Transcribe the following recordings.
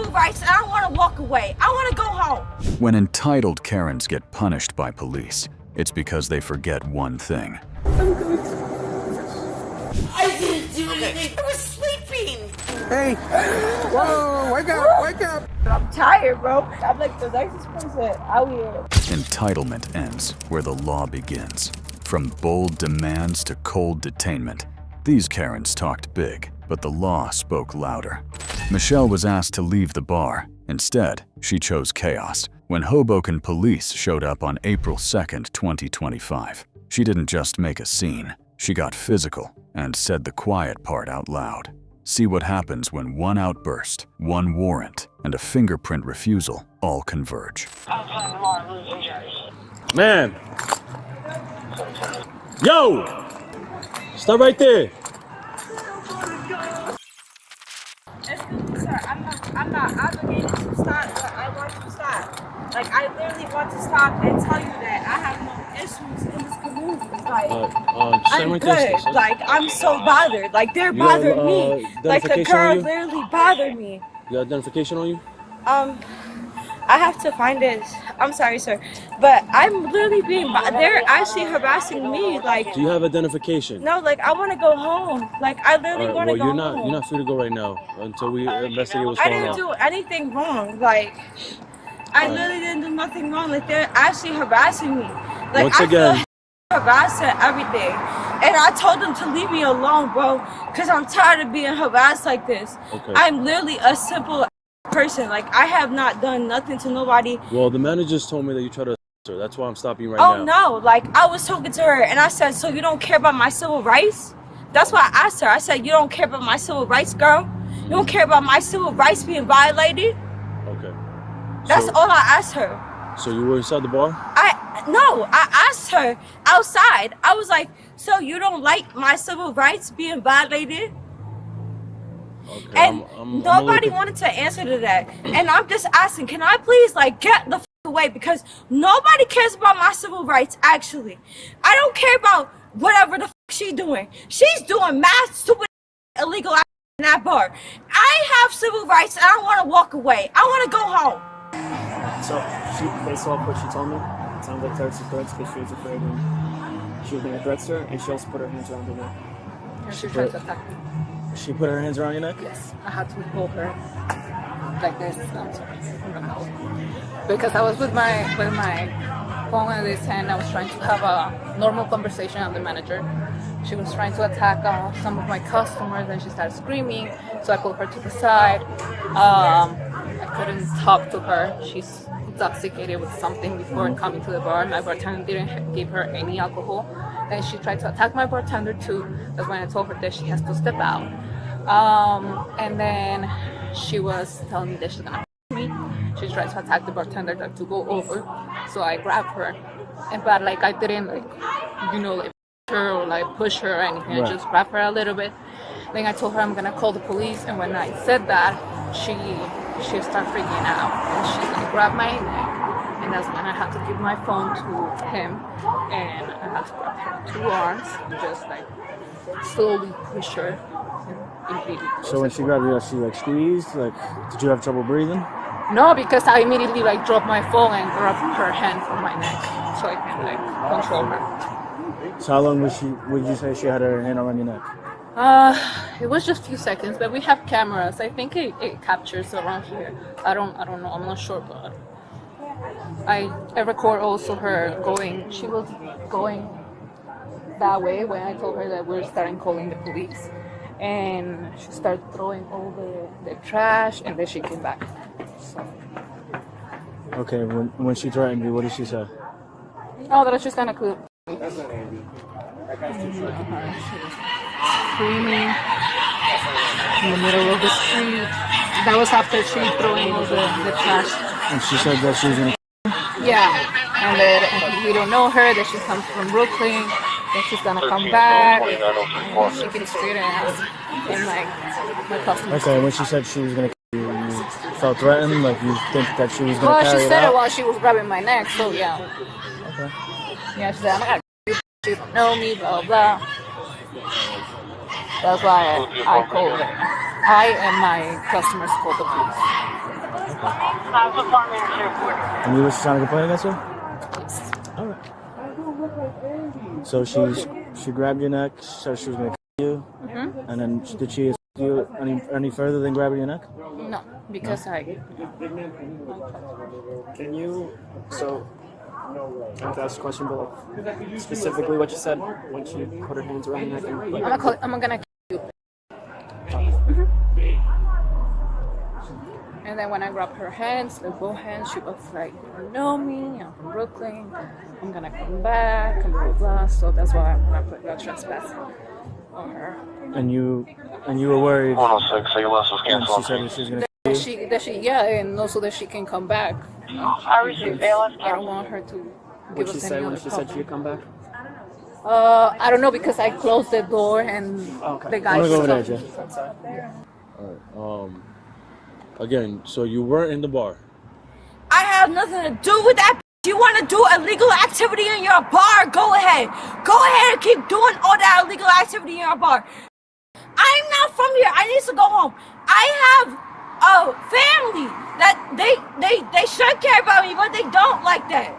civil rights and I want to walk away. I want to go home. When entitled Karens get punished by police, it's because they forget one thing. I didn't do anything. I was sleeping. Hey! Whoa! Wake up! Wake up! I'm tired, bro. I'm like the nicest person out here. Entitlement ends where the law begins. From bold demands to cold detainment, these Karens talked big, but the law spoke louder. Michelle was asked to leave the bar. Instead, she chose chaos when Hoboken Police showed up on April 2nd, 2025. She didn't just make a scene, she got physical and said the quiet part out loud. See what happens when one outburst, one warrant, and a fingerprint refusal all converge. Man! Yo! Stop right there! Excuse me, sir. I'm not obligated to stop, but I want to stop. Like, I literally want to stop and tell you that I have no issues in this community. Like, I'm good. Like, I'm so bothered. Like, they're bothering me. Like, the girl literally bothered me. You got identification on you? I have to find it. I'm sorry, sir, but I'm literally being. They're actually harassing me. Like, do you have identification? No, like I want to go home. Like I literally want to go home. You're not free to go right now until we investigate what's going on. I didn't do anything wrong. Like, I literally didn't do nothing wrong. Like they're actually harassing me. Like once again, I feel harassed and everything. And I told them to leave me alone, bro, because I'm tired of being harassed like this. Okay. I'm literally a simple person. Like I have not done nothing to nobody. Well, the managers told me that you tried to her. That's why I'm stopping you right now. Oh no, like I was talking to her and I said, so you don't care about my civil rights? That's why I asked her. I said, you don't care about my civil rights, girl? You don't care about my civil rights being violated? Okay. That's all I asked her. So you were inside the bar? No, I asked her outside. I was like, so you don't like my civil rights being violated? Okay, and nobody wanted to answer to that. And I'm just asking, can I please like get the away, because nobody cares about my civil rights. Actually, I don't care about whatever the she's doing. She's doing mad stupid illegal in that bar. I have civil rights and I want to walk away. I want to go home. So based off what she told me, it sounds like threats because she was afraid and she was being a threat to her, and she also put her hands around her neck. She tried to attack me. She put her hands around your neck? Yes, I had to pull her like this. Because I was with my phone in this hand. I was trying to have a normal conversation with the manager. She was trying to attack some of my customers, and she started screaming. So I pulled her to the side. I couldn't talk to her. She's intoxicated with something before coming to the bar. My bartender didn't give her any alcohol. Then she tried to attack my bartender too. That's when I told her that she has to step out. And then she was telling me that she's gonna me. She tried to attack the bartender to go over. So I grabbed her, but like I didn't like her or like push her or anything. Right. I just grabbed her a little bit. Then I told her I'm gonna call the police. And when I said that, she started freaking out and she's gonna grab my neck. And that's when I had to give my phone to him, and I had to grab her 2 arms and just like slowly push her. So when she grabbed you, she like squeezed? Like, did you have trouble breathing? No, because I immediately like dropped my phone and grabbed her hand from my neck so I can like control her. So how long would you say she had her hand around your neck? It was just a few seconds, but we have cameras. I think it captures around here. I don't know. I'm not sure, but I record also her going. She was going that way when I told her that we were starting calling the police, and she started throwing all the trash, and then she came back. So. Okay, when she threatened you, what did she say? Oh, that she's gonna cool. Screaming in the middle of the street. That was after she throwing all the trash. And she said that she was gonna. Yeah, and that we don't know her, that she comes from Brooklyn, that she's gonna come back, and she can straight ass, and like my customers. Okay, when she said she was gonna kill you, you felt threatened, like you think that she was gonna well, carry she it said out? it while she was grabbing my neck, so yeah. Okay. Yeah, she said, I'm gonna kill you, you don't know me, blah, blah. That's why I called her. I and my customers called the police. And you was trying to complain against her? All right. So she grabbed your neck, said she was gonna kill you, and then did she assault you any further than grabbing your neck? No, because Can you, so, I have to ask a question, but like, specifically what you said when she put her hands around your neck and I'm gonna kill you. And then when I grabbed her hands, both hands, she was like, you know me, I'm from Brooklyn, I'm gonna come back, and blah, blah, blah. So that's why I'm gonna put that trespass on her. And you were worried. 106, say less was And she canceled. said that she was gonna kill you. And also that she can come back. I received ALS. I don't want her to give what'd she us say any when other she said problem. she'd come back? I don't know because I closed the door and Okay. the guy. I'm gonna go over there, stopped. Jay. All right. Again, so you weren't in the bar. I have nothing to do with that. You want to do illegal activity in your bar? Go ahead. Go ahead and keep doing all that illegal activity in your bar. I'm not from here. I need to go home. I have a family that they should care about me, but they don't like that.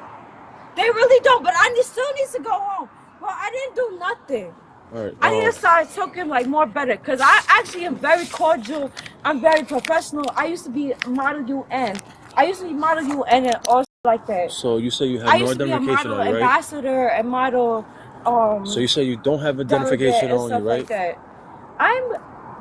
They really don't. But I still need to go home. Well, I didn't do nothing. All right. I need to start talking like more better because I actually am very cordial. I'm very professional. I used to be model UN. I used to be model UN and all like that. So you say you I have no used to be a identification model on you, right? ambassador and model. So you say you don't have delegate identification and on you, stuff right? like that.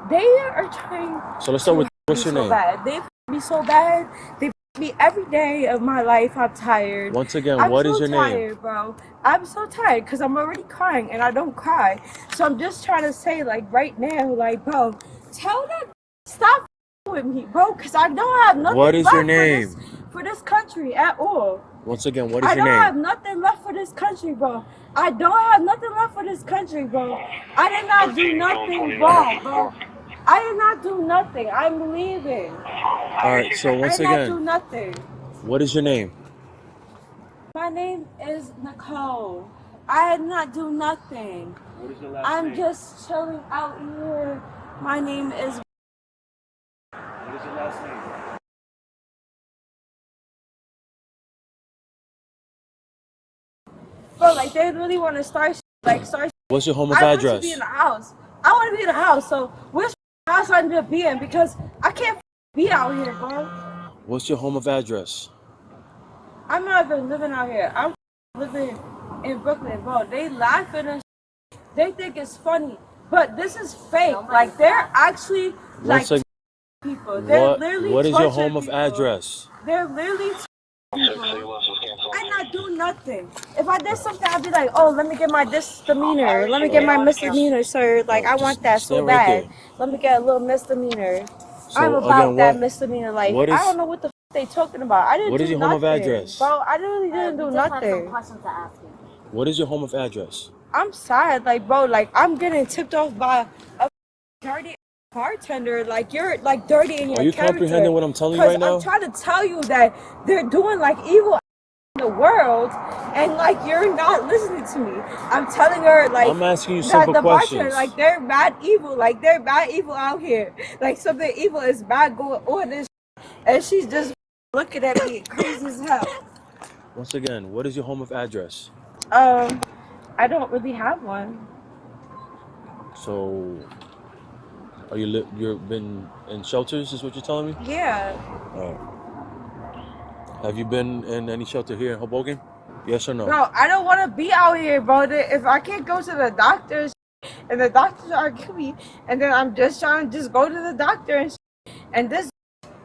They are trying. So let's start with what's your so name? bad. They've me so bad. They've me every day of my life. I'm tired. Once again, I'm what so is your tired, name? bro. I'm so tired because I'm already crying and I don't cry. So I'm just trying to say, like, right now, like, bro, tell them stop with me, bro, because I don't have nothing What is left your name? for this country at all. Once again, what is I your don't have name? nothing left for this country, bro. I don't have nothing left for this country, bro. I did not do nothing wrong, bro. I did not do nothing. I'm leaving. All right. So I once did not do again, nothing. what is your name? My name is Nicole. I did not do nothing. What is your last I'm just chilling out here. My name is. What is your last name? Bro, like they really want to start. What's your home of I want address? to be in the house. I want to be in the house. So which house I need to be in because I can't be out here, bro. What's your home of address? I'm not even living out here. I'm living in Brooklyn, bro. They laughing and they think it's funny, but this is fake. Like they're actually like Once again, people. They're literally what is your torturing home of people. address? They're literally. Say less was canceled. I not do nothing. If I did something, I'd be like, oh, let me get my misdemeanor. Let me get my misdemeanor, sir. Like, I want that so Stand right bad. there. Let me get a little misdemeanor. So, I'm about again, that what- misdemeanor. Like, what is- I don't know what the they talking about. I didn't What do is your home of nothing. address? Bro, I really didn't do nothing. questions to ask you. What is your home of address? I'm sad. Like, bro, like, I'm getting tipped off by a dirty bartender. Like, you're, like, dirty in your Are you character. comprehending what I'm telling you right now? I'm trying to tell you that they're doing, like, evil in the world, and, like, you're not listening to me. I'm telling her, like, I'm asking you that simple the bartender, questions. like, they're mad evil. Like, they're mad evil out here. Like, something evil is bad going on this and she's just looking at me crazy as hell. Once again, what is your home of address? I don't really have one. So, are you've been in shelters? Is what you're telling me? Yeah. Have you been in any shelter here in Hoboken? Yes or no? Bro, I don't want to be out here, bro. If I can't go to the doctors and the doctors are killing me, and then I'm just trying to just go to the doctor and this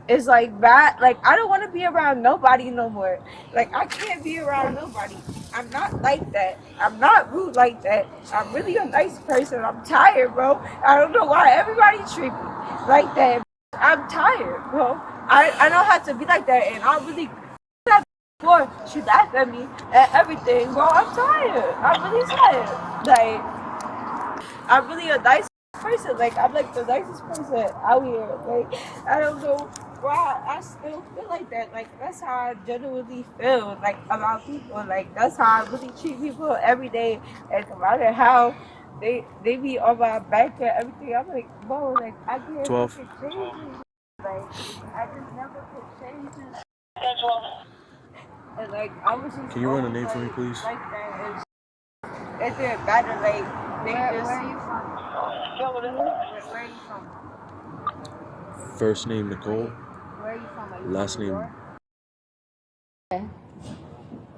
is like bad. Like, I don't want to be around nobody no more. Like, I can't be around nobody. I'm not like that. I'm not rude like that. I'm really a nice person. I'm tired, bro. I don't know why everybody treat me like that. I'm tired, bro. I don't have to be like that, and I really. Boy, she laughed at me and everything, bro. I'm tired. I'm really tired. Like, I'm really a nice person. Like, I'm like the nicest person out here. Like, I don't know why I still feel like that. Like, that's how I genuinely feel. Like, about people. Like, that's how I really treat people every day. And no matter how they be on my back and everything, I'm like, bro, like, I get 12. fucking crazy. Like, I just never could change it. That's well. And like, I was just. Can you run a name for me, please? Like that. It didn't matter. Like, they just. Yeah, what is it? Where are you from? First name Nicole, Where are you from? Like, last New name. York?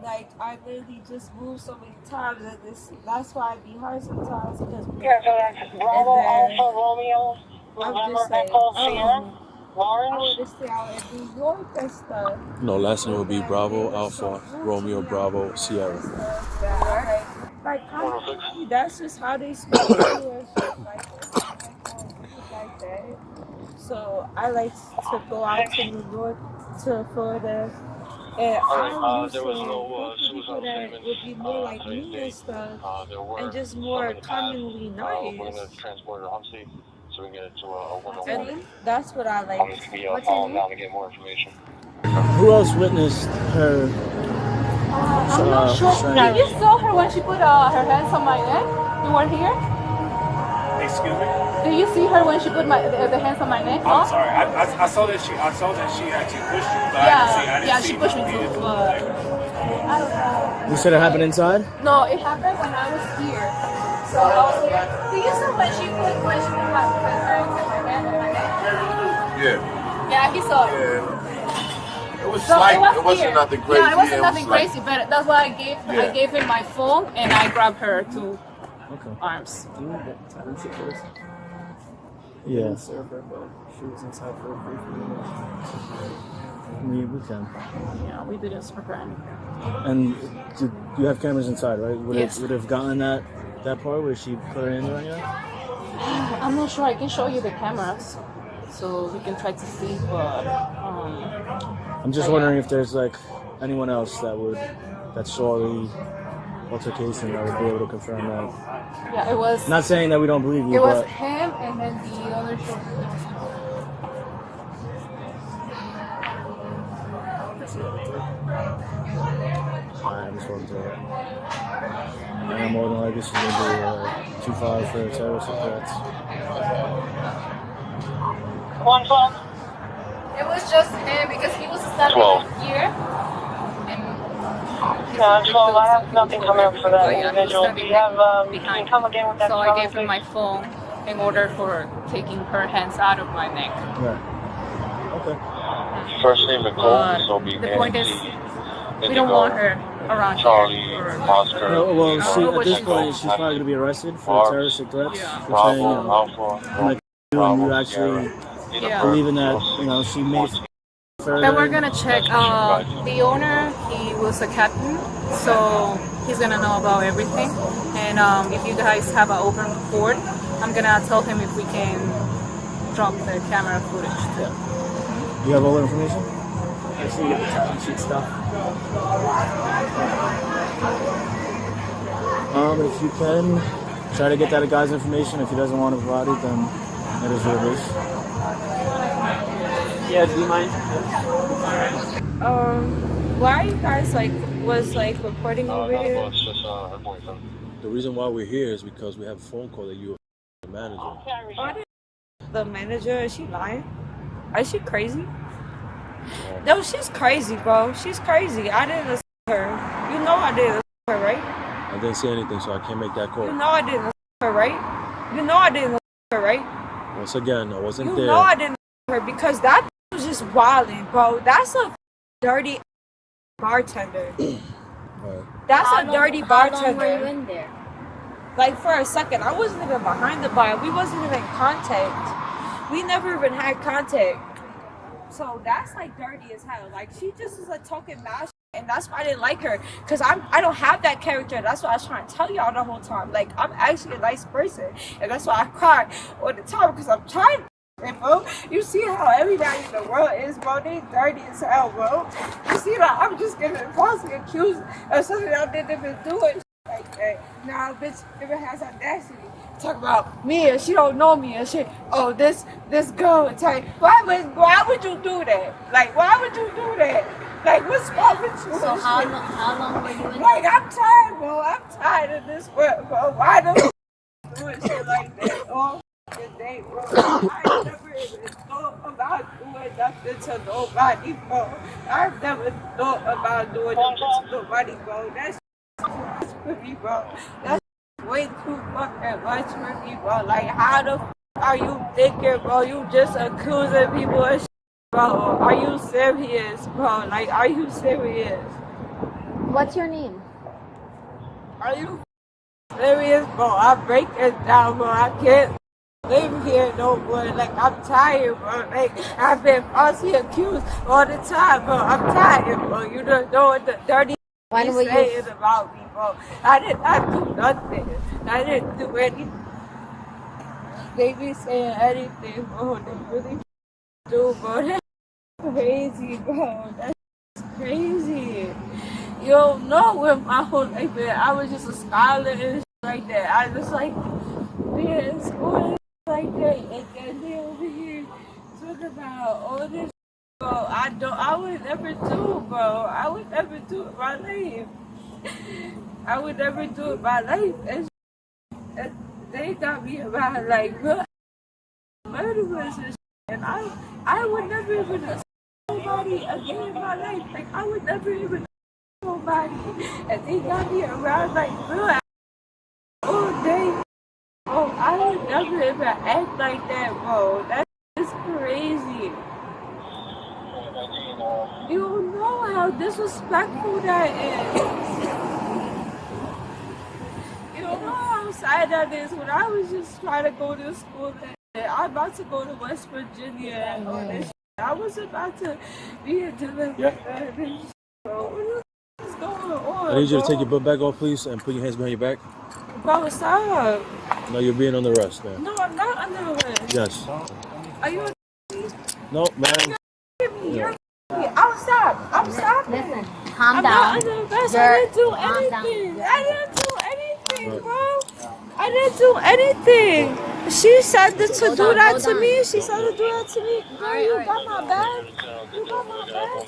Like, I literally just moved so many times that that's why it be hard sometimes because Yeah, so that's Bravo, Alpha, Romeo, I'm November, just like, Echo, Sierra, I Lawrence. want to stay out in New York and stuff. No, last name would be Bravo, Alpha, Romeo, Bravo, Sierra. Like, that's just how they speak to us. Like that. So I like to go out to New York, to Florida. And I'm used There was to no people suicide that statements. would be more like me and stuff, There were and just some more in the past. commonly We're going to nice. transport it to Humsey so we can get it to a 101. And that's what I I'm like. just going to be following down to get more information. Who else witnessed her? I'm not sure. trying- Did you saw her when she put her hands on my neck? You weren't here? Excuse me? Did you see her when she put the hands on my neck? I'm sorry. I saw that she actually pushed you, but I didn't see She pushed me too. But I don't know. You said it happened inside? No, it happened when I was here. So I was here. Did you see when she put my hands on my neck? Yeah. Yeah, he saw it. It was So slight. it It wasn't here. nothing crazy. Yeah, it wasn't nothing slight. crazy, but that's why I gave him my phone and I grabbed her two Okay. arms. Yeah. Didn't serve her, but she was inside for a brief minute. We can. Yeah, we didn't serve her. And you have cameras inside, right? Would Yes. it would have gotten that part where she put her hands on you? I'm not sure. I can show you the cameras so we can try to see, but I'm just wondering if there's like anyone else that saw the altercation that would be able to confirm that. yeah, it was. Not saying that we don't believe you, It was but him and then the other two. I just walked through it. And more than likely she's gonna be 2-5 for terrorist threats. 112. It was just him because he was standing 12. here. And Yeah, 12. I have nothing coming up for that So, yeah, individual. he's Do you have, can behind. you come again with that? So I 12, gave him my phone in order for taking her hands out of my neck. Right. Okay. First name Nicole, But so be the point is, Nancy, we don't want her around Charlie, here. Or, Oscar, No, well, I don't she, know at what this she's point, doing. she's probably going to be arrested for Mars, terroristic threats. Yeah. For saying, Bravo, Alpha, I'm like, you and you actually Yeah. believing that, she made further. Then we're gonna check. The owner, he was a captain, so he's gonna know about everything. And if you guys have an open board, I'm gonna tell him if we can drop the camera footage too. You have all the information? I just need to get the tally sheet stuff. If you can, try to get that guy's information. If he doesn't want to provide it, then it is what it is. Yeah, do you mind? Why are you guys was reporting over no, here? it's just her boyfriend. The reason why we're here is because we have a phone call that you were the manager. The manager, is she lying? Is she crazy? No, she's crazy, bro. She's crazy. I didn't listen to her. You know I didn't listen to her, right? I didn't say anything, so I can't make that call. You know I didn't listen to her, right? You know I didn't listen to her, right? Once again, I wasn't You there. know I didn't listen to her because that was just wilding, bro. That's a dirty bartender. Right. That's a dirty bartender. How long were you in there? Like for a second, I wasn't even behind the bar. We wasn't even in contact. We never even had contact. So that's like dirty as hell. Like she just is like talking mad shit, and that's why I didn't like her. Cause I don't have that character. That's what I was trying to tell y'all the whole time. Like I'm actually a nice person, and that's why I cried all the time because I'm tired. And bro, you see how everybody in the world is, bro. They dirty as hell, bro. You see that I'm just getting falsely accused of something I didn't even do it like that. Now, bitch, even has audacity. Talk about me and she don't know me and shit. Oh, this girl and tell you, why would you do that? Like, why would you do that? Like, what's wrong with you? So how long were you in Like, I'm tired, bro. I'm tired of this world, bro. Why do you doing shit like that all the day, bro? I never even thought about not doing nothing to nobody, bro. I've never thought about doing nothing to nobody, bro. That's for me, bro. That's way too fucking much for me, bro. Like, how the are you thinking, bro? You just accusing people of shit, bro. Are you serious, bro? Like, are you serious? What's your name? Are you serious, bro? I break it down, bro. I can't live here no more. Like, I'm tired, bro. Like, I've been falsely accused all the time, bro. I'm tired, bro. You don't know what the dirty When were you saying about me, bro. I did not do nothing. I didn't do anything. They be saying anything, bro. They really do, bro. That's crazy, bro. That's crazy. You don't know where my whole life been. I was just a scholar and shit like that. I just like being in school and shit like that. And then they over here talking about all this shit, bro. I would never do, bro. I would never do it my life. I would never do it my life. And they got me about like murderers and shit. And I would never even assault nobody again in my life. Like, I would never even nobody, and they got me around like real all day. Oh, I would never even act like that, bro. That is crazy. You don't know how disrespectful that is. You don't know how sad that is. When I was just trying to go to school, I'm about to go to West Virginia and all this shit. I was about to be a delivery. Bro. I need you to take your book bag off, please, and put your hands behind your back. Bro, stop. No, you're being under arrest, man. No, I'm not under arrest. Yes. Are you No, man. You're I'm stop. I'm stopping. Listen, calm I'm down. not under arrest. I didn't do anything. I didn't do anything, bro. I didn't do anything. She said to do that to me. She said to do that to me. Girl, you got my bag. You got my bag.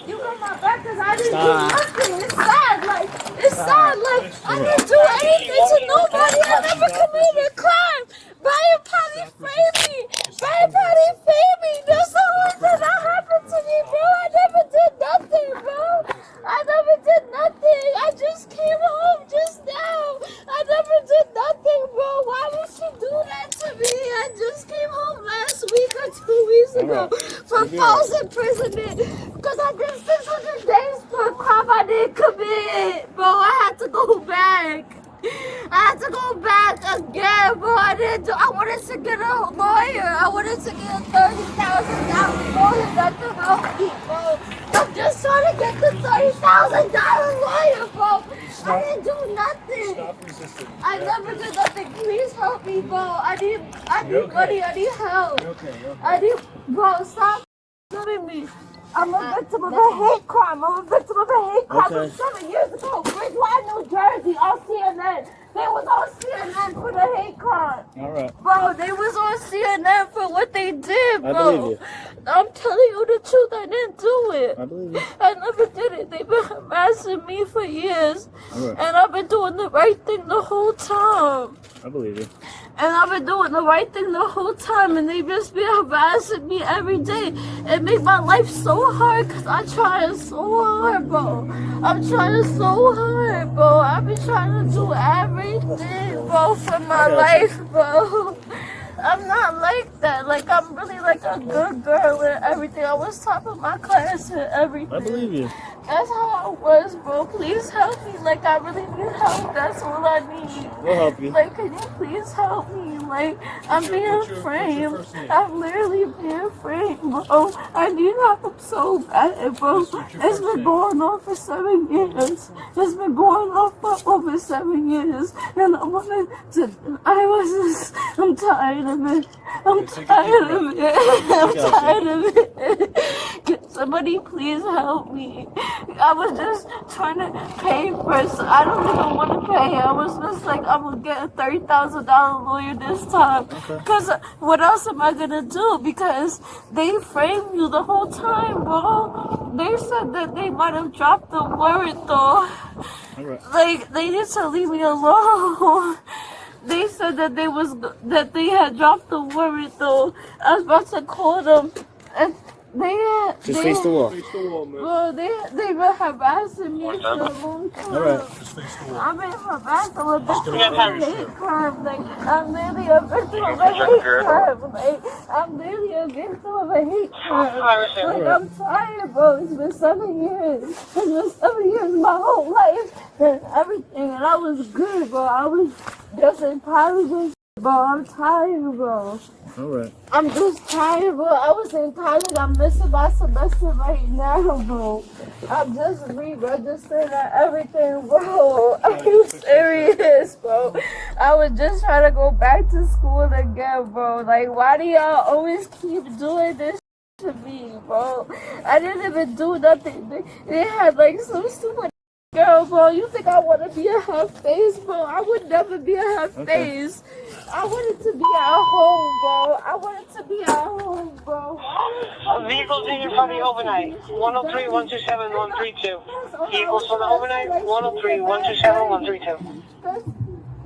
You got my bag because I didn't do nothing. It's sad. Like, it's sad. Like, I didn't do anything to nobody. I never committed a crime. Brian Patty framed me. Brian Patty framed me. That's the only thing that happened to me, bro. I never did nothing, bro. I never did nothing. I just came home just now. I never did nothing, bro. Why would she do that to me? I just came home last week or 2 weeks ago for false imprisonment because I did 600 days for a crime I didn't commit. Bro, I had to go back. I had to go back again, bro. I wanted to get a lawyer. I wanted to get a $30,000 lawyer that could help me, bro. I'm just trying to get the $30,000 lawyer, bro. I didn't do nothing. Stop resisting. I never did nothing. Please help me, bro. I need money. I need help. I need, bro, stop doing me. I'm a victim of a hate crime. I'm a victim of a hate crime from 7 years ago. Bridgewater, New Jersey, on CNN. They was on CNN for the hate crime. All right. Bro, they was on CNN for what they did, bro. I believe you. I'm telling you the truth. I didn't do it. I believe you. I never did it. They've been harassing me for years. All right. And I've been doing the right thing the whole time. I believe you. And I've been doing the right thing the whole time, and they just be harassing me every day. It make my life so hard, because I'm trying so hard, bro. I'm trying so hard, bro. I've been trying to do everything, bro, for my life, bro. I'm not like that. Like, I'm really like a good girl and everything. I was top of my class and everything. I believe you. That's how I was, bro. Please help me. Like, I really need help. That's all I need. We'll help you. Like, can you please help me? Like, I'm being framed. I'm literally being framed, bro. I need help so bad, bro. It's been going on for 7 years. It's been going on for over 7 years. And I'm tired of it. I'm tired of it. I'm tired of it. Can somebody please help me? I was just trying to pay first. I don't even want to pay. I was just like, I'm going to get a $30,000 lawyer this time. Because what else am I going to do? Because they framed you the whole time, bro. They said that they might have dropped the warrant, though. Like, they need to leave me alone. They said that they had dropped the warrant, though. I was about to call them Just face the wall. Well, they've been harassing me for a long time. All right. I've been harassed with a hate crime. Like, I'm literally a victim of a hate crime. Like, I'm literally a victim of a hate crime. Like, I'm tired, bro. It's been 7 years. It's been 7 years, my whole life and everything. And I was good, bro. I was just intelligent, bro. I'm tired, bro. All right. I'm just tired, bro. I was entitled. I'm missing my semester right now, bro. I'm just re-registering and everything, bro. Are you serious, bro? I was just trying to go back to school again, bro. Like, why do y'all always keep doing this to me, bro? I didn't even do nothing. They had, like, some stupid girl, bro. You think I want to be a half-face, bro? I would never be a half-face. I wanted to be at home, bro. I wanted to be at home, bro. Vehicles in front of the overnight. 103, 127, 132. Vehicles from the overnight. 103, 127, 132.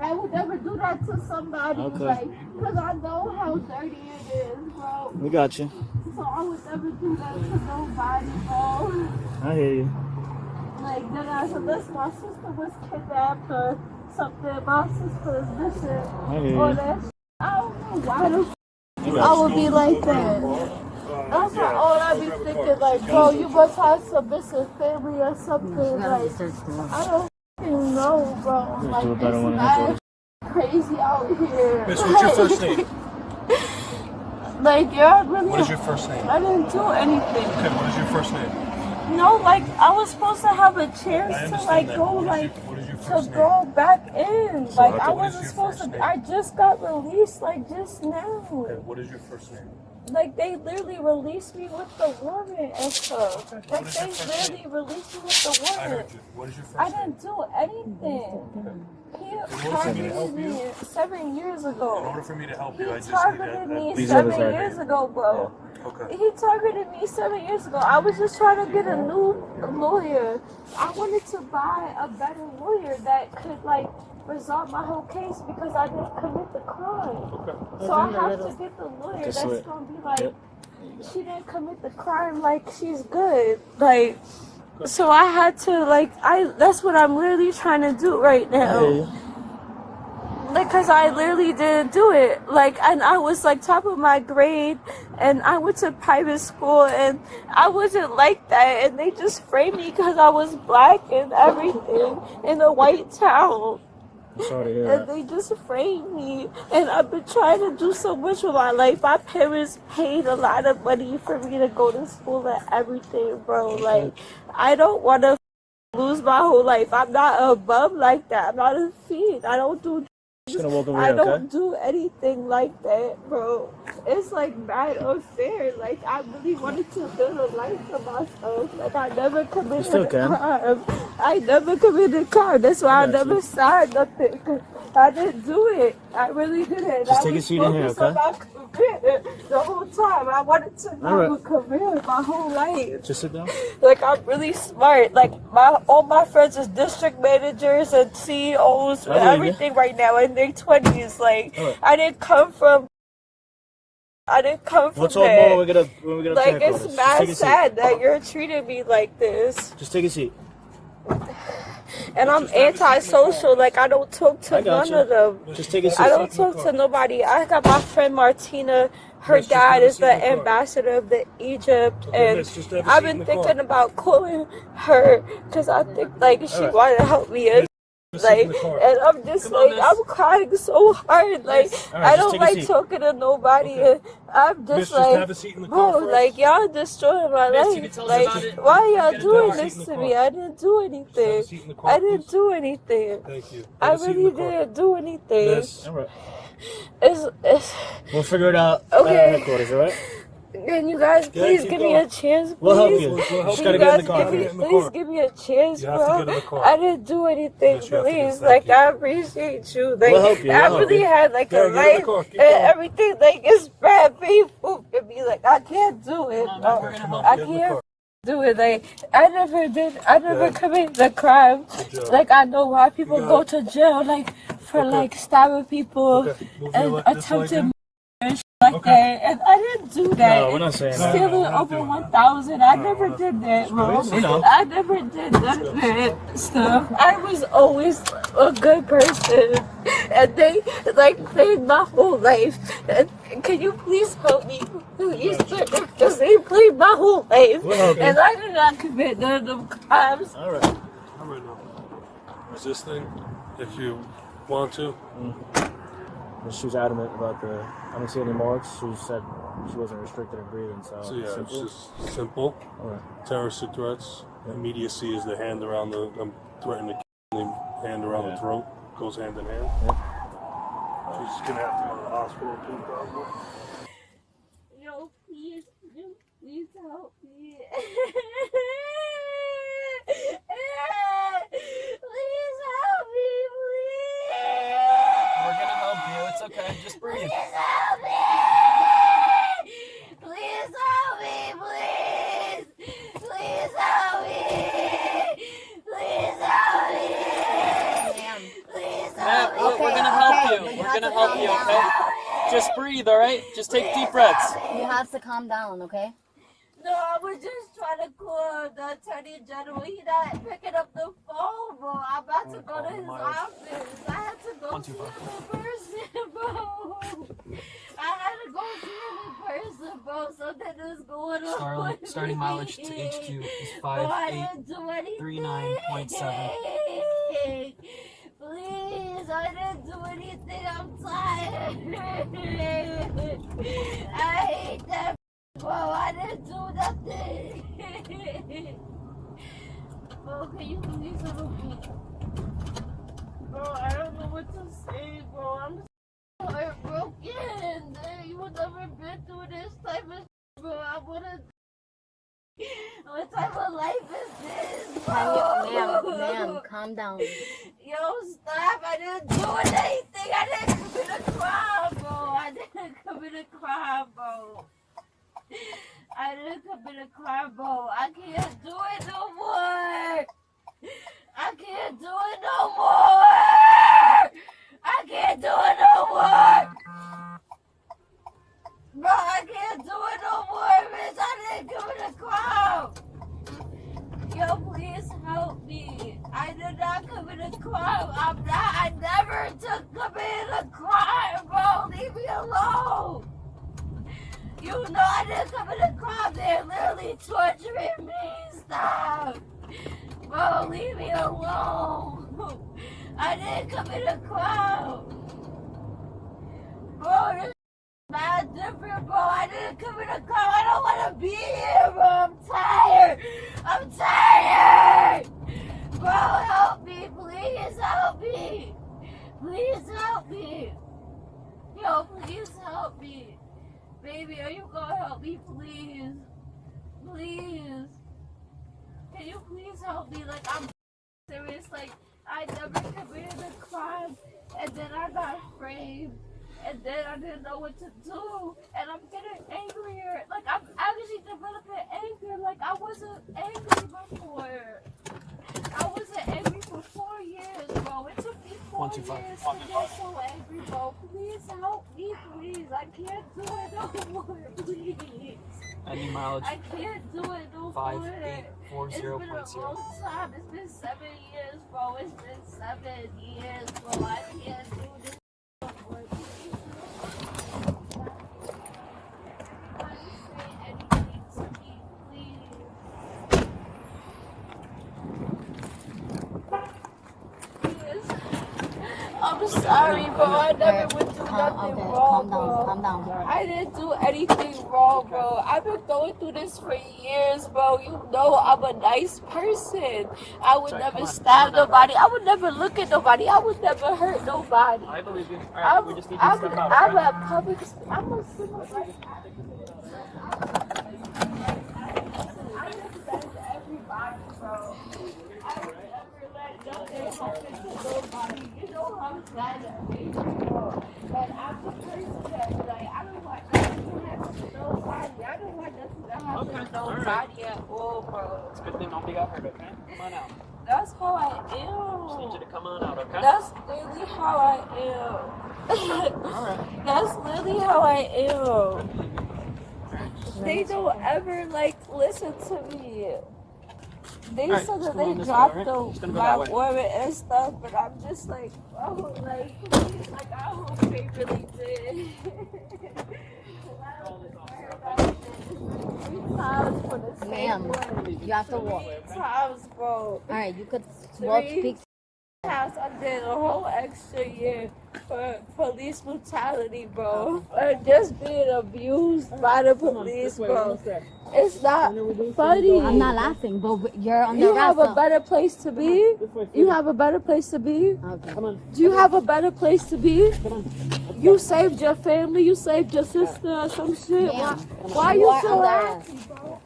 I would never do that to somebody, like, because I know how dirty it is, bro. We got you. So I would never do that to nobody, bro. I hear you. Like, then unless my sister was kidnapped or something, my sister is missing. Or that I don't know why the I would be like that. That's what all I be thinking, like, bro, you must have some missing family or something. Like, I don't fucking know, bro. Like, it's not crazy out here. Miss, what's your first name? Like, yeah, really. What is your first name? I didn't do anything. Okay, what is your first name? No, like, I was supposed to have a chance to, like, go, like, to go back in. Like, I wasn't supposed to, I just got released, like, just now. Okay, what is your first name? Like, they literally released me with the warrant and stuff. Like, they literally released me with the I heard warrant. you. What is your first I name? didn't do anything. He targeted me 7 years ago. In order for me to help you, I He just targeted need me 7 years ago, bro. Okay. He targeted me 7 years ago. I was just trying to get a new lawyer. I wanted to buy a better lawyer that could, like, resolve my whole case because I didn't commit the crime. Okay. So I have to get the lawyer that's going to be like, she didn't commit the crime, like, she's good. Like, so I had to, like, that's what I'm literally trying to do right now. Like, cause I literally didn't do it. Like, and I was like top of my grade, and I went to private school, and I wasn't like that. And they just framed me because I was black and everything in a white town. I'm sorry to hear And they just framed me. And I've been trying to do so much with my life. My parents paid a lot of money for me to go to school and everything, bro. Like, I don't want to lose my whole life. I'm not a bum like that. I'm not a fiend. I don't do. Just gonna walk over I here, don't do anything like that, bro. It's like mad unfair. Like, I really wanted to build a life for myself. Like, I never committed a crime. I never committed a crime. That's why I never signed nothing. I didn't do it. I really didn't. Just take a seat in here, okay? The whole time I wanted to have a career my whole life. Just sit down. Like, I'm really smart. Like, all my friends is district managers and CEOs and everything right now in their 20s. Like, I didn't come from. We'll talk more when we get up like, it's mad sad that you're treating me like this. Just take a seat. And I'm antisocial. Like, I don't talk to none of them. Just take a seat. I don't talk to nobody. I got my friend Martina. Her dad is the ambassador of Egypt, and I've been thinking about calling her because I think, like, she wanted to help me. And, like, and I'm just like, I'm crying so hard. Like, I don't like talking to nobody. And I'm just like, bro, like, y'all destroying my life. Like, why y'all doing this to me? I didn't do anything. I didn't do anything. Thank you. I really didn't do anything. It's We'll figure it out at headquarters, alright? Can you guys please give me a chance, please? We'll help you. Just gotta get in the car. Please give me a chance, bro. I didn't do anything, please. Like, I appreciate you. Like, we'll help you. I really had, like, a life and everything. Like, it's bad painful for me. Like, I can't do it, bro. I can't do it. Like, I never committed a crime. Like, I know why people go to jail, like, for, like, stabbing people and attempted like that, and I didn't do that. No, we're not saying that. Stealing over 1,000, I never did that, bro. We know. I never did none of that stuff. I was always a good person, and they played my whole life. And can you please help me, please? Because they played my whole life, and I did not commit none of them crimes. All right. I'm right now. Resisting, if you want to. She was adamant about I didn't see any marks. She said she wasn't restricted in breathing, so So yeah, simple. it's just simple. All right. Terroristic threats. Immediacy is the hand around I'm threatening to kill him, hand around the throat. Goes hand in hand. She's gonna have to go to the hospital too, probably. Yo, please help me. Please help me, please. We're gonna help you. It's okay. Just breathe. Please help me. Please help me, please. Please help me. Please help me. Please help me. Look, we're gonna help you. We're gonna help you, okay? Just breathe, all right? Just take deep breaths. You have to calm down, okay? No, I was just trying to call the Attorney General. He not picking up the phone, bro. I'm about to go to his office. I had to go see him in person, bro. I had to go see him in person, bro. Something is going on. Starting mileage to HQ is 5839.7. Please, I didn't do anything. I'm tired. I hate that. Bro, I didn't do nothing. Bro, can you please help me? Bro, I don't know what to say, bro. I'm so heartbroken. You would never been through this type of shit, bro. I wanna. What type of life is this, bro? Ma'am, calm down. Yo, stop. I didn't do anything. I didn't commit a crime, bro. I didn't commit a crime, bro. I didn't commit a crime, bro. I can't do it no more. I can't do it no more. I can't do it no more. Bro, I can't do it no more, bitch. I didn't commit a crime. Yo, please help me. I did not commit a crime. I never committed a crime, bro. Leave me alone. You know I didn't commit a crime. They're literally torturing me. Stop. Bro, leave me alone. I didn't commit a crime. Bro, this is mad different, bro. I didn't commit a crime. I don't want to be here, bro. I'm tired. I'm tired. Bro, help me. Please help me. Please help me. Yo, please help me. Baby, are you gonna help me, please? Please. Can you please help me? Like, I'm serious. Like, I never committed a crime, and then I got framed, and then I didn't know what to do, and I'm getting angrier. Like, I'm actually developing anger. Like, I wasn't angry before. I wasn't angry for 4 years, bro. It took me 4 years to get so angry, bro. Please help me, please. I can't do it no more, please. Any mileage? I can't do it no more. 5840.0. It's been a long time. It's been 7 years, bro. It's been 7 years, bro. I can't do this no more. I'm sorry, bro. I never went through nothing wrong, bro. Calm down. I didn't do anything wrong, bro. I've been going through this for years, bro. You know I'm a nice person. I would never stab nobody. I would never look at nobody. I would never hurt nobody. I believe you. All right, we just need you to step out. I'm a public. I'm a civil rights advocate. I respect everybody, bro. I would never let nothing happen to nobody. You know how sad that makes me, bro. But I'm the person that, like, I don't want nothing to happen to nobody. I don't want nothing to have nobody at all, bro. It's a good thing nobody got hurt, okay? Come on out. That's how I Just need am. you to come on out, okay? That's literally how I am. Alright. That's literally how I am. They don't ever like listen to me. They Alright, said that just go on they this dropped way, alright? Just gonna go my that way. warrant and stuff, but I'm just like, oh, like, please, like, I hope they really did. Times for the same Ma'am, one. you have to walk. Times, bro. Alright, you could walk, speak. Times I did a whole extra year for police brutality, bro. Or just being abused by the police, bro. It's not funny. I'm not laughing, but you're on the You have a wrestle. better place to be? You have a better place to be? Okay. Do you have a better place to be? You saved your family, you saved your sister or some shit. Yeah. Why are you You are so under happy, bro?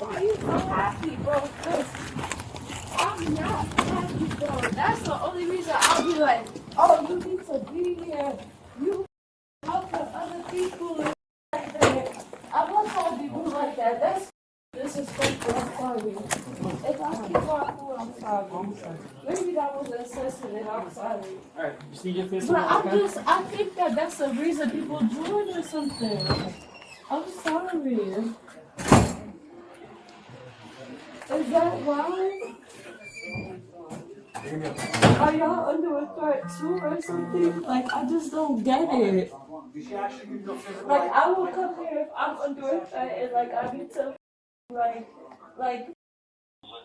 Why are you so happy, bro? 'Cause I'm not happy, bro. That's the only reason I'll be like, oh, you need to be here. You help the other people and like that. I'm not gonna be rude like that. That's disrespectful. I'm sorry. If I keep on cool, I'm sorry. Maybe that was insensitive. I'm sorry. Alright, just need your face But on, okay? I think that that's the reason people join or something. I'm sorry. Is that why? Are y'all under a threat too or something? Like, I just don't get it. Like, I will come here if I'm under a threat and, like, I need to, like,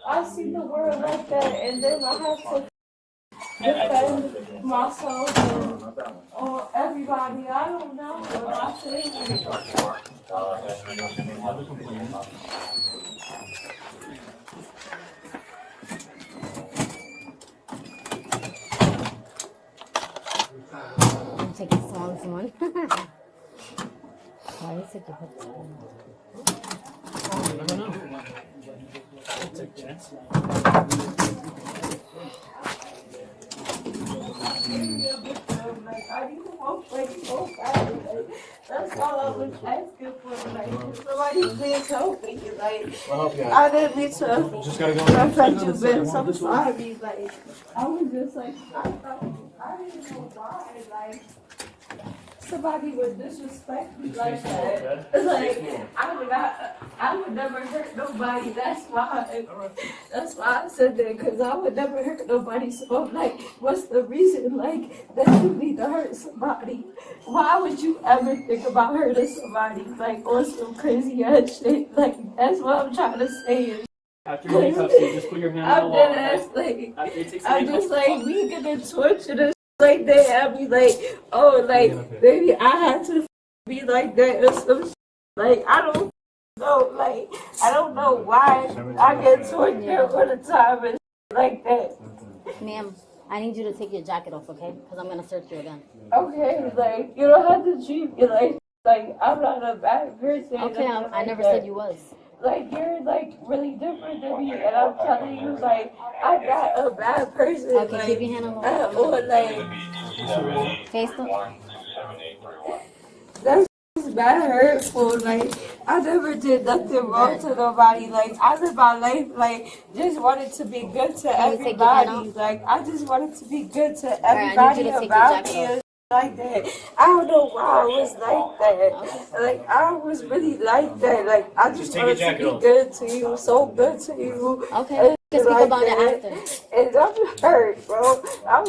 I see the world like that and then I have to defend myself and everybody. I don't know what my family. I'm taking songs one. Why is it I don't know. I'll take a chance. Like, I need to walk like so fast. Like, that's all I was asking for. Like, somebody please help me. Like, I didn't need to Just gotta go. affect you, Ben. So I'm sorry. Like, I was just like, I didn't know why. Like, somebody would disrespect me like that. Like, I would never hurt nobody. That's why I said that, because I would never hurt nobody. So I'm like, what's the reason, like, that you need to hurt somebody? Why would you ever think about hurting somebody, like, on some crazy ass shit? Like, that's what I'm trying to say. After you make up, so you just put your hand on the wall, okay? After you take some I'm makeup just like, we getting tortured and like that. I be like, oh, like, maybe I had to be like that or some shit. Like, I don't know, like, I don't know why I get tortured all the time and shit like that. Ma'am, I need you to take your jacket off, okay? Because I'm going to search you again. Okay, like, you don't have to treat me like I'm not a bad person. Okay, I never said you was. Like, you're, like, really different than me, and I'm telling you, like, I'm not a bad person. Okay, like, keep your hand on the wall. or, like, Face them. that's just bad hurtful. Like, I never did nothing wrong to nobody. Like, I live my life, like, just wanted to be good to Can you take your hand everybody. off? Like, I just wanted to be good to Alright, I need you everybody to take your around jacket me off. and like that. I don't know why I was like that. Like, I was really like that. Like, I just wanted to be good to you, so good to you. Okay, and we can speak like about it that. after. And I'm hurt, bro. I'm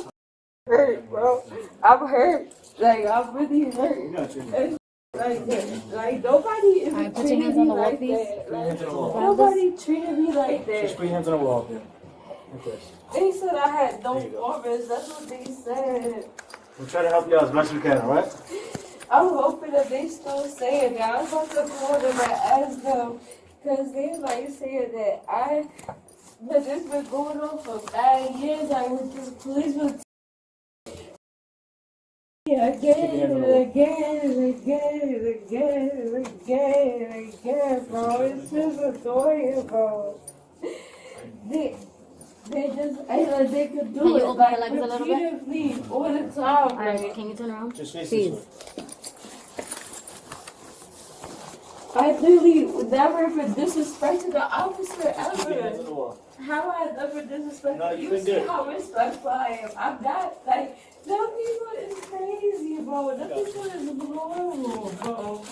hurt, bro. I'm hurt. Like, I'm really hurt. And like that. Like, nobody is Alright, put your treating hands me on the wall, like please. that. Like, nobody treated me like Just that. put your hands on the wall. Like this. They said I had no warrants. That's what they said. We'll try to help you out as much as we can, alright? I'm hoping that they still saying that. I was about to call them and ask them, because they like saying that this been going on for 9 years. Like, with this policeman again and again and again and again and again and again, bro. It's just annoying, bro. They just act like they could do Can you it open like your legs a little bit? repeatedly all the time. Alright, Like, can you turn around? Just face Please. this way. I literally never even disrespected the officer ever. How I never disrespected? No, you see how respectful I am. I'm not like them people is crazy, bro. Them people is normal, bro.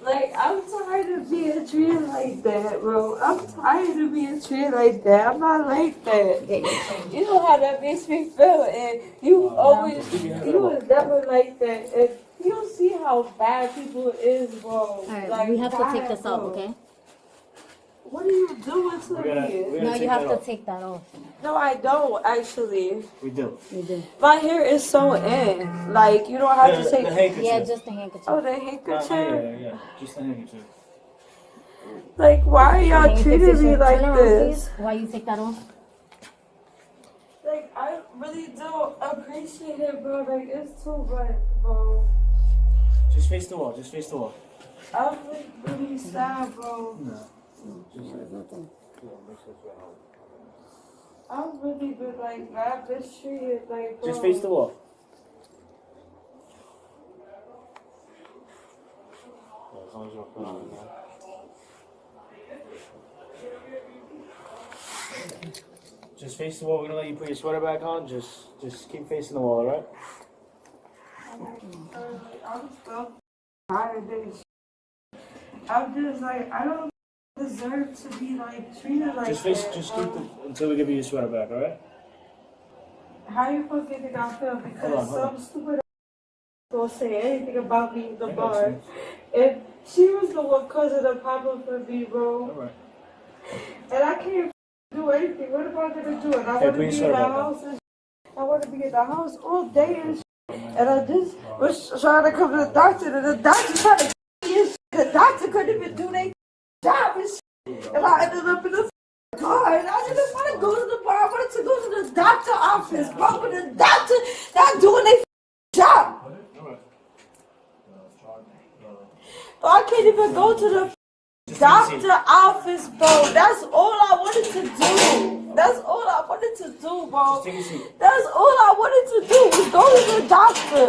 Like I'm tired of being treated like that, bro. I'm tired of being treated like that. I'm not like that. You know how that makes me feel, and you was never like that. And you don't see how bad people is, bro. Alright, like, we have to take this bro. off, okay? What are you doing to me? No, you have to take that off. No, I don't actually. We do. You do. My hair is so in. Like you don't have to take. The handkerchief. Yeah, just the handkerchief. Oh, the handkerchief. Yeah, just the handkerchief. Like, why are y'all Can you treating fix me your like turnaround, this? please? Why you take that off? Like, I really don't appreciate it, bro. Like, it's too much, bro. Just face the wall. Just face the wall. I'm really sad, bro. No. I've really been like bad mistreated, like, bro. Just face the wall. As long as you don't put on it. Just face the wall. We're gonna let you put your sweater back on. Just keep facing the wall, alright? I'm so tired of this. I'm just like, I don't deserve to be like treated like Just face. that. Just keep the until we give you your sweater back, alright? How you gonna think I feel? Because Hold on. some stupid gonna say anything about me in the bar. And she was the one causing the problem for me, bro. Alright. And I can't do anything. What am I gonna do? And I Hey, want to bring be in your the sweater back house. And I want to be in the house all day and and I just was trying to come to the doctor, and the doctor tried to me. The doctor couldn't even do their job and shit. And I ended up in the car, and I didn't want to go to the bar. I wanted to go to the doctor office, bro. But the doctor not doing their job. So I can't even go to the doctor office, bro. That's all I wanted to do. That's all I wanted to do, bro. That's all I wanted to do was go to the doctor.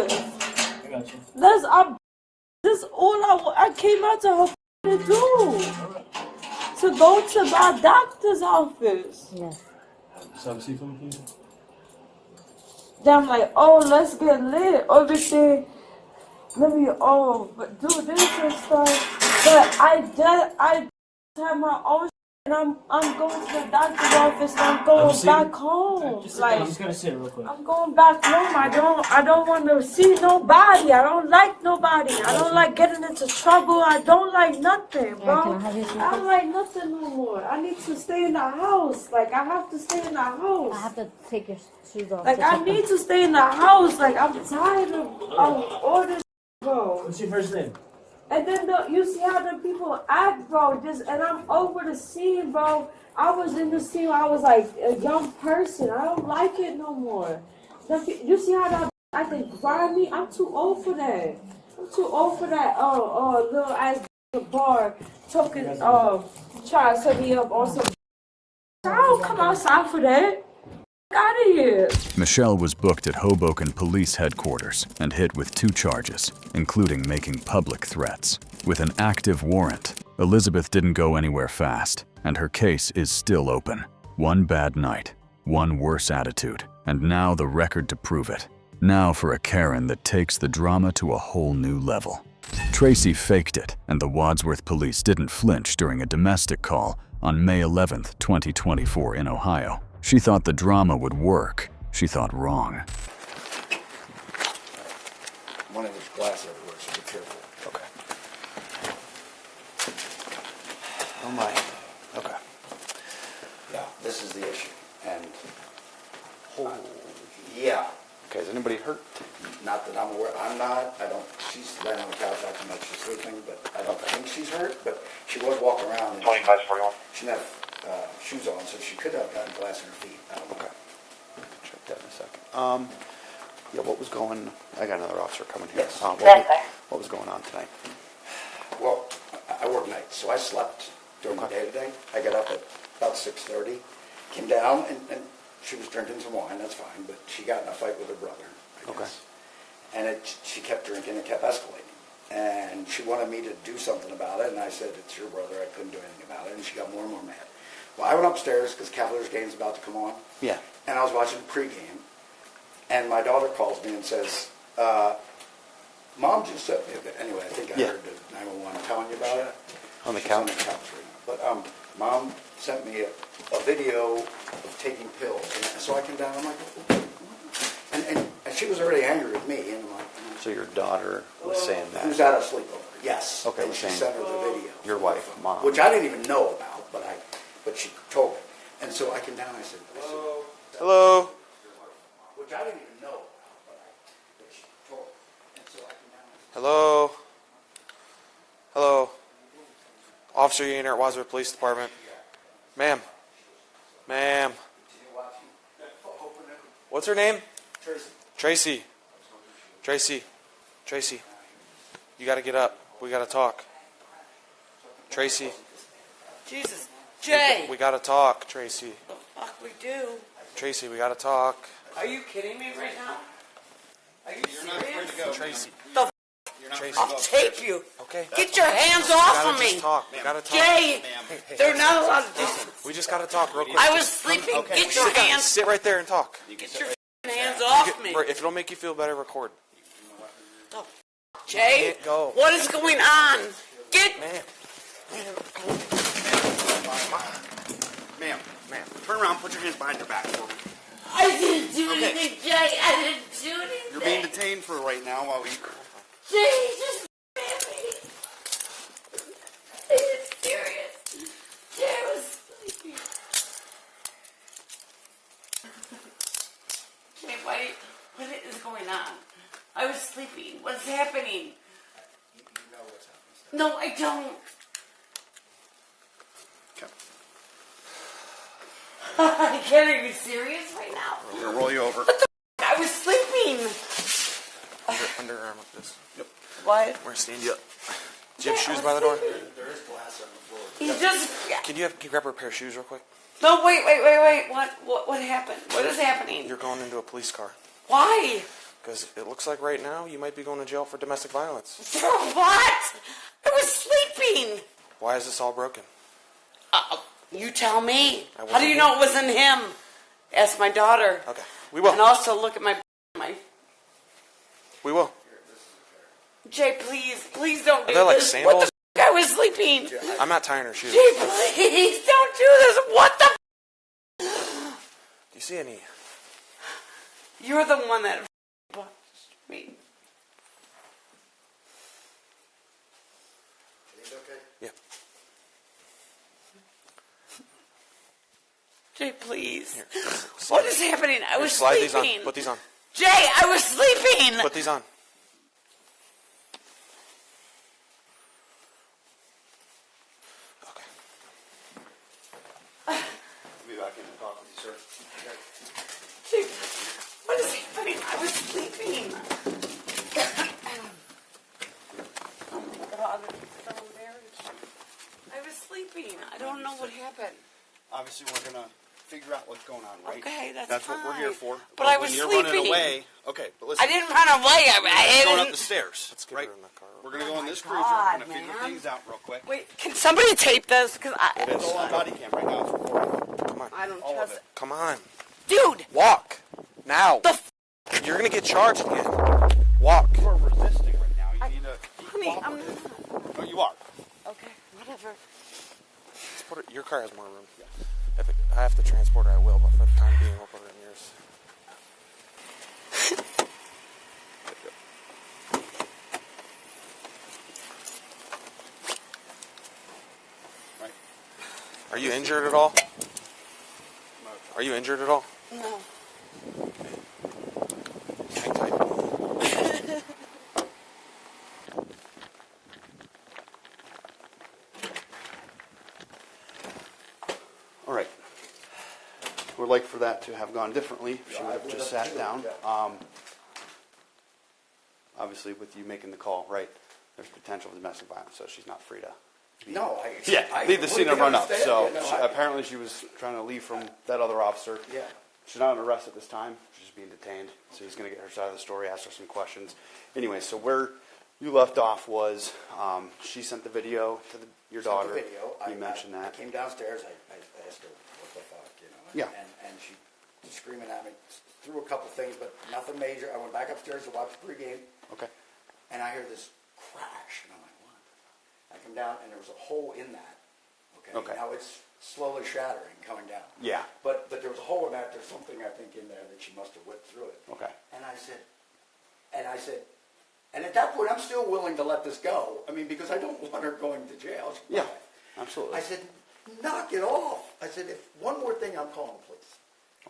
I got you. That's all I came out to her to do. To go to my doctor's office. Yes. Some see from you? Then I'm like, oh, let's get lit. Everything. Let me, but do this and stuff. But I have my own. And I'm going to the doctor's office and I'm going back home. I'm just gonna sit real quick. I'm going back home. I don't want to see nobody. I don't like nobody. I don't like getting into trouble. I don't like nothing, bro. Can I have your shoes? I don't like nothing no more. I need to stay in the house. Like I have to stay in the house. I have to take your shoes off. Like I need to stay in the house. Like I'm tired of all this, bro. What's your first name? And then you see how the people act, bro. And I'm over the scene, bro. I was in the scene when I was like a young person. I don't like it no more. You see how that acting grimy? I'm too old for that. I'm too old for that. Little ass bar talking. Trying to set me up on some. I don't come outside for that. Out of here. Michelle was booked at Hoboken Police headquarters and hit with 2 charges, including making public threats. With an active warrant, Elizabeth didn't go anywhere fast, and her case is still open. One bad night, one worse attitude, and now the record to prove it. Now for a Karen that takes the drama to a whole new level. Tracie faked it, and the Wadsworth Police didn't flinch during a domestic call on May 11th, 2024 in Ohio. She thought the drama would work. She thought wrong. One of his glass everywhere, so be careful. Okay. Oh my. Okay. Yeah, this is the issue. And, Oh. yeah, Okay, is anybody hurt? not that I'm aware, I'm not, I don't, she's laying on the couch acting like she's sleeping, but I don't think she's hurt, but she was walking around. And 2541. She didn't have shoes on, so she could have gotten glass in her feet. I don't know. Okay. Check that in a second. Yeah, what was going, I got another officer coming here. Yes. What was going on tonight? Well, I work nights, so I slept during the day today. I got up at about 6:30, came down, and she was drinking some wine, that's fine, but she got in a fight with her brother, I guess. And she kept drinking, it kept escalating. And she wanted me to do something about it, and I said, it's your brother, I couldn't do anything about it, and she got more and more mad. Well, I went upstairs, because Cavaliers game's about to come on, Yeah. and I was watching pregame, and my daughter calls me and says, Mom just sent me a video. Anyway, I think I heard the 911 telling you about it. On the She's couch? On the couch right now. But Mom sent me a video of taking pills, and so I came down, I'm like, and she was already angry with me, and I'm like, So your daughter was saying that. who's at a sleepover? Yes. Okay, And was she saying sent her the video. your wife, Mom. Which I didn't even know about, but she told me. And so I came down and I said, Hello. which I didn't even know about, but she told me. And so I came down and I said, Hello. Hello. Officer Union at Wadsworth Police Department. Ma'am. Ma'am. What's her name? Tracie. Tracie. Tracie. You gotta get up. We gotta talk. Tracie. Jesus. Jay! We gotta talk, Tracie. The fuck we do? Tracie, we gotta talk. Are you kidding me right now? Are you serious? Tracie. The f- Tracie. I'll tape you. Okay. Get your hands We off gotta of me. just talk. We gotta talk. Jay, they're not allowed to do Listen, we just gotta talk real quick. I was sleeping. Get your hands. Sit right there and talk. Get your hands off me. If it'll make you feel better, record. The f- Jay, Can't go. what is going on? Get. Man. Ma'am, turn around, put your hands behind your back for me. I didn't do anything, Jay. I didn't do anything. You're being detained for right now while we... Jay, just hit me. Are you serious? Jay, I was sleeping. Jay, what is going on? I was sleeping. What's happening? you know what's happening. No, I don't. I can't. Are you serious right now? We're going to roll you over. What the f- I was sleeping. Underarm like this. Yep. What? We're gonna stand you up. Do you have shoes by the door? There is glass on the floor. He just. Can you grab her a pair of shoes real quick? No, wait. What happened? What is happening? You're going into a police car. Why? Because it looks like right now you might be going to jail for domestic violence. For what? I was sleeping. Why is this all broken? You tell me. I How do you know it wasn't him? Ask my daughter. Okay, we will. And also look at my. We will. Jay, please don't do Are they like this. sandals? What the f- I was sleeping. I'm not tying her shoes. Jay, please don't do this. What the f- Do you see any? You're the one that watched me. Yeah. Jay, please. Here, What is happening? I was slide sleeping. these on. Put these on. Jay, I was sleeping. Put these on. Okay. I'll be back in and talk with you, sir. Jay, what is happening? I was sleeping. Oh my God, I'm so embarrassed. I was sleeping. I don't know what happened. Obviously, we're going to figure out what's going on, right? Okay, that's what we're here for. But I was when you're sleeping. running away... Okay, but listen. I didn't run away. I Going didn't. up the stairs, Let's get right? her in the car. We're going to go in this cruiser. God, We're going to figure man. things out real quick. Wait, can somebody tape this? Because It's all on body cam right now. It's recording. Come on. I don't All of trust it. it. Come on. Dude, Walk. Now. the f- You're going to get charged again. Walk. You are resisting right now. You need to... honey, I'm not. No, you are. Okay, whatever. Let's put her, your car has more room. If I have to transport her, I will, but for the time being, we'll put her in yours. Right. Are you injured at all? Are you injured at all? No. Hang tight. All right. We'd like for that to have gone differently. She would have just sat down. Obviously, with you making the call, right, there's potential for domestic violence, so she's not free to No, leave the scene and run up. So Yeah, no, apparently she was trying to leave from that other officer. Yeah. She's not under arrest at this time. She's being detained. So he's going to get her side of the story, ask her some questions. Anyway, so we're you left off was she sent the video to your daughter. Sent the video. You mentioned that. I came downstairs. I asked her, what the fuck, you know? Yeah. And she was screaming at me, threw a couple things, but nothing major. I went back upstairs to watch the pregame. Okay. And I hear this crash, and I'm like, what? I come down, and there was a hole in that. Okay. Now it's slowly shattering, coming down. Yeah. But there was a hole in that. There's something, I think, in there that she must have whipped through it. Okay. And I said, and at that point, I'm still willing to let this go. I mean, because I don't want her going to jail. Yeah, absolutely. I said, knock it off. I said, if one more thing, I'm calling the police.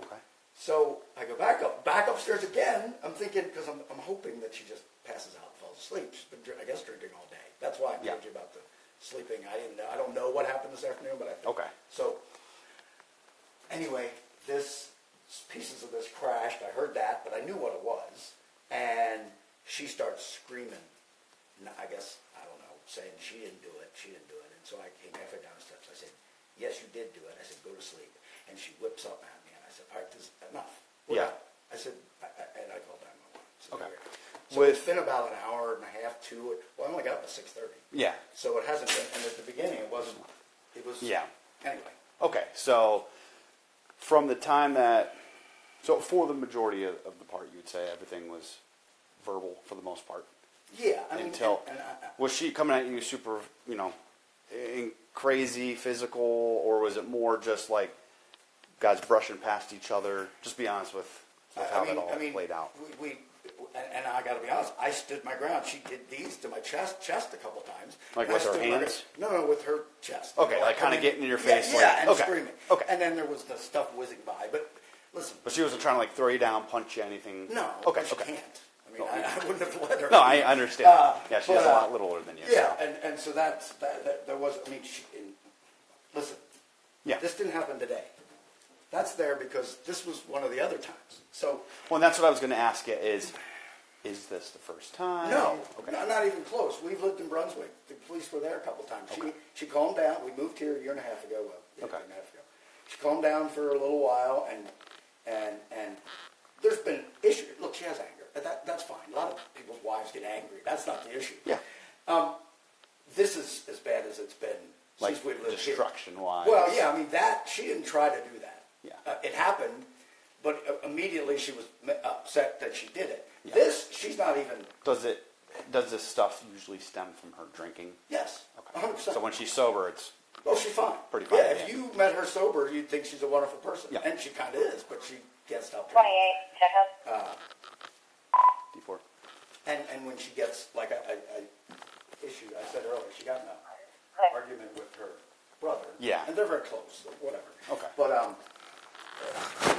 Okay. So I go back upstairs again. I'm thinking, because I'm hoping that she just passes out and falls asleep. She's been, I guess, drinking all day. That's why I told you about the sleeping. I don't know what happened this afternoon, but I think. Okay. So anyway, pieces of this crashed. I heard that, but I knew what it was. And she starts screaming. I guess, I don't know, saying she didn't do it. She didn't do it. And so I came halfway down the steps. I said, yes, you did do it. I said, go to sleep. And she whips up at me. And I said, all right, this is enough. Yeah. I said, and I called 911. So okay. So it's been about an hour and a half, 2. Well, I only got up at 6:30. Yeah. So it hasn't been, and at the beginning it wasn't. It was. Yeah. Anyway. Okay, so from the time so for the majority of the part, you would say everything was verbal for the most part. Yeah. I mean, until was she coming at you super, crazy, physical, or was it more just like guys brushing past each other? Just be honest with how that all played out. And I got to be honest, I stood my ground. She did these to my chest a couple times. Like with her hands? No, with her chest. Okay, like kind of getting in your face. Yeah, and screaming. Okay. And then there was the stuff whizzing by. But listen. But she wasn't trying to like throw you down, punch you, anything? No. Okay, she can't. I mean, I wouldn't have let her. No, I understand. Yeah, she's a lot littler than you. Yeah, so. and so that there was, listen. Yeah. This didn't happen today. That's there because this was one of the other times. So. Well, and that's what I was going to ask you is this the first time? No, not even close. We've lived in Brunswick. The police were there a couple times. Okay. She calmed down. We moved here a year and a half ago. Well, a year and a half ago. She calmed down for a little while, and there's been issues. Look, she has anger. That's fine. A lot of people's wives get angry. That's not the issue. Yeah. This is as bad as it's been since we've lived here. Destruction-wise. Well, yeah. I mean, she didn't try to do that. Yeah. It happened, but immediately she was upset that she did it. Yeah. She's not even. Does this stuff usually stem from her drinking? Yes. Okay. 100%. So when she's sober, it's. Oh, she's fine. Pretty fine. Yeah, if you met her sober, you'd think she's a wonderful person. Yeah. And she kind of is, but she can't stop drinking. 28, check out. D4. And when she gets, like I said earlier, she got in an argument with her brother. Yeah. And they're very close, so whatever. Okay. But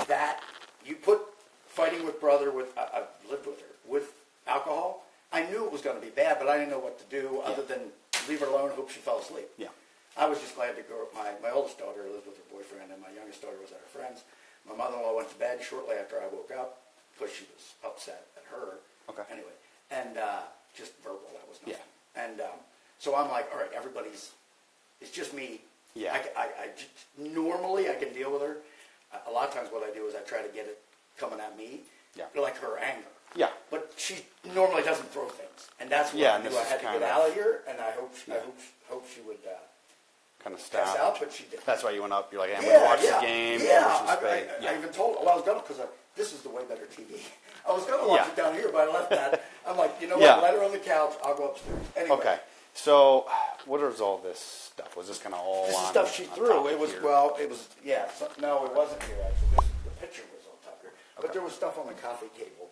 that, you put fighting with brother I lived with her, with alcohol, I knew it was going to be bad, but I didn't know what to do other than leave her alone and hope she fell asleep. Yeah. I was just glad to go. My oldest daughter lived with her boyfriend, and my youngest daughter was at her friend's. My mother-in-law went to bed shortly after I woke up because she was upset at her. Okay. Anyway, and just verbal, that was nothing. Yeah. And so I'm like, all right, it's just me. Yeah. Normally I can deal with her. A lot of times what I do is I try to get it coming at me. Yeah. Like her anger. Yeah. But she normally doesn't throw things, and that's what I knew I had to get out of here. And I hope she would kind of stop. Pass out, but she did. That's why you went up. You're like, hey, I'm going to watch the game. Yeah. I even told her. Well, I was going to because this is the way better TV. I was going to watch it down here, but I left that. I'm like, you know what? Let her on the couch. I'll go upstairs. Anyway. Okay. So, what is all this stuff? Was this kind of all this on? This stuff she threw. It was here? No, it wasn't here actually. The picture was on top here, but there was stuff on the coffee table,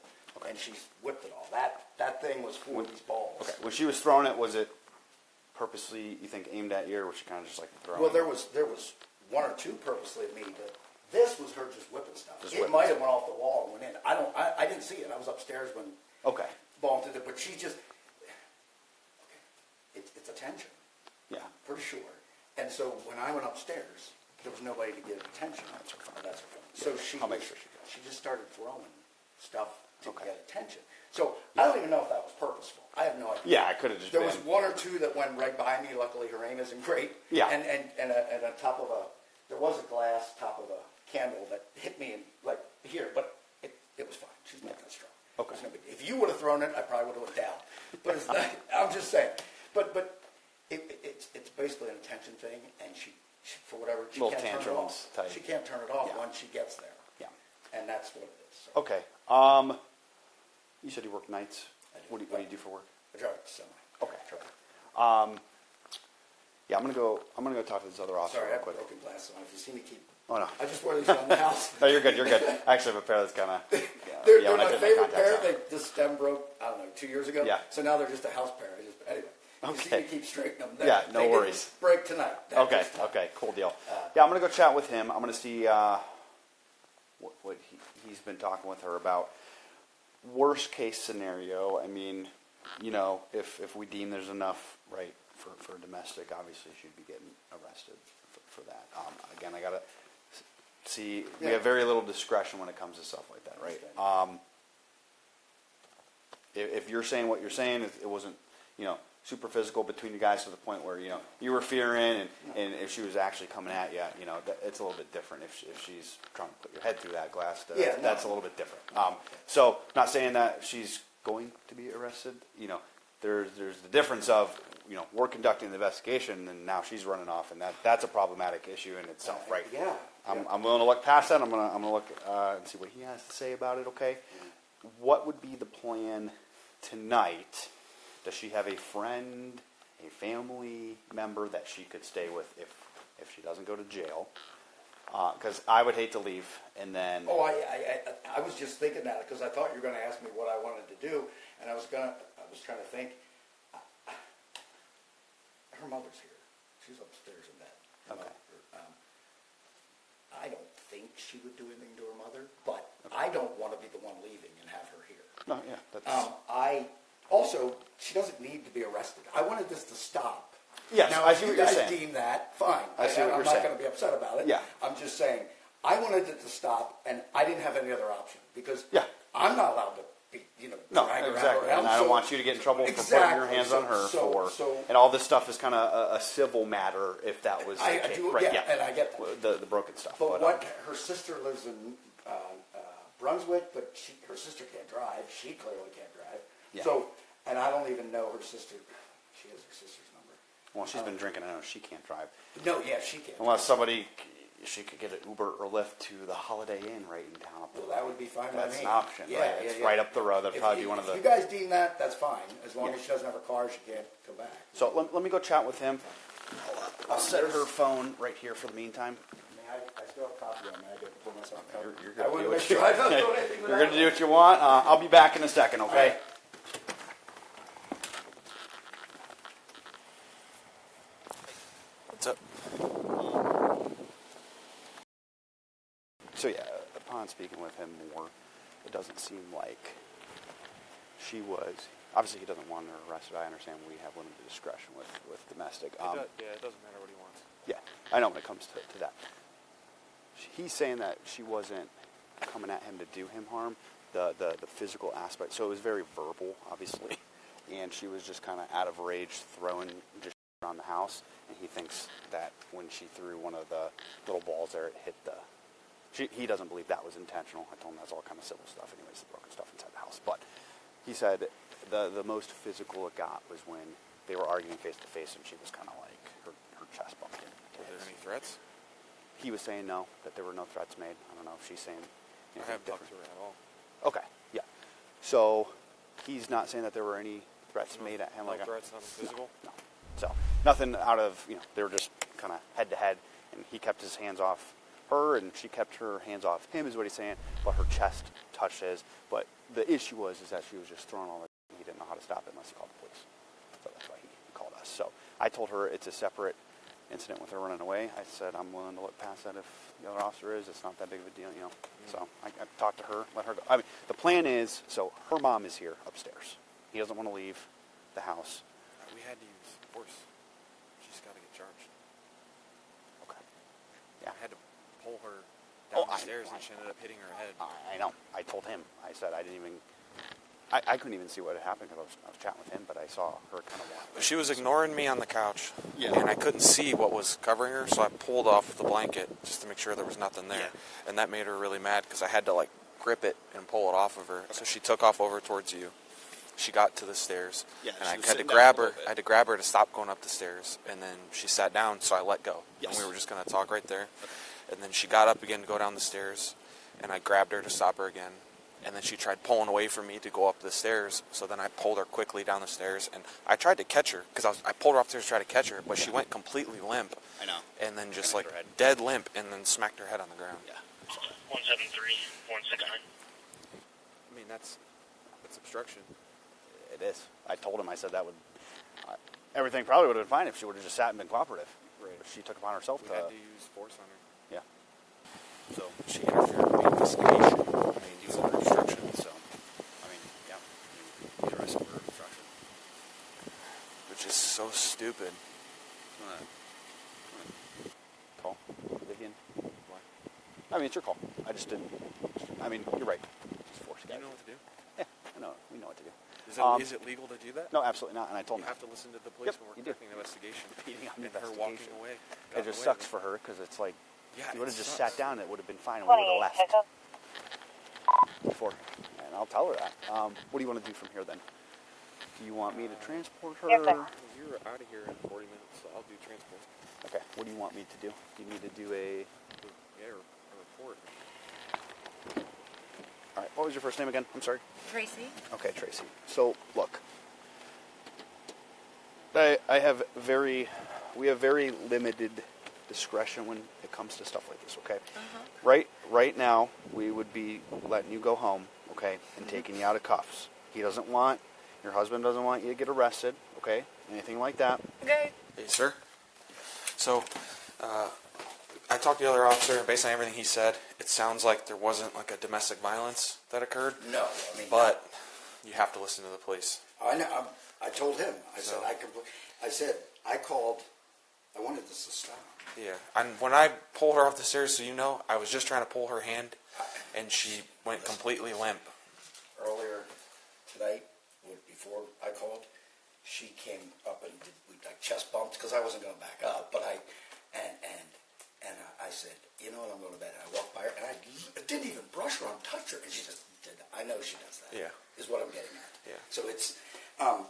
and she whipped it all. That thing was full of these balls. Okay. When she was throwing it, was it purposely, you think, aimed at you, or was she kind of just like throwing? Well, there was one or two purposely at me, but this was her just whipping stuff. It might have went off the wall and went in. I didn't see it. I was upstairs when ball did it, but she just. It's attention. Yeah. For sure. And so when I went upstairs, there was nobody to give attention. That's her phone. So I'll make sure she does. She just started throwing stuff to get attention. So I don't even know if that was purposeful. I have no idea. Yeah, I could have just There was one or two that went right by me. Luckily, her aim isn't great. Yeah. And on top of there was a glass top of a candle that hit me like here, but it was fine. She's not that strong. Okay. If you would have thrown it, I probably would have went down. But it's not, I'm just saying. But it's basically an attention thing, and she for whatever, she Little can't turn it tantrums off. type. She can't turn it off Yeah. once she gets there. Yeah. And that's what it is. So. Okay. You said you work nights. What do you do for work? I drive a semi. Okay. Yeah, I'm gonna go talk to this other officer Sorry, I real have quick. broken glasses on. If you see me keep... Oh, no. I just wear these around the house. No, you're good. I actually have a pair that's kind of... They're when I my took favorite contacts pair. out. The stem broke, I don't know, 2 years ago. Yeah. So now they're just a house pair. Anyway, you see Okay. me keep straightening them. Yeah, no they worries. Didn't break tonight. Okay, cool deal. Yeah, I'm going to go chat with him. I'm going to see what he's been talking with her about. Worst case scenario, I mean, if we deem there's enough, right, for domestic, obviously she'd be getting arrested for that. Again, I got to see, we have very little discretion when it comes to stuff like that, right? If you're saying what you're saying, it wasn't, super physical between you guys to the point where, you were fearing, and if she was actually coming at you, it's a little bit different. If she's trying to put your head through that glass, that's a little bit different. So, not saying that she's going to be arrested, there's the difference of, we're conducting the investigation, and now she's running off, and that's a problematic issue in itself, right? Yeah. I'm willing to look past that. I'm gonna look and see what he has to say about it. Okay. What would be the plan tonight? Does she have a friend, a family member that she could stay with if she doesn't go to jail? Because I would hate to leave and then. Oh, I was just thinking that because I thought you were going to ask me what I wanted to do, and I was trying to think. Her mother's here. She's upstairs in bed. Okay. I don't think she would do anything to her mother, but I don't want to be the one leaving and have her here. No, yeah, that's. Also, she doesn't need to be arrested. I wanted this to stop. Yes, now, I if see you what you're guys saying. deem that, fine. I see what I'm you're not saying. going to be upset about it. Yeah. I'm just saying, I wanted it to stop, and I didn't have any other option because Yeah. I'm not allowed to be, No, drag her exactly. around. And I don't want you to get in trouble for putting your hands on her and all this stuff is kind of a civil matter if that was the case. Right? Yeah, and I get that. The broken stuff. But her sister lives in Brunswick, but her sister can't drive. She clearly can't drive. Yeah. So, and I don't even know her sister. She has her sister's number. Well, she's been drinking. I know she can't drive. No, yeah, she can't. Unless she could get an Uber or Lyft to the Holiday Inn right in town. Well, that would be fine. That's by me. an option, Yeah, right? yeah, It's yeah. right up the road. That'd probably be one of the. If you guys deem that, that's fine. As long as she doesn't have a car, she can't go back. So let me go chat with him. I'll set her phone right here for the meantime. I still have a copy on me. I got to pull myself a copy. You're I want to make sure I don't do anything You're going to do what you want. I'll be back in a second, okay? What's up? So yeah, upon speaking with him more, it doesn't seem like she was. Obviously, he doesn't want her arrested. I understand we have limited discretion with domestic. It doesn't matter what he wants. Yeah, I know when it comes to that. He's saying that she wasn't coming at him to do him harm, the physical aspect. So it was very verbal, obviously, and she was just kind of out of rage, throwing just around the house. And he thinks that when she threw one of the little balls there, it hit the. He doesn't believe that was intentional. I told him that's all kind of civil stuff, anyways, the broken stuff inside the house. But he said the most physical it got was when they were arguing face to face, and she was kind of like her chest bumped in. Were there any threats? He was saying no, that there were no threats made. I don't know if she's saying anything I haven't talked different. to her at all. Okay, yeah. So he's not saying that there were any threats made at him. No like threats, nothing physical? No. So nothing out of, they were just kind of head to head, and he kept his hands off her, and she kept her hands off him, is what he's saying, but her chest touched his. But the issue is that she was just throwing all that. He didn't know how to stop it unless he called the police. So that's why he called us. So I told her it's a separate incident with her running away. I said I'm willing to look past that if the other officer is. It's not that big of a deal, So I talked to her, let her go. I mean, the plan is, so her mom is here upstairs. He doesn't want to leave the house. We had to use force. She's got to get charged. Okay. Yeah. I had to pull her down the stairs, and she ended up hitting her head. I know. I told him. I said I didn't even. I couldn't even see what had happened because I was chatting with him, but I saw her kind of walk. She was ignoring me on the couch, Yeah. and I couldn't see what was covering her, so I pulled off the blanket just to make sure there was nothing there. Yeah. And that made her really mad because I had to grip it and pull it off of her. So she took off over towards you, she got to the stairs, Yeah, and she I was had to sitting down grab a her. little bit. I had to grab her to stop going up the stairs, and then she sat down, so I let go. Yes. And we were just going to talk right there. And then she got up again to go down the stairs, and I grabbed her to stop her again. And then she tried pulling away from me to go up the stairs, so then I pulled her quickly down the stairs, and I tried to catch her, because I pulled her off the stairs to try to catch her, but she went completely limp. I know. And then just like dead limp, and then smacked her head on the ground. Yeah. 173, 169. I mean, that's obstruction. It is. I told him, I said that would, everything probably would have been fine if she would have just sat and been cooperative. Right. But she took upon herself We to, had to use force on her. yeah. So, She interfered with the investigation. I mean, he was under obstruction, so, I mean, yeah, he's arrested for obstruction. Which is so stupid. Call Vivian. I mean, it's your call. I just didn't. I mean, you're right. Just force You know what to do? Yeah, I know. We know what to do. Is it legal to do that? No, absolutely not. And I told You him have to listen to the police when we're you do. conducting an investigation. Impeding on the And her investigation. walking away. It just sucks for her because it's like, Yeah, if you would have it just sucks. sat down, it would have been fine, and we would have left before. And I'll tell her that. What do you want to do from here then? Do you want me to transport her? You're out of here in 40 minutes, so I'll do transport. Okay. What do you want me to do? Do you need to do a? Yeah, a report. All right. What was your first name again? I'm sorry. Tracie. Okay, Tracie. So look, we have very limited discretion when it comes to stuff like this. Okay. Right now, we would be letting you go home, okay, and taking you out of cuffs. Your husband doesn't want you to get arrested, okay, anything like that. Okay. Hey, sir. So, I talked to the other officer, and based on everything he said, it sounds like there wasn't like a domestic violence that occurred. No, I mean, But you have to listen to the police. I know. I told him. I said I called. I wanted this to stop. Yeah, and when I pulled her off the stairs, so you know, I was just trying to pull her hand, and she went completely limp. Earlier tonight, before I called, she came up and we like chest bumped because I wasn't going to back up, but I said, you know what, I'm going to bed. And I walked by her and I didn't even brush her or touch her, and she just did that. I know she does that. Yeah. Is what I'm getting at. Yeah. So it's. So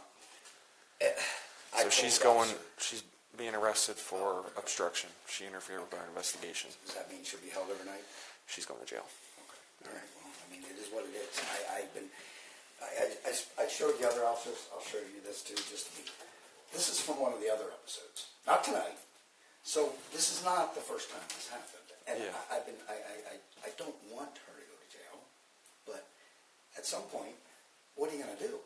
she's being arrested for obstruction. She interfered with our investigation. Does that mean she'll be held overnight? She's going to jail. Okay. All right. Well, I mean, it is what it is. I showed the other officers. I'll show you this too, just to be. This is from one of the other episodes, not tonight. So this is not the first time this happened, and Yeah. I don't want her to go to jail, but at some point, what are you going to do?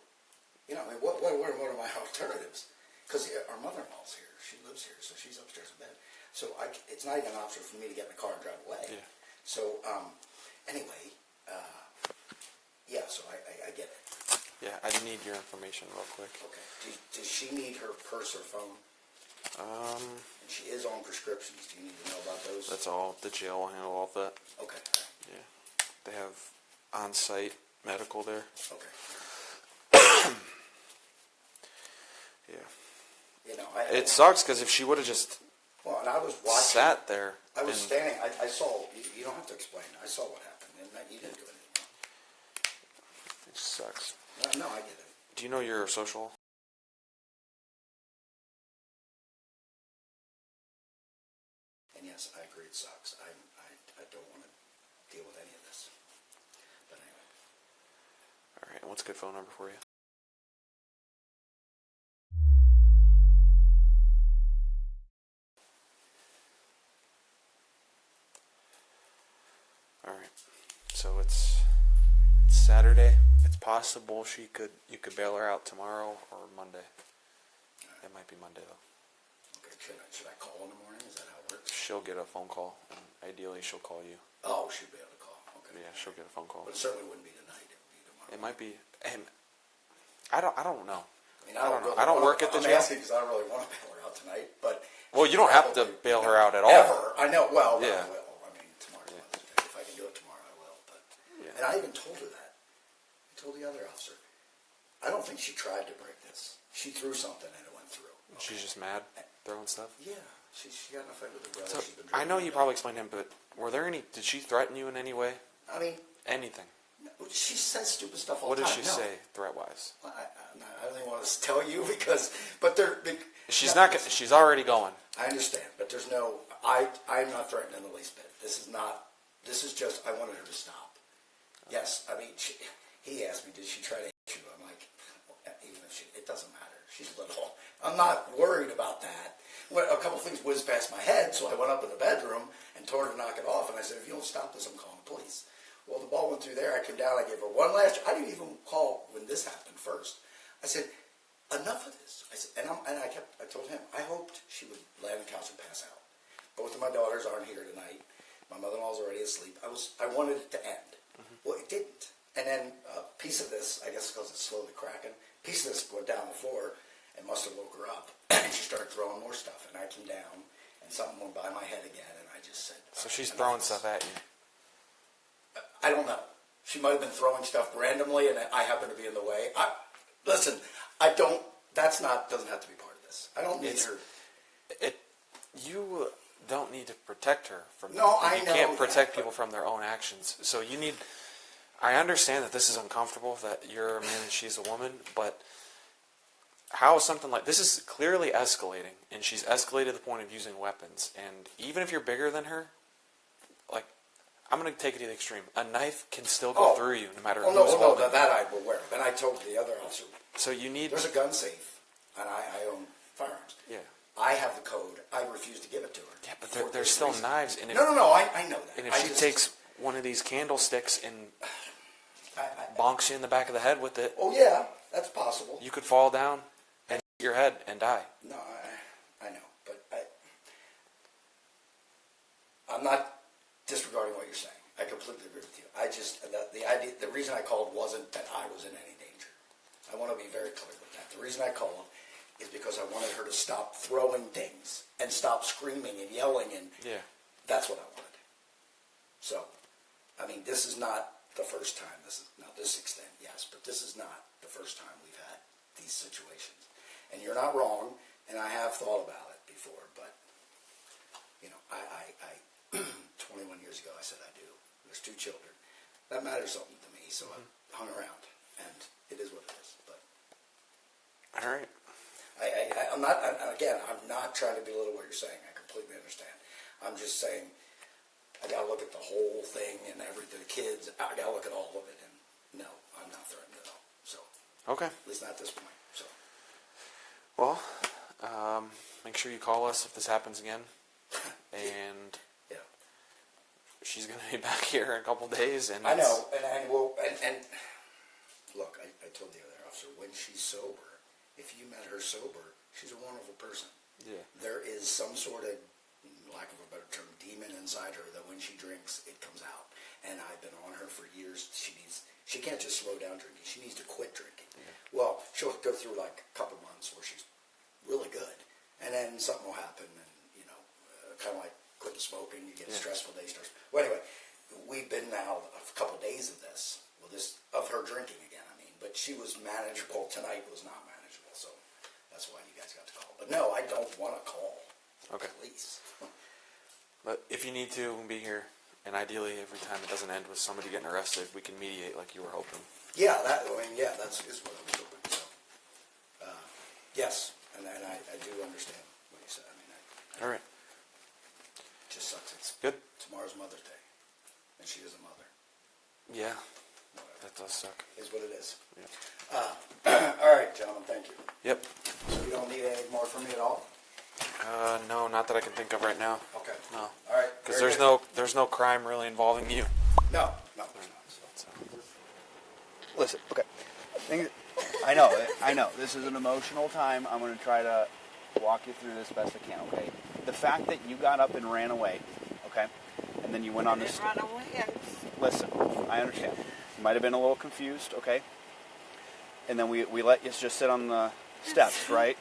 You know, I mean, what are my alternatives? Because our mother-in-law's here. She lives here, so she's upstairs in bed. So it's not even an option for me to get in the car and drive away. Yeah. So anyway, yeah. So I get it. Yeah, I need your information real quick. Okay. Does she need her purse or phone? And she is on prescriptions. Do you need to know about those? That's all. The jail will handle all of that. Okay. Yeah. They have on-site medical there. Okay. Yeah. You know, It sucks because if she would have just and I was watching. Sat there. I was standing. I saw. You don't have to explain. I saw what happened, and you didn't do anything. It just sucks. No, I get it. Do you know your social? And yes, I agree. It sucks. I don't want to deal with any of this. But anyway. All right. What's a good phone number for you? All right. So it's Saturday. It's possible you could bail her out tomorrow or Monday. It might be Monday though. Okay. Should I call in the morning? Is that how it works? She'll get a phone call, and ideally she'll call you. Oh, she'll be able to call. Okay. Yeah, she'll get a phone call. But it certainly wouldn't be tonight. It would be tomorrow. It might be, and I don't know. I mean, I don't know. really I don't wanna- work at the I'm jail. asking because I really want to bail her out tonight, but. Well, you don't have to bail her out at all. Ever. I know. Well, Yeah. I will. I mean, tomorrow's Wednesday. If I can do it tomorrow, I will. But. Yeah. And I even told her that. I told the other officer. I don't think she tried to break this. She threw something and it went through. She's just mad, throwing stuff. Yeah. She got in a fight with her brother. So, She's been I know drinking. you probably explained him, but did she threaten you in any way? I mean, Anything? She says stupid stuff all What the does time. she say threat-wise? I don't even want to tell you because, but they're. She's not. She's already going. I understand, but there's no. I'm not threatened in the least bit. This is not. This is just. I wanted her to stop. Yes, I mean, he asked me, did she try to hit you? I'm like, even if it doesn't matter. She's little. I'm not worried about that. Well, a couple things whizzed past my head, so I went up in the bedroom and told her to knock it off. And I said, if you don't stop this, I'm calling the police. Well, the ball went through there. I came down. I gave her one last. I didn't even call when this happened first. I said, enough of this. I said, I told him, I hoped she would lay on the couch and pass out. Both of my daughters aren't here tonight. My mother-in-law's already asleep. I wanted it to end. Well, it didn't. And then a piece of this, I guess because it's slowly cracking, a piece of this went down the floor and must have woke her up. And she started throwing more stuff. And I came down, and something went by my head again, and I just said... So she's throwing stuff at you? I don't know. She might have been throwing stuff randomly, and I happen to be in the way. Listen, I don't... doesn't have to be part of this. I don't need her... You don't need to protect her from... No, I know. You can't protect people from their own actions. So you need... I understand that this is uncomfortable, that you're a man and she's a woman, but how is something like... This is clearly escalating, and she's escalated to the point of using weapons. And even if you're bigger than her, like, I'm going to take it to the extreme. A knife can still go through you, no matter who's holding it. That I'm aware of. And I told the other officer... So you need... There's a gun safe, and I own firearms. Yeah. I have the code. I refuse to give it to her. Yeah, but there's still knives. And No, I know that. And if she takes one of these candlesticks and bonks you in the back of the head with it... Oh, yeah, that's possible. You could fall down and hit your head and die. No, I know, but I'm not disregarding what you're saying. I completely agree with you. The reason I called wasn't that I was in any danger. I want to be very clear with that. The reason I called is because I wanted her to stop throwing things and stop screaming and yelling, and that's what I wanted. So, I mean, this is not the first time. Now this extent, yes, but this is not the first time we've had these situations. And you're not wrong, and I have thought about it before, but, you know, I 21 years ago I said I do. There's 2 children. That matters something to me, so I hung around, and it is what it is. But all right. I'm not trying to belittle what you're saying. I completely understand. I'm just saying I got to look at the whole thing and everything, the kids. I got to look at all of it, and no, I'm not threatened at all. So okay, at least not at this point. So well, make sure you call us if this happens again, and she's going to be back here in a couple days. And I know, and look, I told the other officer, when she's sober, if you met her sober, she's a wonderful person. Yeah. There is some sort of, lack of a better term, demon inside her that when she drinks, it comes out. And I've been on her for years. She can't just slow down drinking. She needs to quit drinking. Yeah. Well, she'll go through like a couple months where she's really good, and then something will happen, and kind of like quitting smoking. You get a stressful day starts. Well, anyway, we've been now a couple days of this. Well, of her drinking again. I mean, but she was manageable. Tonight was not manageable, so that's why you guys got to call. But no, I don't want to call. Okay. Police. But if you need to, we'll be here. And ideally, every time it doesn't end with somebody getting arrested, we can mediate like you were hoping. Yeah, that's what I was hoping. So, yes, and I do understand what you said. I mean, all right. It just sucks. It's good. Tomorrow's Mother's Day, and she is a mother. Yeah, that does suck. Is what it is. Yeah. All right, gentlemen, thank you. Yep. So you don't need anything more from me at all? No, not that I can think of right now. Okay. No. All right. Because there's no crime really involving you. No. Listen, okay. I know. This is an emotional time. I'm going to try to walk you through this best I can, okay? The fact that you got up and ran away, okay, and then you went on this... Run away. Listen, I understand. You might have been a little confused, okay? And then we let you just sit on the steps, right?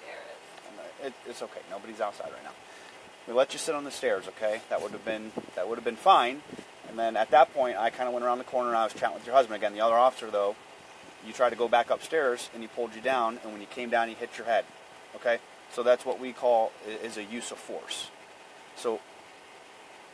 It's okay. Nobody's outside right now. We let you sit on the stairs, okay? That would have been fine. And then at that point, I kind of went around the corner and I was chatting with your husband again. The other officer, though, you tried to go back upstairs and he pulled you down. And when you came down, he hit your head, okay? So that's what we call is a use of force. So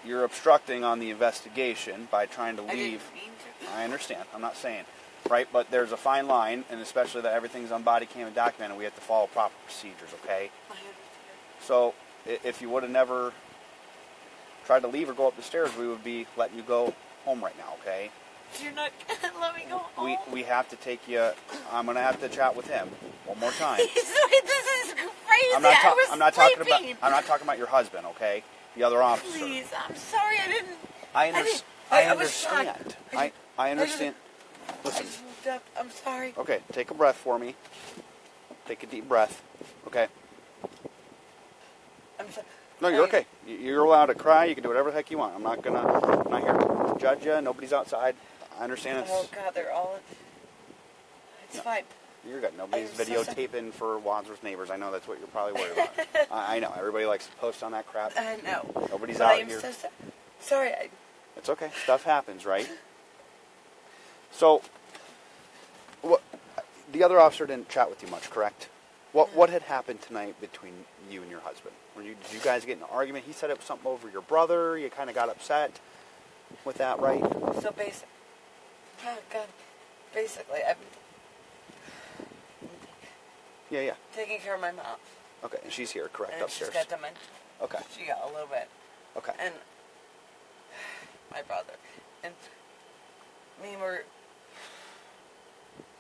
you're obstructing on the investigation by trying to I leave. didn't mean to. I understand. I'm not saying, right? But there's a fine line, and especially that everything's on body cam and documented, we have to follow proper procedures, okay? So if you would have never tried to leave or go up the stairs, we would be letting you go home right now, okay? You're not gonna let me go home. We have to take you. I'm gonna have to chat with him one more time. This is crazy. I'm not sleeping. I'm not talking about your husband, okay? The other officer. Please, I'm sorry. I didn't. I was shocked. understand. I understand. Listen. Moved up. I'm sorry. Okay, take a breath for me. Take a deep breath. Okay. I'm sorry. No, you're okay. You're allowed to cry. You can do whatever the heck you want. I'm not here to judge you. Nobody's outside. I understand it's. Oh God, they're all. It's fine. You're good. Nobody's videotaping for Wadsworth neighbors. I know that's what you're probably worried about. I know. Everybody likes to post on that crap. I know. Nobody's but out I am here. So sorry. It's okay. Stuff happens, right? So, the other officer didn't chat with you much, correct? What had happened tonight between you and your husband? Did you guys get in an argument? He said it was something over your brother. You kind of got upset with that, right? So basically, I've Yeah. taking care of my mom. Okay, and she's here, correct, And upstairs. she's got dementia. Okay. She got a little bit. Okay. And my brother. And me,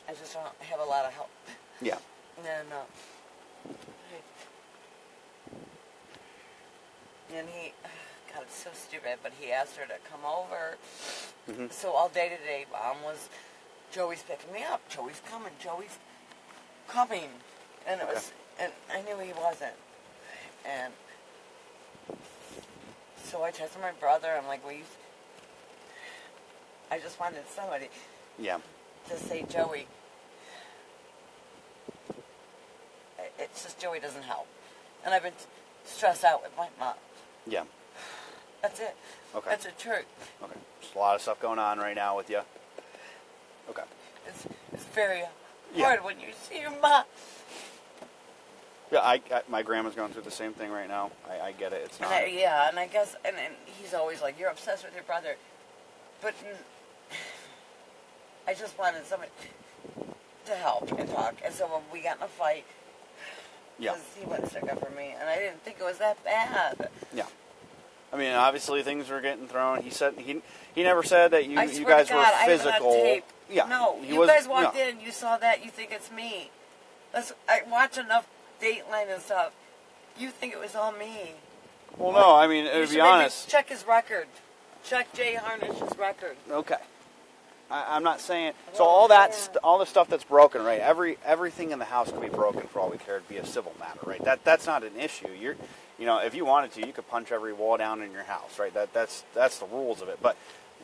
I just don't have a lot of help. Yeah. And he, God, it's so stupid, but he asked her to come over. Mm-hmm. So all day today, Mom was, Joey's picking me up. Joey's coming. Joey's coming. And it was, and I knew he wasn't. And so I texted my brother. I'm like, I just wanted somebody. Yeah. To say, Joey. It's just Joey doesn't help. And I've been stressed out with my mom. Yeah. That's it. Okay. That's the truth. Okay. There's a lot of stuff going on right now with you. Okay. It's very hard when you see your mom. Yeah, my grandma's going through the same thing right now. I get it. It's not. And I guess, and he's always like, you're obsessed with your brother. But I just wanted somebody to help and talk. And so when we got in a fight, because he wouldn't stick up for me, and I didn't think it was that bad. Yeah. I mean, obviously things were getting thrown. He said he never said that you guys were physical. I have tape. Yeah. No, you guys walked in, you saw that, you think it's me. I watch enough Dateline and stuff. You think it was all me. Well, no, I mean, to be honest. Check his record. Check Jay Harnish's record. Okay. I'm not saying. So all the stuff that's broken, right? Everything in the house could be broken for all we care. It'd be a civil matter, right? That's not an issue. If you wanted to, you could punch every wall down in your house, right? That's the rules of it. But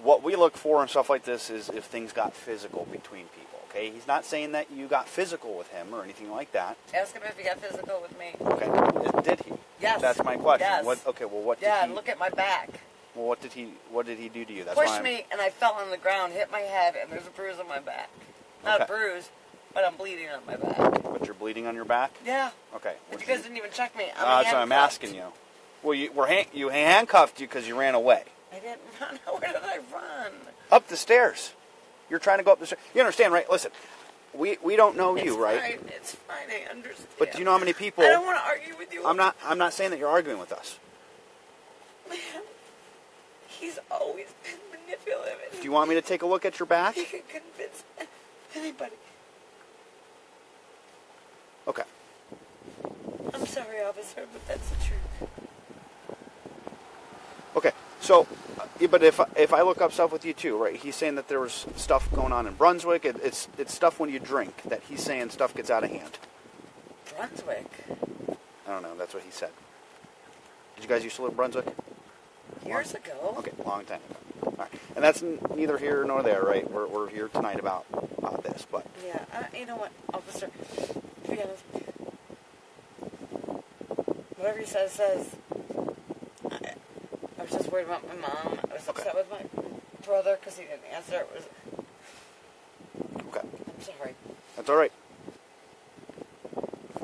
what we look for and stuff like this is if things got physical between people. Okay, he's not saying that you got physical with him or anything like that. Ask him if he got physical with me. Okay, did he? Yes. That's my question. Yes. What did he? Yeah, look at my back. Well, what did he do to you? That's Pushed me, and I fell on the ground, hit my head, and there's a bruise on my back. Not a bruise, but I'm bleeding on my back. But you're bleeding on your back? Yeah. Okay. But you guys didn't even check me. That's what I'm asking you. Well, you handcuffed you because you ran away. I didn't run. Where did I run? Up the stairs. You're trying to go up the stairs. You understand, right? Listen, we don't know you, right? It's fine. I understand. But do you know how many people? I don't want to argue with you. I'm not saying that you're arguing with us. Man, he's always been manipulative. Do you want me to take a look at your back? He can convince anybody. Okay. I'm sorry, officer, but that's the truth. Okay. So, but if I look up stuff with you too, right? He's saying that there was stuff going on in Brunswick. It's stuff when you drink that he's saying stuff gets out of hand. Brunswick? I don't know. That's what he said. Did you guys used to live in Brunswick? Years ago. Okay, long time ago. All right, and that's neither here nor there, right? We're here tonight about this, but yeah. You know what, officer? To be honest, whatever he says. I was just worried about my mom. I was upset with my brother because he didn't answer. It was. Okay. I'm sorry. That's all right.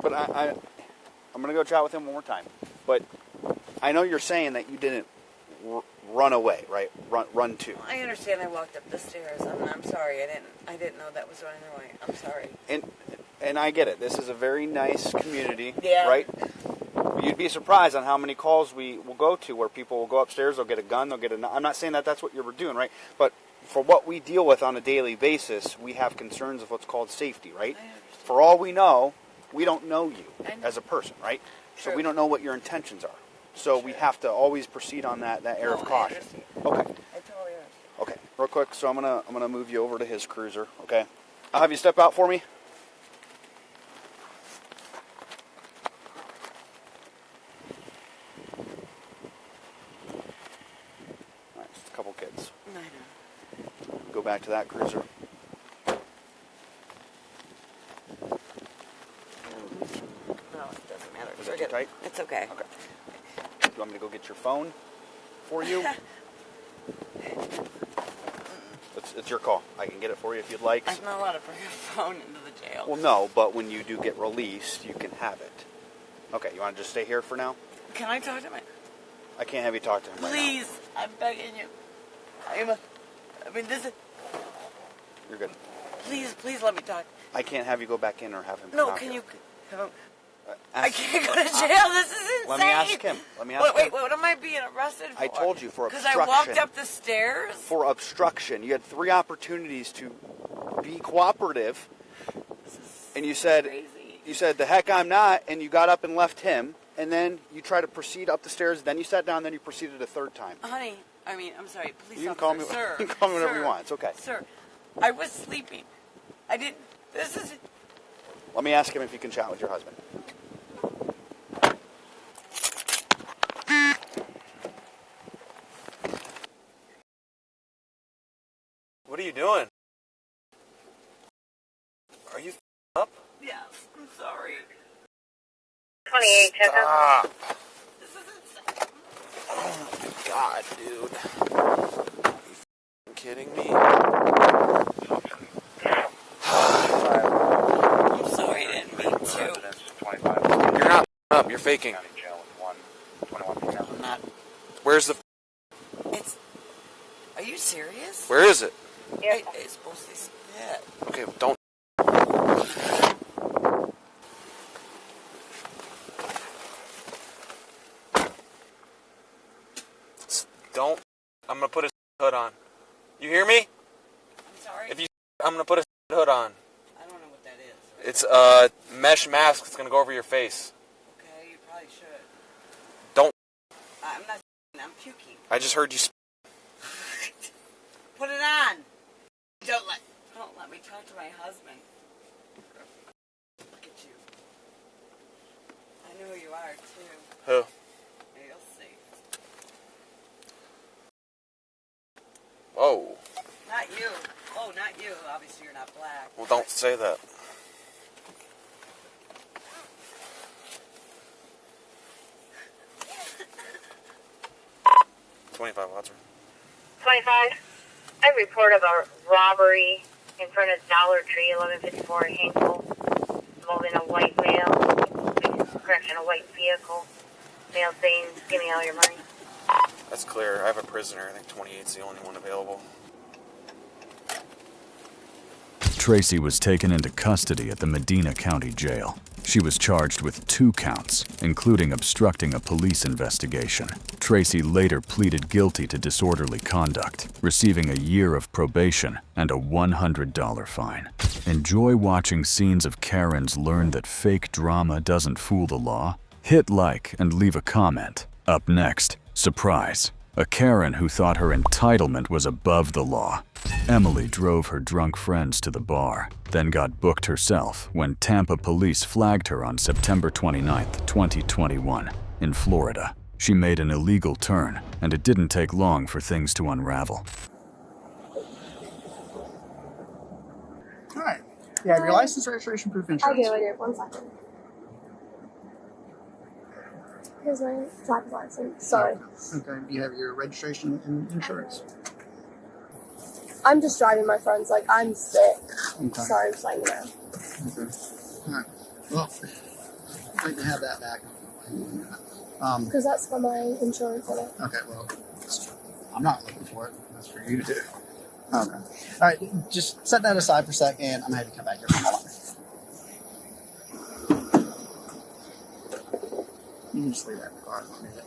But I'm gonna go chat with him one more time. But I know you're saying that you didn't run away, right? Run to. I understand. I walked up the stairs. I'm sorry. I didn't know that was running away. I'm sorry. And I get it. This is a very nice community, Yeah. right? You'd be surprised on how many calls we will go to where people will go upstairs, they'll get a gun, they'll get a... I'm not saying that that's what you were doing, right? But for what we deal with on a daily basis, we have concerns of what's called safety, right? For all we know, we don't know you as a person, right? So we don't know what your intentions are. So we have to always proceed on that air of caution. Okay. I totally understand. Okay. Real quick, so I'm gonna move you over to his cruiser, okay? I'll have you step out for me. Alright, just a couple kids. I know. Go back to that cruiser. No, it doesn't matter. Is that too tight? It's okay. Okay. Do you want me to go get your phone for you? It's your call. I can get it for you if you'd like. I'm not allowed to bring a phone into the jail. Well, no, but when you do get released, you can have it. Okay, you want to just stay here for now? Can I talk to my... I can't have you talk to him right now. Please, I'm begging you. This is... You're good. Please let me talk. I can't have you go back in or have him come No, out can here. you... I can't go to jail. This is insane. Let me ask him. Wait, what am I being arrested for? I told you, for obstruction. Because I walked up the stairs? For obstruction. You had 3 opportunities to be cooperative, and you said, the heck I'm not, and you got up and left him, and then you tried to proceed up the stairs, then you sat down, then you proceeded a 3rd time. Honey, I'm sorry. Please, You can call me. sir. You can call me whatever Sir. you want. It's okay. Sir, I was sleeping. I didn't... This is... Let me ask him if you can chat with your husband. What are you doing? Are you up? Yes, I'm sorry. 28, check out. Stop. Oh my god, dude. Are you kidding me? I'm sorry, I didn't mean to. You're not up, you're faking. I'm not. Where's the... It's... Are you serious? Where is it? It's mostly spit. Okay, don't... Don't... I'm gonna put a hood on. You hear me? I'm sorry? If you... I'm gonna put a hood on. I don't know what that is. It's a mesh mask that's gonna go over your face. Okay, you probably should. Don't... I'm not... I'm puking. I just heard you... Put it on. Don't let me talk to my husband. Look at you. I know who you are, too. Who? You'll see. Whoa. Not you. Oh, not you. Obviously, you're not black. Well, don't say that. $25, Wadsworth. 25. I report of a robbery in front of Dollar Tree, 1154 in Hinkle, involving a white male, correction, a white vehicle. Male saying, give me all your money. That's clear. I have a prisoner. I think 28's the only one available. Tracie was taken into custody at the Medina County Jail. She was charged with 2 counts, including obstructing a police investigation. Tracie later pleaded guilty to disorderly conduct, receiving a year of probation and a $100 fine. Enjoy watching scenes of Karens learn that fake drama doesn't fool the law? Hit like and leave a comment. Up next, surprise. A Karen who thought her entitlement was above the law. Emily drove her drunk friends to the bar, then got booked herself when Tampa Police flagged her on September 29, 2021, in Florida. She made an illegal turn, and it didn't take long for things to unravel. Hi. You have your license, registration, proof of insurance? I do. 1 second. Here's my driver's license. Sorry. Okay. Do you have your registration and insurance? I'm just driving my friends. Like, I'm sick. Okay. Sorry, I'm just letting you know. Okay. All right. Well, I'd like to have that back. Because that's for my insurance on it. Okay, well, I'm not looking for it. That's for you to do. Okay. All right, just set that aside for a second. I'm going to have you come back here. Hold on. You can just leave that in the car. I don't need it.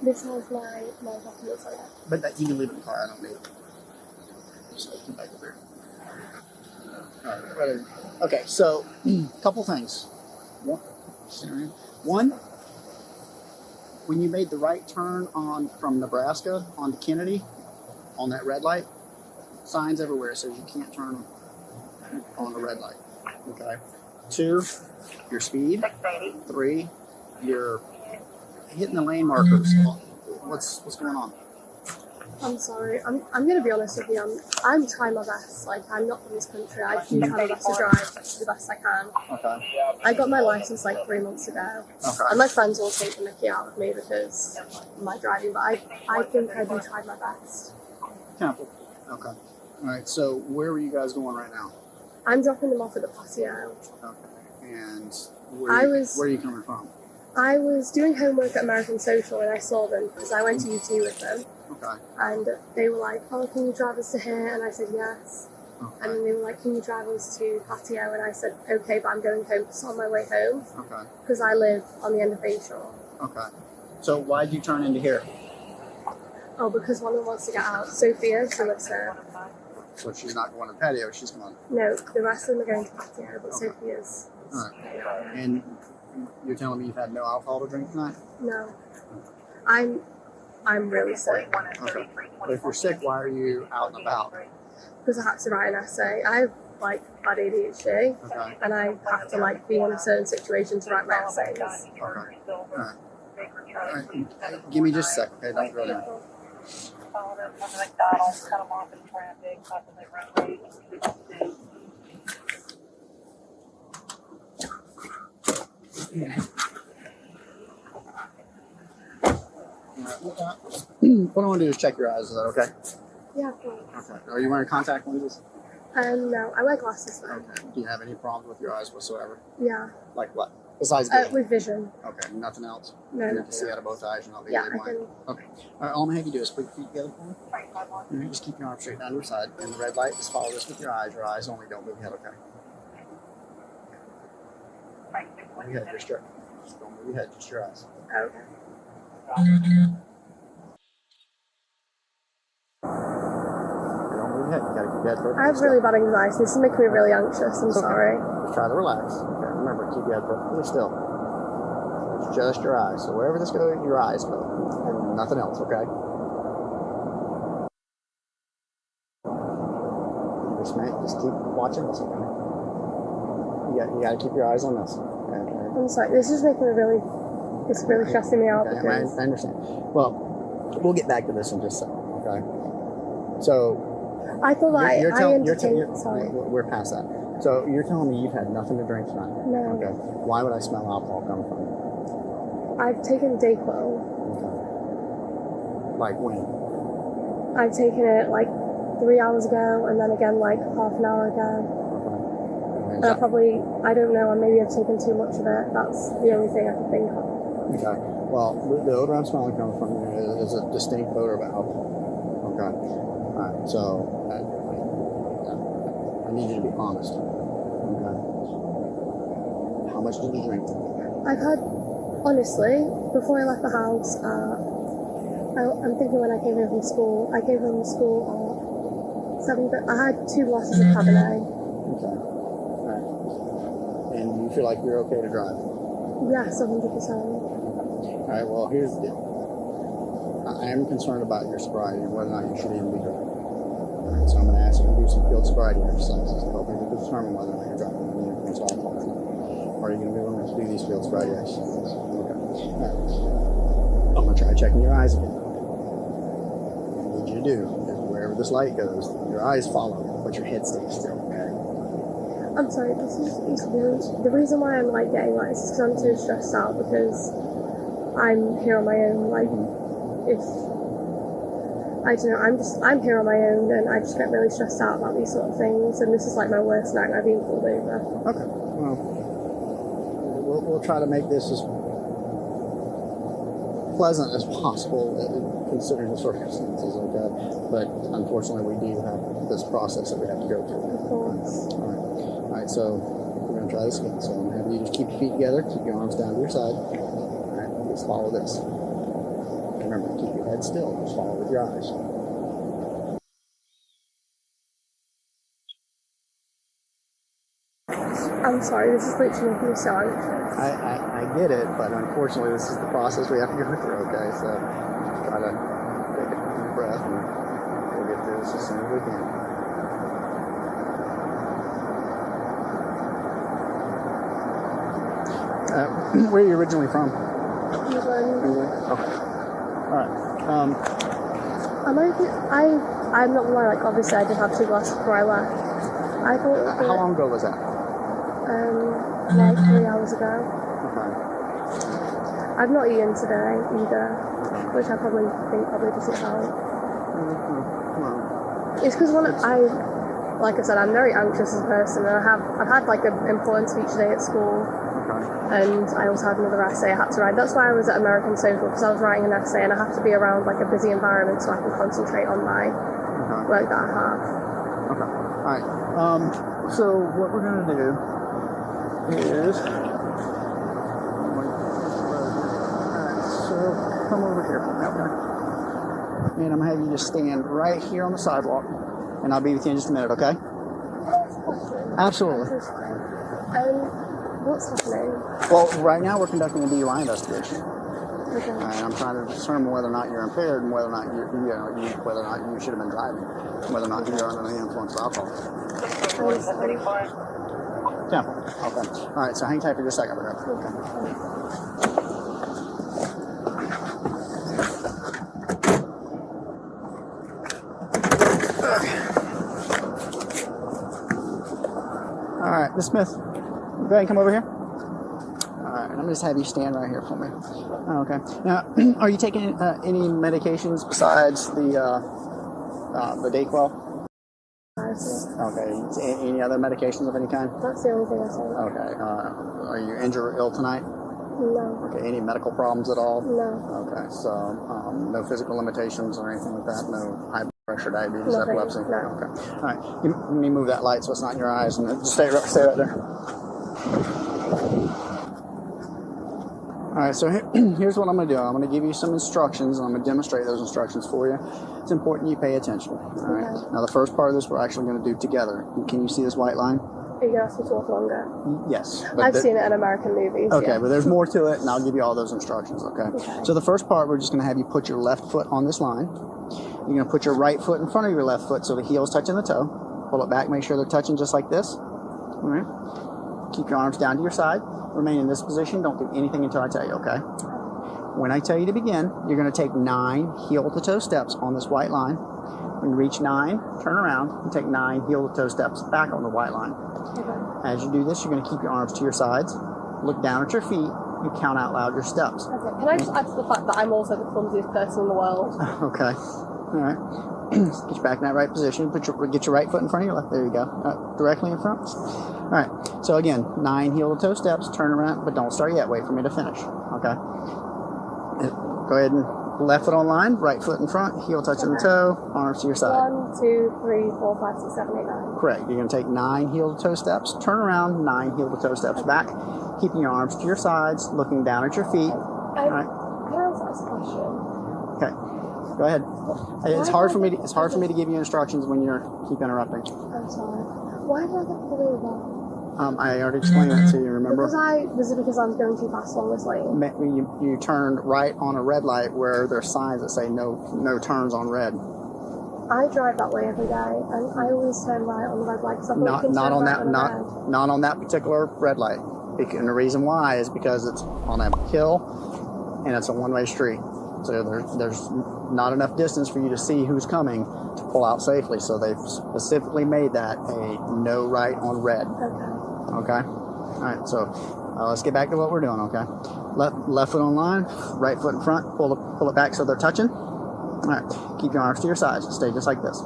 This has my documents on it. But that, you can leave it in the car. I don't need it. So come back over here. All right, ready. Okay, so a couple things. One, when you made the right turn on from Nebraska onto Kennedy on that red light, signs everywhere says you can't turn on a red light. Okay. 2, your speed. 3, you're hitting the lane markers. What's going on? I'm sorry. I'm gonna be honest with you. I'm trying my best. Like, I'm not from this country. I do try my best to drive the best I can. Okay. I got my license like 3 months ago. Okay. And my friends all take the mickey out of me because of my driving, but I think I do try my best. Tampa. Okay. All right. So where are you guys going right now? I'm dropping them off at the patio. Okay. And where are you coming from? I was doing homework at American Social and I saw them because I went to UT with them. Okay. And they were like, oh, can you drive us to here? And I said, yes. Okay. And then they were like, can you drive us to patio? And I said, okay, but I'm going home. It's on my way home. Okay. Because I live on the end of Bayshore. Okay. So why did you turn into here? Oh, because one of them wants to get out. Sophia, she lives there. So she's not going to the patio, she's going. No, the rest of them are going to patio, but Sophia's. All right. And you're telling me you've had no alcohol to drink tonight? No. I'm really sick. Okay. But if you're sick, why are you out and about? Because I had to write an essay. I have like bad ADHD, Okay. and I have to like be in a certain situation to write my essays. Okay. All right. All right. Give me just a sec, okay? Don't go there. What I want to do is check your eyes. Is that okay? Yeah, of course. Okay. Are you wearing contact lenses? No, I wear glasses though. Okay. Do you have any problems with your eyes whatsoever? Yeah. Like what? Besides vision? With vision. Okay. Nothing else? No. You can see out of both eyes. You're not Yeah, legally I blind? can. Okay. All right. All I'm going to have you do is put your feet together for me. Just keep your arms straight down to your side. And the red light, just follow this with your eyes. Your eyes only. Don't move your head, okay? Move your head, just your, don't move your head, just your eyes. Okay. Don't move your head. You gotta keep your head perfectly I have really bad anxiety. This is making me really anxious. I'm sorry. Just try to relax. Okay, remember, keep your head perfectly still. It's just your eyes. So wherever this goes, your eyes go. And nothing else, okay? Just keep watching this, okay? You gotta keep your eyes on this. Okay? I'm sorry. This is making me really. It's really stressing me out Okay, because. I understand. Well, we'll get back to this in just a second, okay? So. I thought sorry. We're past that. So you're telling me you've had nothing to drink tonight? No. Okay. Why would I smell alcohol coming from you? I've taken Dayquil. Okay. Like when? I've taken it like 3 hours ago, and then again like half an hour ago. Okay. And I don't know, maybe I've taken too much of it. That's the only thing I can think of. Okay. Well, the odor I'm smelling coming from you is a distinct odor of alcohol. Okay. All right. So I need you to be honest. Okay. How much did you drink? I've had, honestly, before I left the house, I'm thinking when I came home from school, I came home from school at 7. I had 2 glasses of Cabernet. Okay. All right. And you feel like you're okay to drive? Yes, 100%. All right, well, here's the deal. I am concerned about your sobriety and whether or not you should even be driving. All right, so I'm going to ask you to do some field sobriety exercises to help you to determine whether or not you're driving under the influence of alcohol. Are you going to be willing to do these field sobriety exercises? Okay. All right. I'm going to try checking your eyes again. What I need you to do is wherever this light goes, your eyes follow, but your head stays still, okay? I'm sorry, the reason why I'm like getting like this is because I'm so stressed out because I'm here on my own. Like, if I don't know, I'm here on my own, and I just get really stressed out about these sort of things. And this is like my worst nightmare, being pulled over. Okay, well, we'll try to make this as pleasant as possible, considering the circumstances, okay? But unfortunately, we do have this process that we have to go through. Of course. All right, so we're going to try this again. So I'm going to have you just keep your feet together, keep your arms down to your side. All right, just follow this. Remember, keep your head still, just follow with your eyes. I'm sorry, this is literally making me so anxious. I get it, but unfortunately, this is the process we have to go through, okay? So try to take a deep breath, and we'll get through this as soon as we can. Where are you originally from? England. Okay. All right. I'm not gonna lie, like, obviously I did have 2 glasses before I left. I thought How long ago was that? Like 3 hours ago. Okay. I've not eaten today either, which I probably think doesn't help. It's because like I said, I'm very anxious as a person, and I've had like an important speech today at school, and I also had another essay I had to write. That's why I was at American Social, because I was writing an essay, and I have to be around like a busy environment so I can concentrate on my work that I have. Okay. All right. So what we're gonna do is, so come over here for me, okay? And I'm gonna have you just stand right here on the sidewalk, and I'll be with you in just a minute, okay? Absolutely. What's happening? Well, right now we're conducting a DUI investigation. Okay. And I'm trying to determine whether or not you're impaired and whether or not whether or not you should have been driving, whether or not you're under the influence of alcohol. Tampa. Okay. All right. So hang tight for just a second. Okay. All right, Miss Smith, go ahead and come over here. All right, I'm gonna just have you stand right here for me. Okay. Now, are you taking any medications besides the Dayquil? Okay. Any other medications of any kind? That's the only thing I say. Okay. Are you injured or ill tonight? No. Okay. Any medical problems at all? No. Okay. So, no physical limitations or anything like that? No high blood pressure, diabetes, Nothing. epilepsy? No. Okay. All right. Let me move that light so it's not in your eyes, and just stay right there. All right, so here's what I'm going to do. I'm going to give you some instructions, and I'm going to demonstrate those instructions for you. It's important you pay attention. All right. Okay. Now, the first part of this we're actually going to do together. Can you see this white line? Are you going to ask me to walk longer? Yes. I've seen it in American movies. Okay, yeah. but there's more to it, and I'll give you all those instructions, okay? So the first part, we're just going to have you put your left foot on this line. You're going to put your right foot in front of your left foot so the heel's touching the toe. Pull it back, make sure they're touching just like this. All right. Keep your arms down to your side. Remain in this position. Don't do anything until I tell you, okay? When I tell you to begin, you're going to take 9 heel-to-toe steps on this white line. When you reach 9, turn around and take 9 heel-to-toe steps back on the white line. Okay. As you do this, you're going to keep your arms to your sides, look down at your feet, and count out loud your steps. Okay. Can I just add to the fact that I'm also the clumsiest person in the world? Okay. All right. Get you back in that right position. Get your right foot in front of your left. There you go. Directly in front. All right. So again, 9 heel-to-toe steps. Turn around, but don't start yet. Wait for me to finish. Okay. Go ahead and left foot on line, right foot in front, heel touching the toe, arms to your side. 1, 2, 3, 4, 5, 6, 7, 8, 9. Correct. You're going to take 9 heel-to-toe steps. Turn around, 9 heel-to-toe steps back, keeping your arms to your sides, looking down at your feet. All right. Can I ask a question? Okay. Go ahead. It's hard for me to give you instructions when you keep interrupting. I'm sorry. Why did I get pulled over? I already explained that to you, remember? Was it because I was going too fast along this lane? You turned right on a red light where there's signs that say no turns on red. I drive that way every day, and I always turn right on the red light. Not on that particular red light. And the reason why is because it's on a hill and it's a one-way street. So there's not enough distance for you to see who's coming to pull out safely. So they've specifically made that a no right on red. Okay. All right. So let's get back to what we're doing. Okay. Left foot on line, right foot in front. Pull it back so they're touching. All right. Keep your arms to your sides. Stay just like this.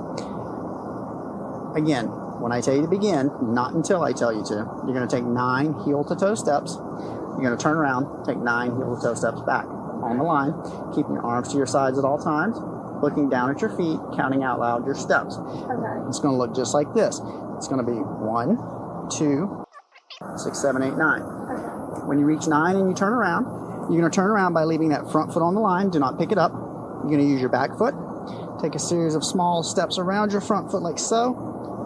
Again, when I tell you to begin, not until I tell you to, you're going to take 9 heel-to-toe steps. You're going to turn around, take 9 heel-to-toe steps back. on the line, keeping your arms to your sides at all times, looking down at your feet, counting out loud your steps. Okay. It's going to look just like this. It's going to be 1, 2, 6, 7, 8, 9. Okay. When you reach 9 and you turn around, you're going to turn around by leaving that front foot on the line. Do not pick it up. You're going to use your back foot. Take a series of small steps around your front foot like so.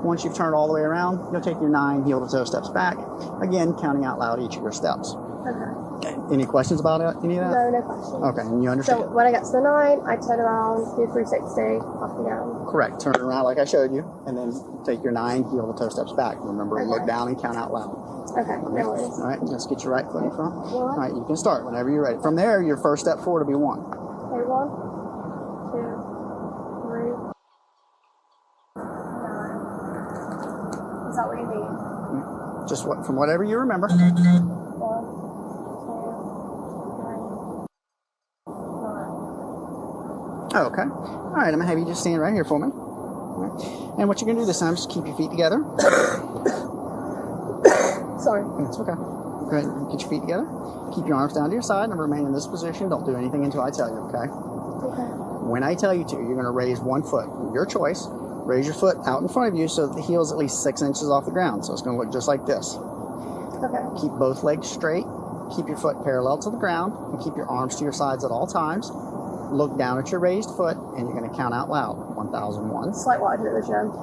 Once you've turned all the way around, you'll take your 9 heel-to-toe steps back. Again, counting out loud each of your steps. Okay. Any questions about any of that? No, no questions. Okay, and you understand? So when I get to the 9, I turn around, do 360, up and down. Correct. Turn around like I showed you, and then take your 9 heel-to-toe steps back. Remember, look down and count out loud. Okay, no worries. All right, let's get your right foot in front. All right, you can start whenever you're ready. From there, your first step forward will be 1. Okay, 1, 2, 3, 9. Is that what you mean? Just from whatever you remember. 1, 2, 3, 9. Oh, okay. All right, I'm going to have you just stand right here for me. All right. And what you're going to do this time is just keep your feet together. Sorry. It's okay. Go ahead and get your feet together. Keep your arms down to your side and remain in this position. Don't do anything until I tell you, okay? Okay. When I tell you to, you're going to raise one foot. Your choice. Raise your foot out in front of you so the heel is at least 6 inches off the ground. So it's going to look just like this. Okay. Keep both legs straight. Keep your foot parallel to the ground. And keep your arms to your sides at all times. Look down at your raised foot, and you're going to count out loud. 1001. It's like what I do at the gym.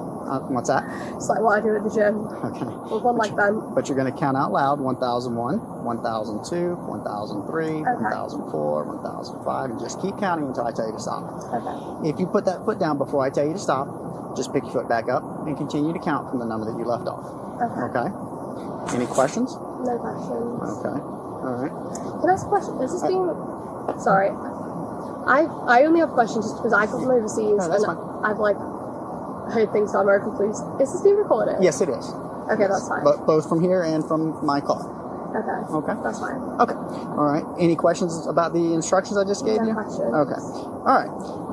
What's that? It's like what I do at the gym. Okay. With one leg bent. But you're going to count out loud 1001, 1002, 1003, 1004, 1005, and just keep counting until I tell you to stop. Okay. If you put that foot down before I tell you to stop, just pick your foot back up and continue to count from the number that you left off. Okay. Any questions? No questions. Okay. All right. Can I ask a question? Is this being... Sorry. I only have questions just because I come from overseas No, that's and fine. I've like heard things about American police. Is this being recorded? Yes, it is. Okay, that's fine. But both from here and from my car. Okay. Okay. That's fine. Okay. All right. Any questions about the instructions I just gave you? No questions. Okay. All right.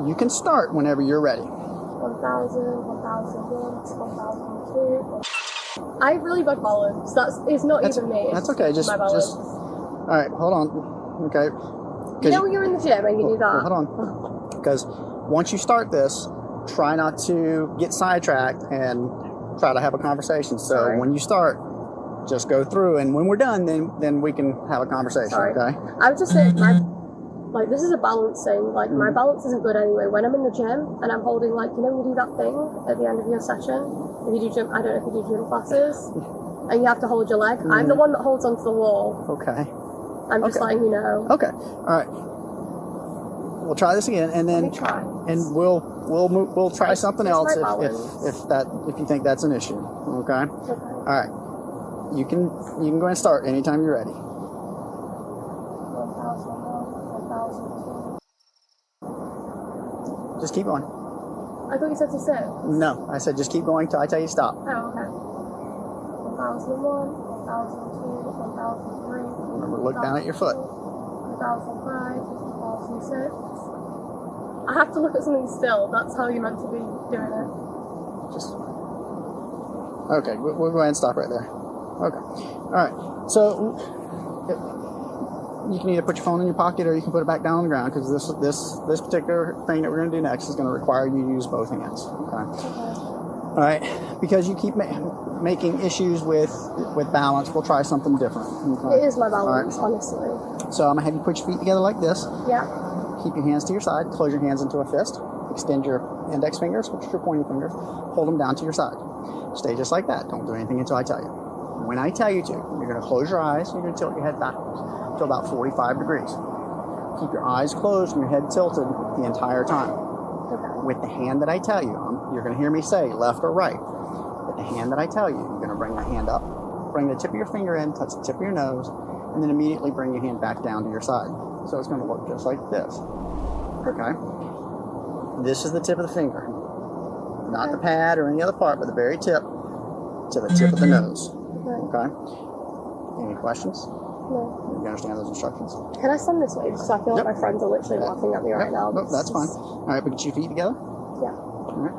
You can start whenever you're ready. 1,000, 1,001, 1,002. I have really bad balance. It's not even me. That's okay. It's my balance. All right. Hold on. Okay. You know when you're in the gym and you do that? Hold on. Because once you start this, try not to get sidetracked and try to have a conversation. So when you start, just go through, and when we're done, then we can have a conversation. Okay? I would just say this is a balance thing. Like my balance isn't good anyway. When I'm in the gym and I'm holding when you do that thing at the end of your session, if you do gym, I don't know if you do gym classes, and you have to hold your leg. I'm the one that holds onto the wall. Okay. I'm just letting you know. Okay. All right. We'll try this again, and then we'll try something else if you think that's an issue. Okay. All right. You can go ahead and start anytime you're ready. 1,001, 1,002. Just keep going. I thought you said to sit. No, I said just keep going till I tell you to stop. Oh, okay. 1,001, 1,002, 1,003. Remember, look down at your foot. 2005, 2006. I have to look at something still. That's how you're meant to be doing it. Okay, we'll go ahead and stop right there. Okay. All right. So you can either put your phone in your pocket or you can put it back down on the ground, because this particular thing that we're going to do next is going to require you to use both hands. Okay. All right. Because you keep making issues with balance, we'll try something different. Okay? It is my balance, honestly. So I'm going to have you put your feet together like this. Yeah. Keep your hands to your side. Close your hands into a fist. Extend your index fingers, which are your pointing fingers. Hold them down to your side. Stay just like that. Don't do anything until I tell you. When I tell you to, you're going to close your eyes. You're going to tilt your head backwards to about 45 degrees. Keep your eyes closed and your head tilted the entire time. Okay. With the hand that I tell you, you're going to hear me say left or right. With the hand that I tell you, you're going to bring the hand up, bring the tip of your finger in, touch the tip of your nose, and then immediately bring your hand back down to your side. So it's going to look just like this. Okay? This is the tip of the finger. Not the pad or any other part, but the very tip to the tip of the nose. Okay? Any questions? No. You understand those instructions? Can I stand this way? Because I feel like my friends are literally laughing at me right now. Nope, that's fine. All right, but get your feet together. Yeah. All right.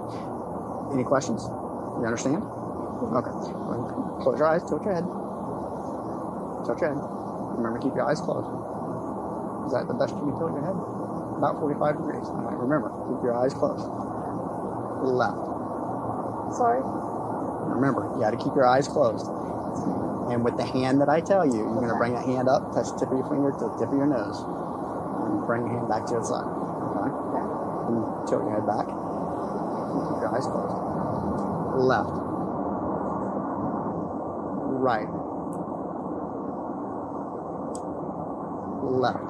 Any questions? You understand? Okay. Close your eyes, tilt your head. Tilt your head. Remember, keep your eyes closed. Is that the best you can tilt your head? About 45 degrees. All right, remember, keep your eyes closed. Left. Sorry? Remember, you got to keep your eyes closed. And with the hand that I tell you, you're going to bring that hand up, touch the tip of your finger to the tip of your nose. And bring your hand back to the side. Okay? And tilt your head back. Keep your eyes closed. Left. Right. Left.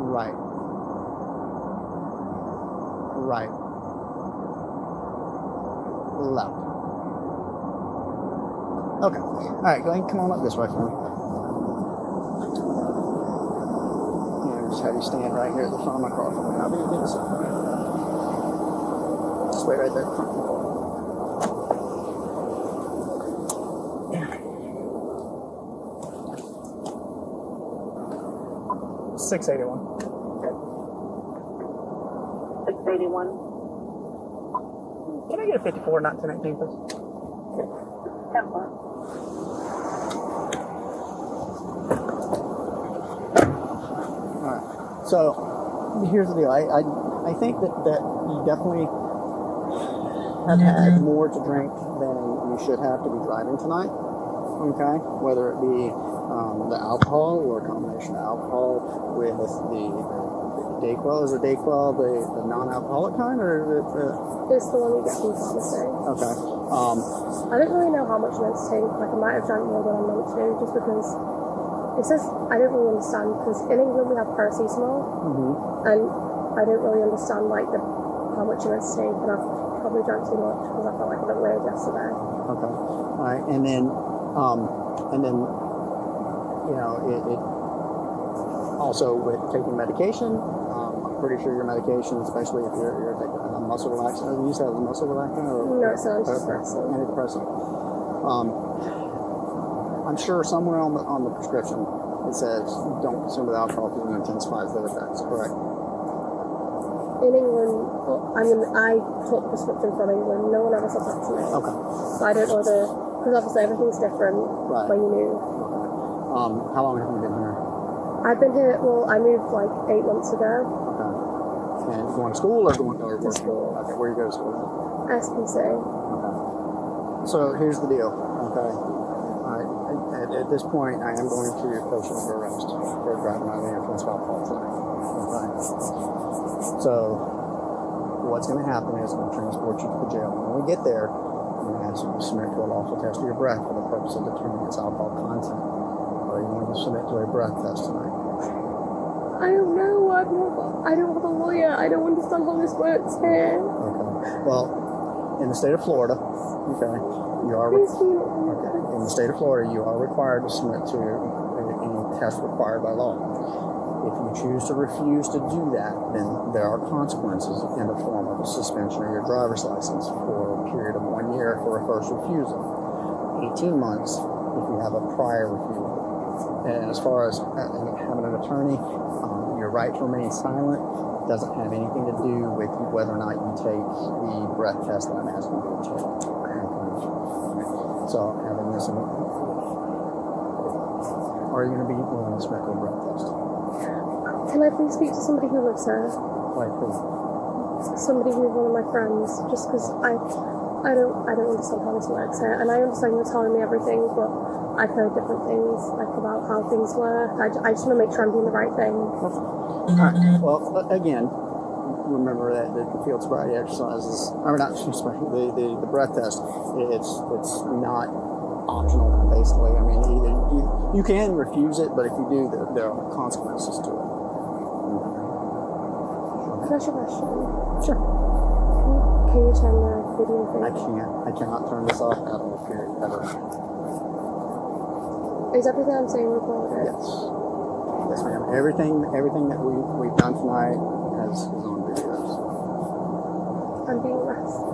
Right. Right. Left. Okay. All right, go ahead and come on up this way for me. And just have you stand right here at the front of my car for me. I'll be getting this up. Just wait right there at the front of my car. 681. Okay. 681. Can I get a 54, not 1018, please? 10-4. Alright. So, here's the deal. I think that you definitely have had more to drink than you should have to be driving tonight. Okay? Whether it be the alcohol or a combination of alcohol with the Dayquil. Is the Dayquil the non-alcoholic kind, or It's the one you get from the pharmacy. Okay. I don't really know how much I'm meant to take. Like, I might have drank more than I'm meant to, just because it says, I don't really understand, because in England we have paracetamol, and I don't really understand, like, how much you're meant to take, and I've probably drank too much, because I felt like a bit weird yesterday. Okay. All right. And then, you know, it also with taking medication, I'm pretty sure your medication, especially if you're taking a muscle relaxant, you used to have a muscle relaxant or no, it's an antidepressant. Antidepressant. I'm sure somewhere on the prescription it says don't consume with alcohol because it intensifies the effects. Correct? In England, well, I took the prescription from England. No one ever said that to me. Okay. So I don't know because obviously everything's different when you move. Okay. How long have you been here? I've been here. Well, I moved like 8 months ago. Okay. And going to school or going to work? School. Okay. Where you go to school? SPC. Okay. So here's the deal. Okay. All right. At this point, I am going to place you under arrest for driving under the influence of alcohol tonight. Okay. So what's going to happen is I'm going to transport you to the jail. When we get there, I'm going to ask you to submit to a lawful test of your breath for the purpose of determining its alcohol content. Are you going to submit to a breath test tonight? I don't know. I don't have a lawyer. I don't understand how this works here. Okay. Well, in the state of Florida, okay, you are in the state of Florida, you are required to submit to any test required by law. If you choose to refuse to do that, then there are consequences in the form of a suspension of your driver's license for a period of 1 year for a first refusal, 18 months if you have a prior refusal. And as far as having an attorney, your right to remain silent doesn't have anything to do with whether or not you take the breath test that I'm asking you to take. Okay. So, having this, are you going to be willing to submit to a breath test? Can I please speak to somebody who lives here? Like who? Somebody who's one of my friends, just because I don't understand how this works here, and I understand you're telling me everything, but I've heard different things, like about how things work. I just want to make sure I'm doing the right thing. Alright, well, again, remember that the field sobriety exercises, or not, the breath test, it's not optional, basically. I mean, either you can refuse it, but if you do, there are consequences to it. Can I ask you a question? Sure. Can you turn the video thing? I can't. I cannot turn this off at all, period, ever. Is everything I'm saying recorded? Yes. Yes, ma'am. Everything that we've done tonight is on videos. I'm being arrested.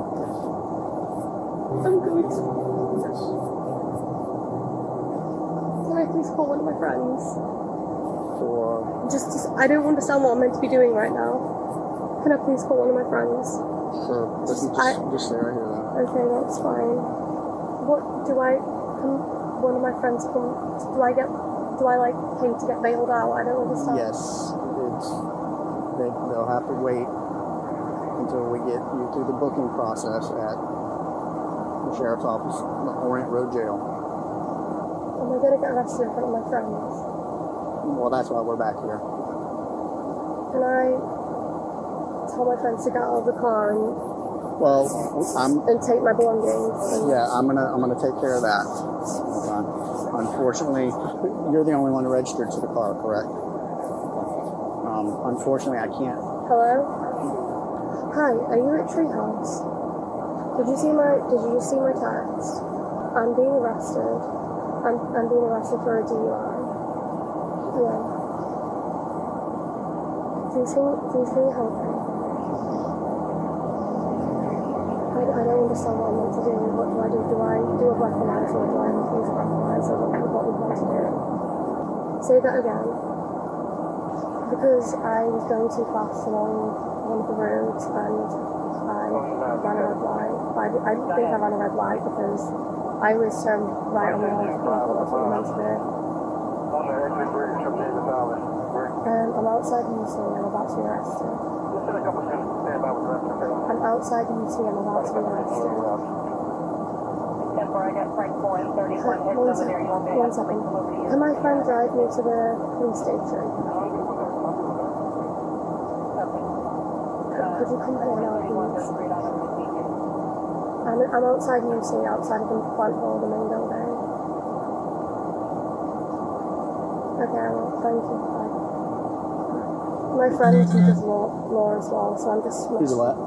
I'm good. Yes. Can I please call one of my friends? For? Just I don't understand what I'm meant to be doing right now. Can I please call one of my friends? Sure. Just stay right here, though. Okay, that's fine. What do I? Can one of my friends come? Do I get do I like pay to get bailed out? I don't understand. Yes, they'll have to wait until we get you through the booking process at the sheriff's office, the Orient Road Jail. Am I going to get arrested in front of my friends? Well, that's why we're back here. Can I tell my friends to get out of the car and take my belongings? Yeah, I'm gonna take care of that. Okay. Unfortunately, you're the only one registered to the car, correct? Unfortunately, I can't. Hello? Hi, are you at Treehouse? Did you see my text? I'm being arrested. I'm being arrested for a DUI. Yeah. Please can you help me? I don't understand what I'm meant to do. What do I do? Do I do a breathalyzer or do I refuse a breathalyzer? What we want to do? Say that again. Because I was going too fast along one of the roads and I ran a red light. I think I ran a red light because I was right on the line. I thought that's what I'm meant to do. I'm outside UC, I'm about to be arrested. I'm outside UC, I'm about to be arrested. One second. Can my friend drive me to the police station? Could you come here now, please? I'm outside UC, outside of the front hall of the main building. Okay, I will. Thank you. Bye. My friend teaches law as well, so I'm just... He's what?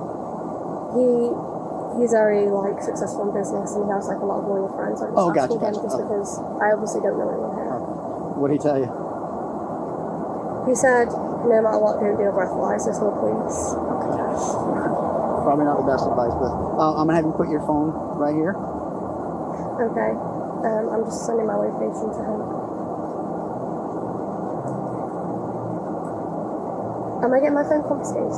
He's very, successful in business, and he has, a lot of lawyer friends. I'm just asking him just because I obviously don't know anyone here. Okay. What did he tell you? He said, no matter what, don't do a breathalyzer to the police. Probably not the best advice, but I'm going to have you put your phone right here. Okay. I'm just sending my location to him. Am I getting my phone confiscated?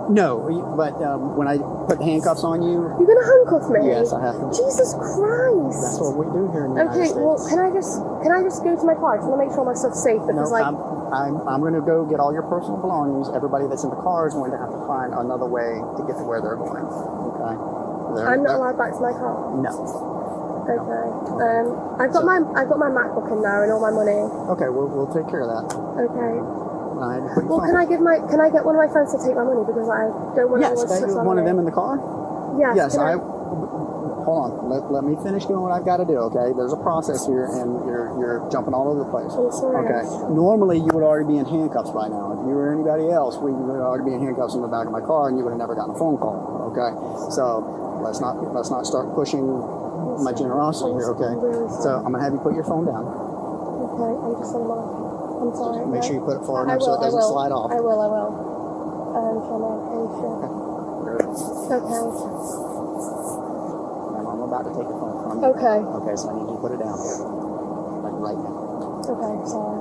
No, but when I put the handcuffs on you... You're going to handcuff me? Yes, I have to. Jesus Christ! That's what we do here in the United States. Okay, well, can I just go to my car? I just want to make sure my stuff's safe because, I'm going to go get all your personal belongings. Everybody that's in the car is going to have to find another way to get to where they're going. Okay? I'm not allowed back to my car? No. Okay. I've got my MacBook in there and all my money. Okay, we'll take care of that. Okay. Well, can I get one of my friends to take my money because I don't want to... Yes, one of them in the car? Yes. Hold on. Let me finish doing what I've got to do, okay? There's a process here, and you're jumping all over the place. I'm sorry. Okay. Normally, you would already be in handcuffs by now. If you were anybody else, we would already be in handcuffs in the back of my car, and you would have never gotten a phone call, okay? So let's not start pushing my generosity here, okay? So I'm going to have you put your phone down. Okay, I'm just on my... I'm sorry. Make sure you put it far enough so it doesn't slide off. I will. Okay. I'm about to take the phone from you. Okay. Okay, so I need you to put it down here. Right now. Okay, sorry.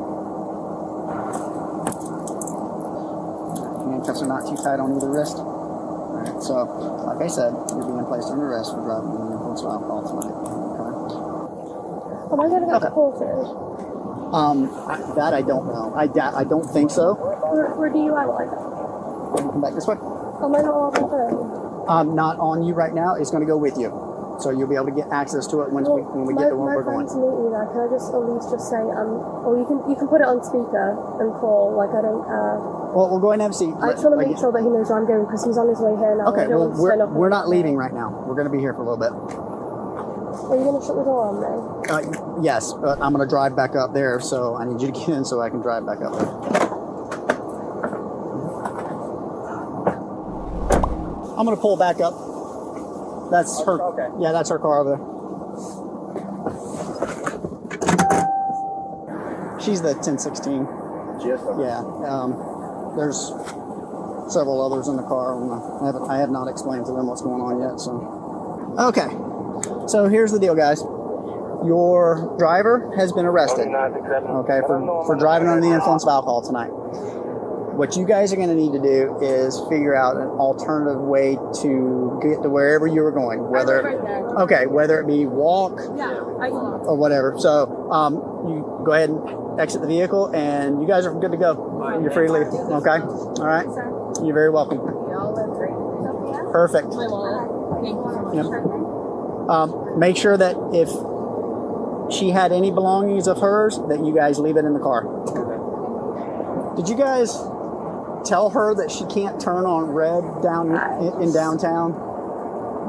Handcuffs are not too tight on either wrist. Alright, so, like I said, you're being placed under arrest for driving under the influence of alcohol tonight. Okay? Am I going to get deported? That I don't know. I don't think so. Where do you like that? Come back this way. Am I not allowed my phone? Not on you right now. It's going to go with you. So you'll be able to get access to it when we get to where we're going. My friends meet me there. Can I just at least just say, or you can put it on speaker and call, I don't... Well, we'll go ahead and have a seat. I just want to make sure that he knows where I'm going because he's on his way here now. Okay, well, we're not leaving right now. We're going to be here for a little bit. Are you going to shut the door on me? Yes, but I'm going to drive back up there, so I need you to get in so I can drive back up there. I'm going to pull back up. That's her. Okay. Yeah, that's her car over there. She's the 1016. Yeah. There's several others in the car. I have not explained to them what's going on yet. So. Okay. So here's the deal, guys. Your driver has been arrested, okay, for driving under the influence of alcohol tonight. What you guys are going to need to do is figure out an alternative way to get to wherever you were going. Whether whether it be walk or whatever. So you go ahead and exit the vehicle, and you guys are good to go. You're free to leave. Okay. All right. You're very welcome. Perfect. Yep. Make sure that if she had any belongings of hers, that you guys leave it in the car. Did you guys tell her that she can't turn on red down in downtown?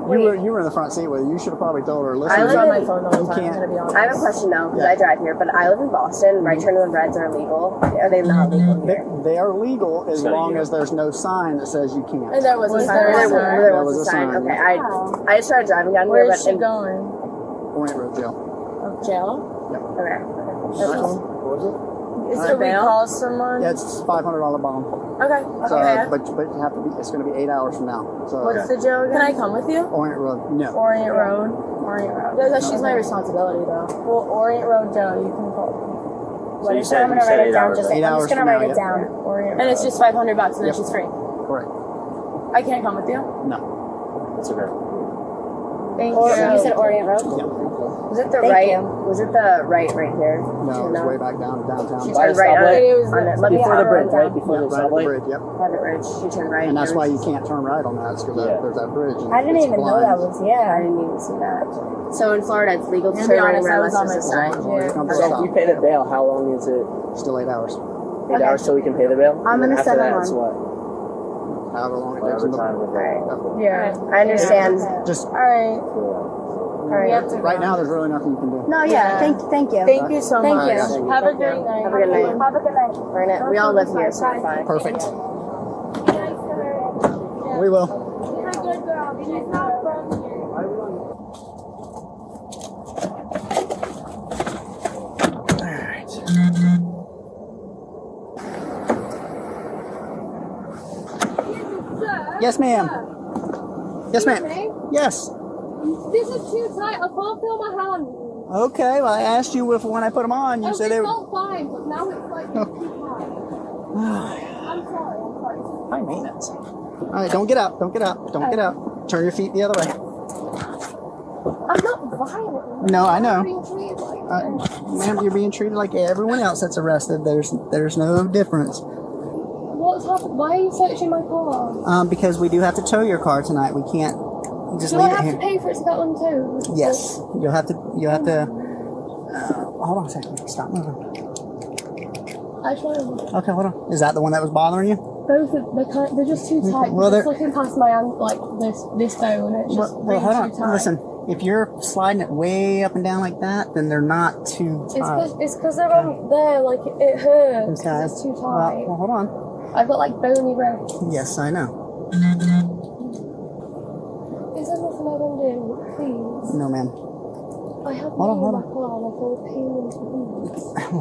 You were in the front seat with her. You should have probably told her. Listen, I live on my phone all the time. Can't. I have a question though, because I drive here, but I live in Boston. Right turn on reds are illegal. Are they not legal here? They are legal as long as there's no sign that says you can't. And there was a sign. There was a sign. Okay, I just started driving down here. Where is she going? Orient Road Jail. Oh, jail? Yep. Okay. What was it? Is there bail? Call someone? Yeah, it's $500 bond. Okay. So, Okay. but you have to be. It's going to be 8 hours from now. So What's the jail again? Can I come with you? Orient Road. No. Orient Road. Orient Road. She's my responsibility though. Well, Orient Road jail, you can call. So you said I'm gonna write it down. I'm just gonna write it down. And it's just $500 and then she's free. Correct. I can't come with you? No. That's okay. Thank you. You said Orient Road? Yeah. Was it the right? Was it the right here? No, it's way back down downtown. She turned right on it. Before the bridge, right? Before the Right at the stoplight? bridge, yep. By the bridge. She turned right. And that's why you can't turn right on that, because there's that bridge. and I didn't it's even know blind. that was, I didn't even see that. So in Florida, it's legal to turn right unless there's a sign. So if we pay the bail, how long is it? Still 8 hours. 8 hours till we can pay the bail? I'm And then gonna after send that, them it's on. what? However long it takes. Whatever time with Yeah, I understand. Just Alright. right now, there's really nothing you can do. No, thank you. Thank you so much. Thank you. Have a great night. Have a good night. Have a good night. We all live here, so we're fine. Perfect. We will. Yes, ma'am. Yes, ma'am. Yes. This is too tight. I can't feel my hand. Okay, well, I asked you if when I put them on, you said they It were. felt fine, but now it's like too tight. I'm sorry. High maintenance. All right, don't get out. Don't get out. Don't get out. Turn your feet the other way. I'm not violent. No, I know. I'm being treated like Ma'am, you're being treated like everyone else that's arrested. There's no difference. What's happened? Why are you searching my car? Because we do have to tow your car tonight. We can't just Do leave I it have here. to pay for it to get one too? Yes, you'll have to. Hold on a second. Stop moving. I just want to. Okay, hold on. Is that the one that was bothering you? Both of they're just too tight. Well, It's looking past my hand like this bone. It's just Well, hold on. too tight. Listen, if you're sliding it way up and down like that, then they're not too tight. It's because they're on there. Like it hurts. Okay. It's too tight. Well, hold on. I've got like bony wrists. Yes, I know. Is there nothing I can do, please? No, ma'am. I have Hold on, money in hold my car and I feel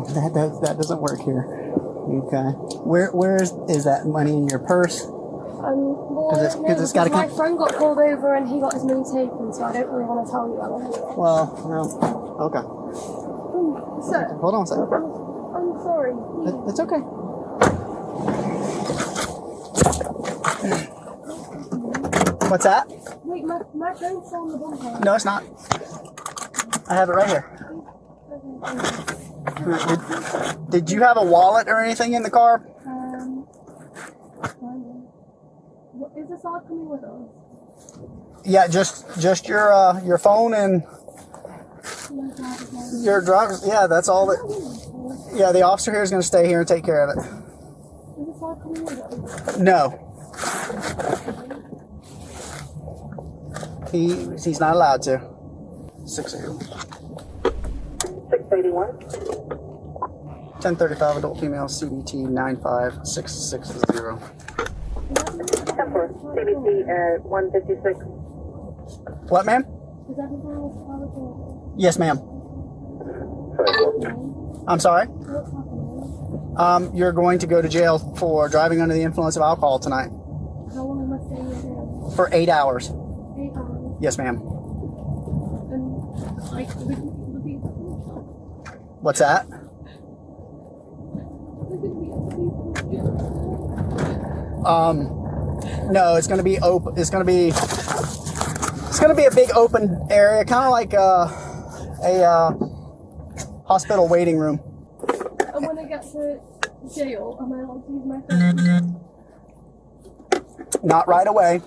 pain. that doesn't work here. Okay. Where is that money in your purse? Well, Because it's got to my come. friend got pulled over and he got his money taken, so I don't really want to tell you. Well, no. Okay. Sir, Hold on a second. I'm sorry. Please. It's okay. What's that? Wait, my phone's on the bumper. No, it's not. I have it right here. Did you have a wallet or anything in the car? Is this all coming with us? Yeah, just your phone and your driver's. Yeah, that's all that. Yeah, the officer here is going to stay here and take care of it. Is this all coming with us? No. He's not allowed to. 681. 681. 1035 adult female CBT 95660. Temper, CBT at 156. What, ma'am? Is everything else Yes, ma'am. I'm sorry? You're going to go to jail for driving under the influence of alcohol tonight. How long am I staying in jail? For 8 hours. 8 hours. Yes, ma'am. And like, What's that? No, it's going to be open. It's going to be a big open area, kind of like a hospital waiting room. And when I get to jail, am I allowed to use my phone? Not right away.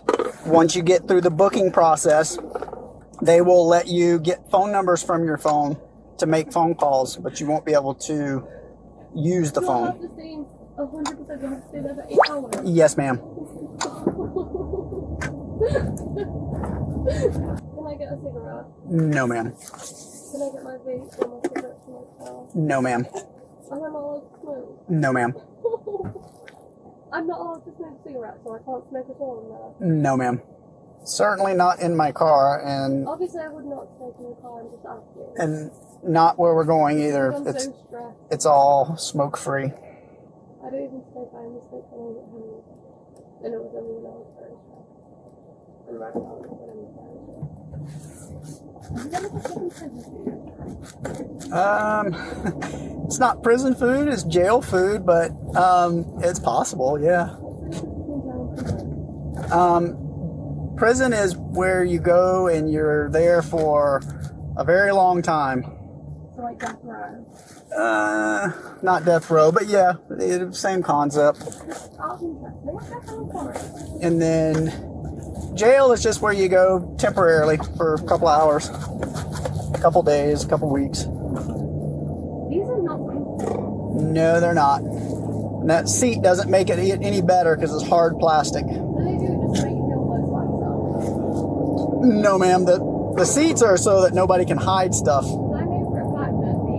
Once you get through the booking process, they will let you get phone numbers from your phone to make phone calls, but you won't be able to use the phone. I have to stay 100%. You have to stay there for 8 hours. Yes, ma'am. Can I get a cigarette? No, ma'am. Can I get my vape and my cigarettes from my car? No, ma'am. Am I not allowed to smoke? No, ma'am. I'm not allowed to smoke cigarettes, so I can't smoke at all in there. No, ma'am. Certainly not in my car, and Obviously, I would not smoke in the car. I'm just asking. and not where we're going either. I'm It's so stressed. it's all smoke free. I don't even smoke. I only smoke when I get home. And it was only when I was very stressed. And right now, when I'm very stressed. It's not prison food, it's jail food, but it's possible, yeah. Prison is where you go and you're there for a very long time. So like death row. Not death row, but yeah, same concept. And then jail is just where you go temporarily for a couple hours, a couple days, a couple weeks. These are not comfortable. No, they're not. And that seat doesn't make it any better because it's hard plastic. They do just make you feel most like yourself. No, ma'am. The seats are so that nobody can hide stuff. I know for a fact that the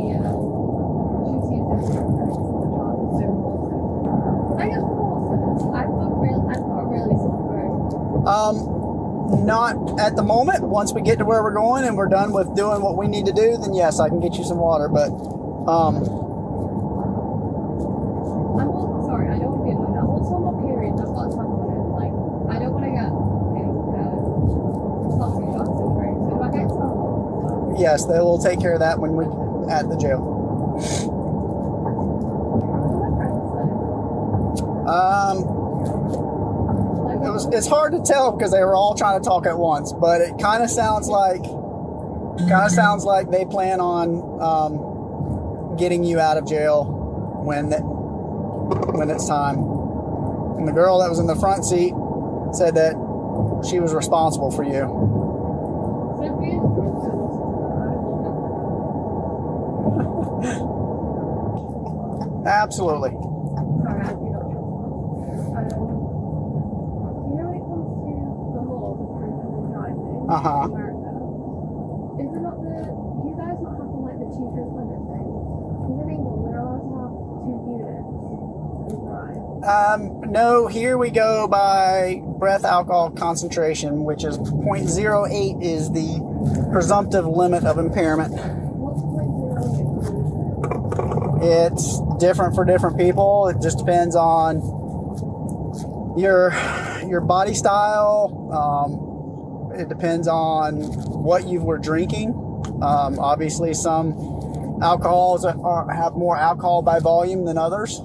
Not at the moment. Once we get to where we're going and we're done with doing what we need to do, then yes, I can get you some water. But I'm sorry, I don't want to be annoying. I'm also on my period. I've got something. Like, I don't want to get toxic shock syndrome. So do I get some? yes, they will take care of that when we're at the jail. It's hard to tell because they were all trying to talk at once, but it kind of sounds like they plan on getting you out of jail when it's time. And the girl that was in the front seat said that she was responsible for you. Absolutely. Uh-huh. Is it not you guys not have like the 2 drink limit thing? Because in England, we're allowed to have 2 units and drive. No, here we go by breath alcohol concentration, which is 0.08 is the presumptive limit of impairment. It's different for different people. It just depends on your body style. It depends on what you were drinking. Obviously, some alcohols have more alcohol by volume than others.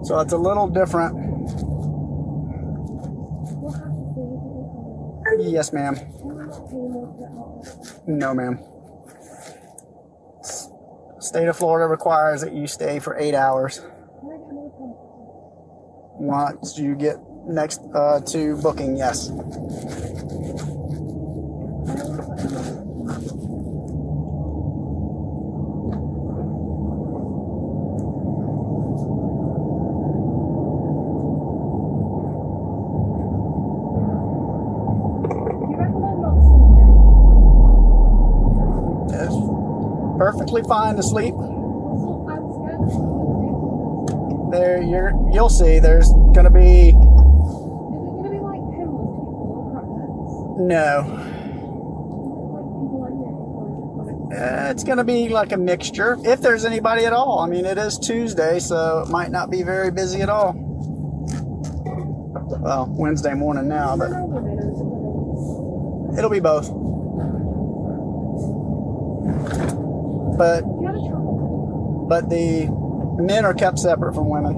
So it's a little different. Yes, ma'am. No, ma'am. State of Florida requires that you stay for 8 hours. Once you get next to booking, yes. It's perfectly fine to sleep. There, you'll see. There's gonna be. Is it gonna be like homeless people or crackheads? No. Like people like me? It's gonna be like a mixture, if there's anybody at all. I mean, it is Tuesday, so it might not be very busy at all. Well, Wednesday morning now, but it'll be both. But Men are kept separate from women.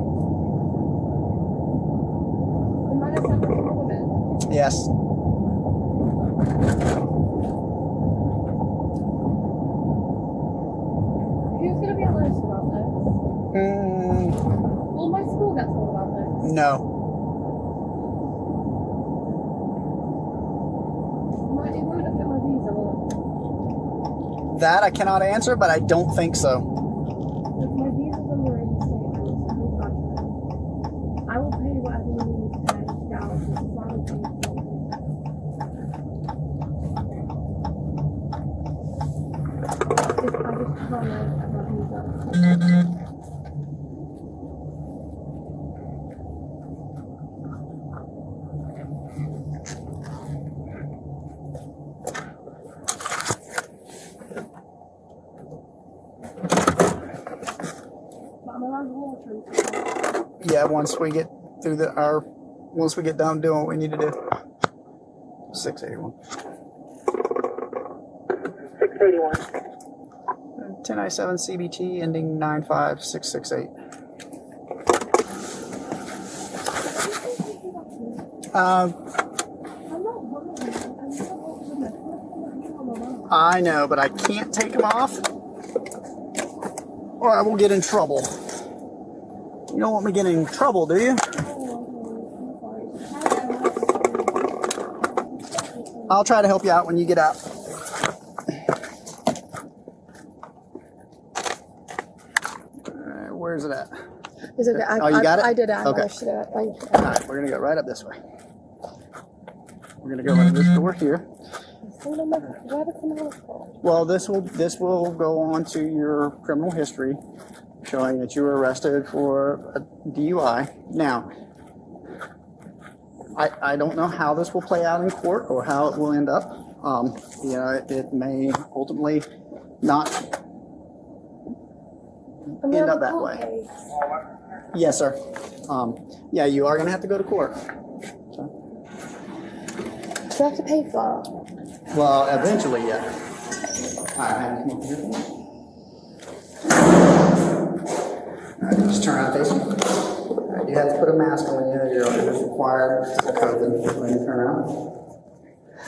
Men are separate from women. Yes. Who's going to be alerted about this? Will my school get told about this? No. It won't affect my visa, will it? That I cannot answer, but I don't think so. If my visa's under reinstatement, I will pay whatever you need to pay down to the final pay. If I just tell me about visa. Yeah, once we get through once we get done doing what we need to do. 681. 681. 1097 CBT ending 95668. I know, but I can't take them off or I will get in trouble. You don't want me getting in trouble, do you? I'll try to help you out when you get out. Where's it at? It's okay. You got it? I did it. Okay. I managed to do it. Thank you. All right, we're going to go right up this way. We're going to go in this door here. Well, this will go on to your criminal history, showing that you were arrested for a DUI. Now, I don't know how this will play out in court or how it will end up. You know, it may ultimately not end up that way. Yes, sir. Yeah, you are going to have to go to court. Do I have to pay for it? Well, eventually, yeah. All right, come over here. All right, just turn around facing. All right, you have to put a mask on you. It is required for COVID. When you turn around.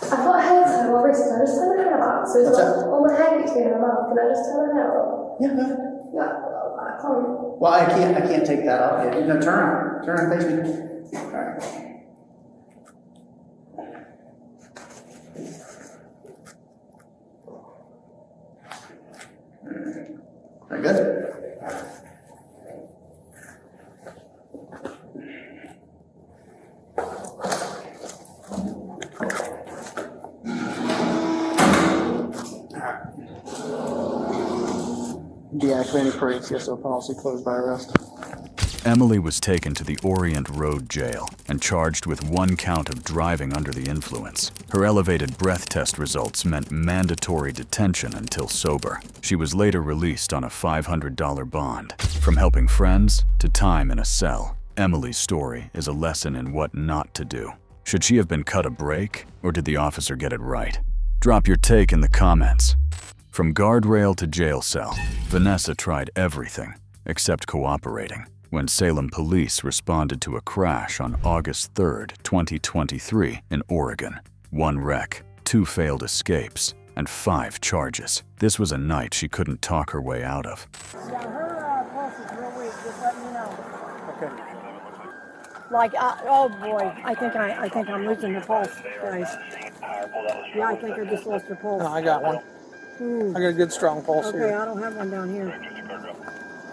I've got a hair tie on my wrist. Can I just turn my hair out? So it's What's like that? all my hair gets in my mouth. Can I just turn my hair out? Yeah, go ahead. Yeah, I can't. Well, I can't take that off yet. No, turn around face me. All right. Very good. Deactivating parade CSO policy closed by arrest. Emily was taken to the Orient Road Jail and charged with 1 count of driving under the influence. Her elevated breath test results meant mandatory detention until sober. She was later released on a $500 bond. From helping friends to time in a cell, Emily's story is a lesson in what not to do. Should she have been cut a break, or did the officer get it right? Drop your take in the comments. From guardrail to jail cell, Vanessa tried everything except cooperating. When Salem Police responded to a crash on August 3, 2023 in Oregon. 1 wreck, 2 failed escapes, and 5 charges. This was a night she couldn't talk her way out of. Yeah, her pulse is real weak. Just let me know. Okay. Like, oh boy, I think I'm losing the pulse, guys. Yeah, I think I just lost the pulse. No, I got one. I got a good strong pulse Okay, here. I don't have one down here.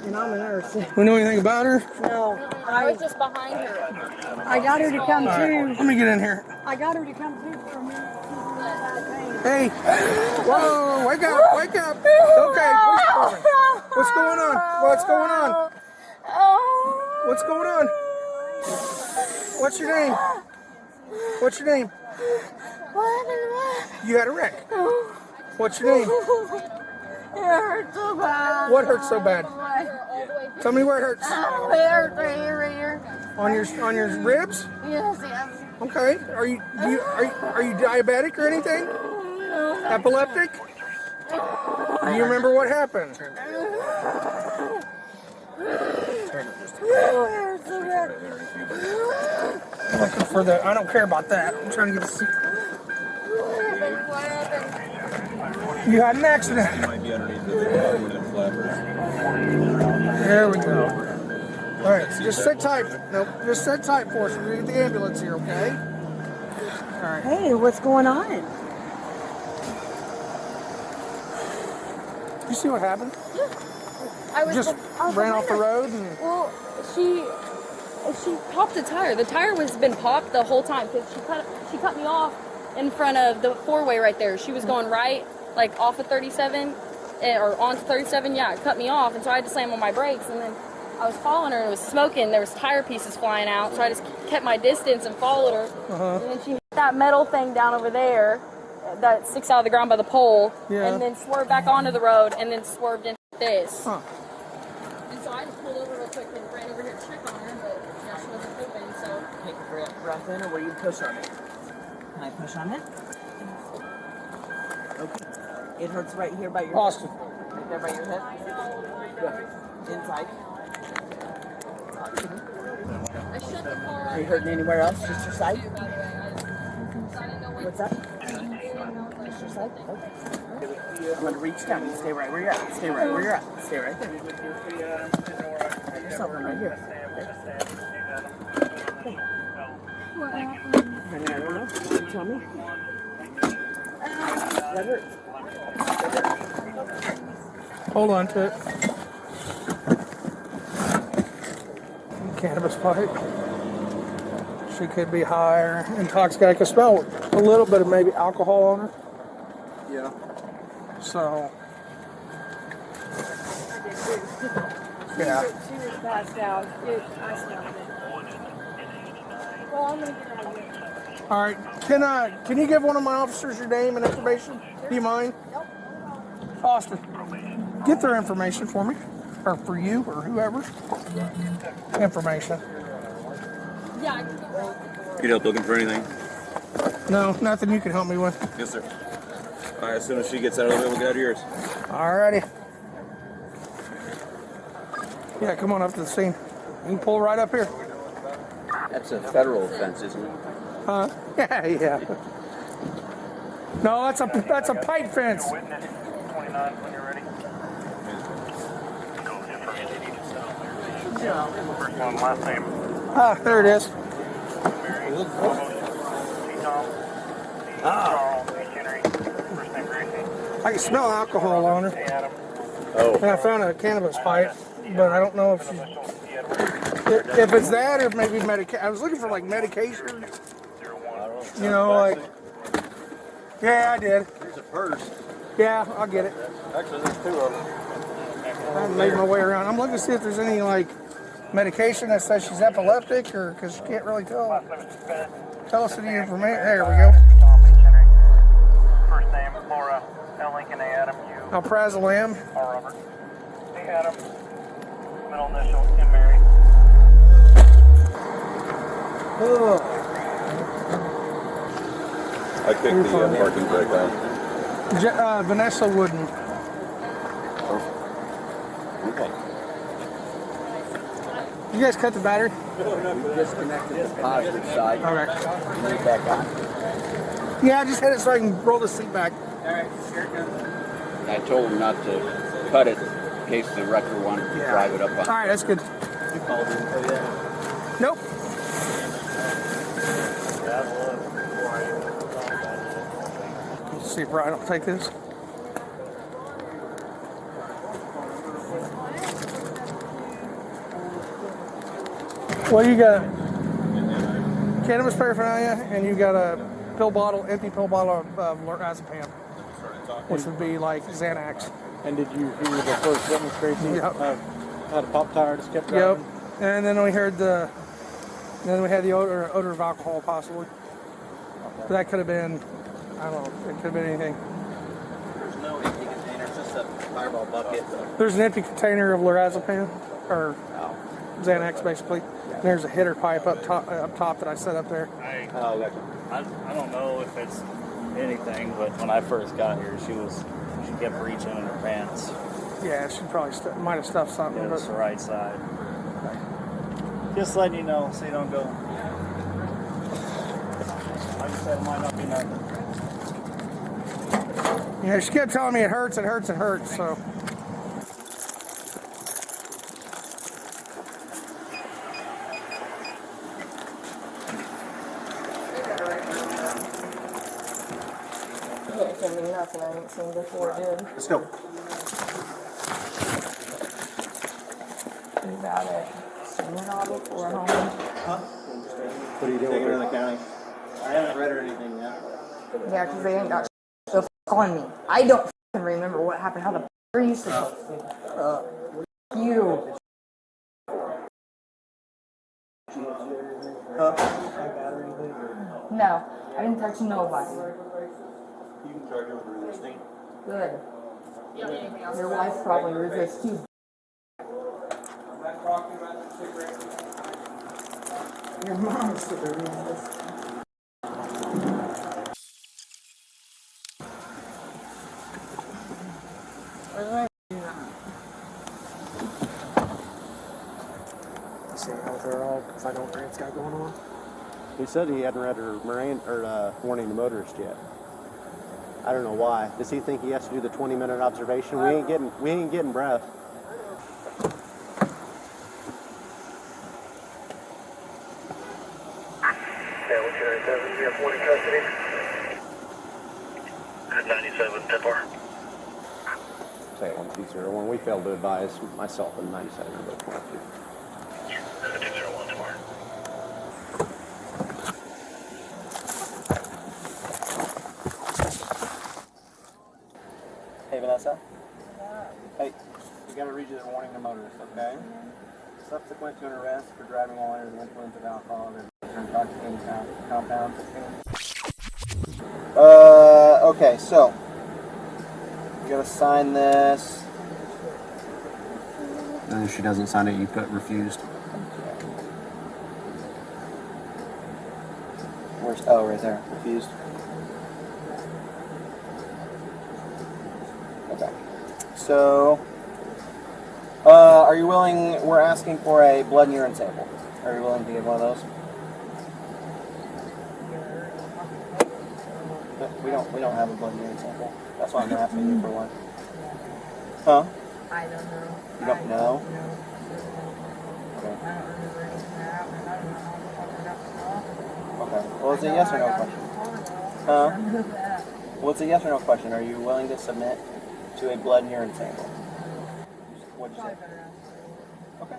And I'm a nurse. We know anything about her? No, I was just behind her. I got her to come All right, to. let me get in here. I got her to come to for a minute. Hey! Whoa! Wake up! Wake up! Okay, what's going on? What's going on? What's going on? What's your name? What's your name? You had a wreck. What's your name? It hurts so bad. What hurts so bad? Tell me where it hurts. It hurts right here. On your ribs? Yes. Okay. Are you diabetic or anything? No. Epileptic? Do you remember what happened? I'm looking for the. I don't care about that. I'm trying to get a. You had an accident. There we go. All right, just sit tight. Nope, just sit tight for us. We're gonna get the ambulance here, okay? All right. Hey, what's going on? You see what happened? I was Just ran off the road and. Well, she popped a tire. The tire was been popped the whole time because she cut me off in front of the four-way right there. She was going right, like off of 37, or onto 37. Yeah, it cut me off, and so I had to slam on my brakes. And then I was following her, and it was smoking. There was tire pieces flying out, so I just kept my distance and followed her. And then she hit that metal thing down over there that sticks out of the ground by the pole, and then swerved back onto the road, and then swerved into this. And so I just pulled over real quick and ran over here to check on her, but yeah, she wasn't moving, so. Take a breath in, or will you push on it? Can I push on it? Okay. It hurts right here by your Austin. hip. Right there by your hip? Good. Inside. I shut the car. Are you hurting anywhere else? Just your side? What's that? Just your side? Okay. I'm going to reach down. You stay right where you're at. Stay right where you're at. Stay right there. There's something right here. Okay. What happened? I don't know. Can you tell me? That hurts. Hold on to it. Cannabis pipe. She could be high or intoxicated. I can smell a little bit of maybe alcohol on her. Yeah. So. Yeah. She was passed out. I smelled it. Well, I'm going to get out of here. All right. Can you give one of my officers your name and information? Do you mind? Austin, get their information for me, or for you, or whoever. Information. Yeah, I can go. Need help looking for anything? No, nothing you can help me with. Yes, sir. All right, as soon as she gets out of the way, we'll get out of yours. Alrighty. Yeah, come on up to the scene. You can pull right up here. That's a federal offense, isn't it? Huh? Yeah. No, that's a pipe fence. Last name. Ah, there it is. I can smell alcohol on her. Oh. And I found a cannabis pipe, but I don't know if she's... If it's that or maybe medication. I was looking for like medication. You know, like... Yeah, I did. There's a purse. Yeah, I'll get it. Actually, there's two of them. I haven't made my way around. I'm looking to see if there's any like medication that says she's epileptic, or because you can't really tell. Tell us any information. There we go. First name, Laura, L. Lincoln, A. Adam, U. Alprazolam. R. Robert. A. Adam. Middle initial, M. Mary. Oh. I kicked the parking brake on. Vanessa Wooden. Okay. You guys cut the battery? We disconnected the positive side. Okay. Put it back on. Yeah, I just hit it so I can roll the seat back. I told him not to cut it in case the wrecker wanted to drive it up on. All right, that's good. You called him for that? Nope. Let's see if Brian will take this. Well, you got cannabis paraphernalia, and you got a empty pill bottle of lorazepam, which would be like Xanax. And did you hear the first witness, Tracie? Yep. Had a pop tire, just kept driving? Yep. And then we heard then we had the odor of alcohol, possibly. But that could have been, I don't know, it could have been anything. There's no empty container, it's just a fireball bucket. There's an empty container of lorazepam, or Xanax, basically. And there's a hitter pipe up top that I set up there. I don't know if it's anything, but when I first got here, she kept reaching in her pants. Yeah, she probably might have stuffed something. Yeah, but it's the right side. Just letting you know so you don't go. Like I said, it might not be nothing. yeah, she kept telling me it hurts, so. It's gonna be nothing I haven't seen before, dude. Let's go. You got it. Seen it all before, homie. Huh? What are you doing? Taking her to the county. I haven't read her anything yet. Yeah, because they ain't got the on me. I don't remember what happened. How the are you supposed to? You. No, I didn't touch nobody. You can charge her with resisting. Good. Your wife probably resists too. Your mom's super resist. See how they're all find out what Grant's got going on. He said he hadn't read her warning to motorist yet. I don't know why. Does he think he has to do the 20-minute observation? We ain't getting breath. Yeah, what's your 97? You have one in custody? 97, 10-4. Say 1201. We failed to advise myself and 97 are both 22. 201 tomorrow. Hey, Vanessa. Hey, we got to read you the warning to motorists, okay? Subsequent to an arrest for driving while under the influence of alcohol or intoxicating compounds. Okay, so you got to sign this. And if she doesn't sign it, you put refused. Where's, oh, right there, refused. Okay. So, are you willing, we're asking for a blood and urine sample. Are you willing to give one of those? We don't have a blood and urine sample. That's why I'm asking you for one. Huh? I don't know. You don't know? Okay. Okay. Well, it's a yes or no question. Huh? Well, it's a yes or no question. Are you willing to submit to a blood and urine sample? What'd you say? Okay.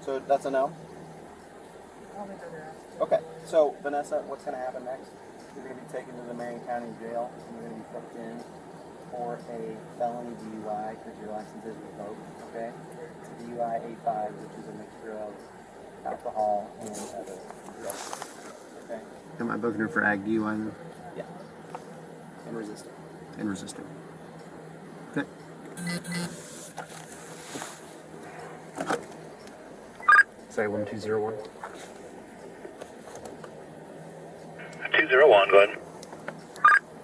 So that's a no? Okay. So, Vanessa, what's going to happen next? You're going to be taken to the Marion County Jail, and you're going to be booked in for a felony DUI because your license is revoked, okay? It's a DUI A5, which is a mixture of alcohol and other drugs, okay? Am I booking her for ag DUI then? Yeah. And resisting. And resisting. Okay. Salem 201. 201, go ahead.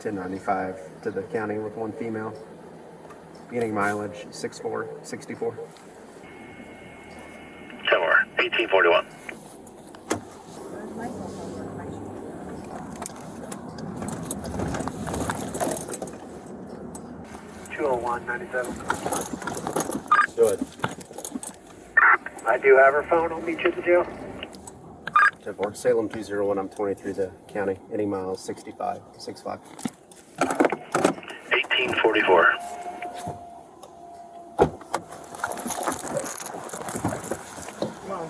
1095 to the county with one female. Beginning mileage 6464. 10 more. 1841. Good. I do have her phone. I'll meet you at the jail. 10-4. Salem 201. I'm 23 the county. Any miles 65. 1844. Come on.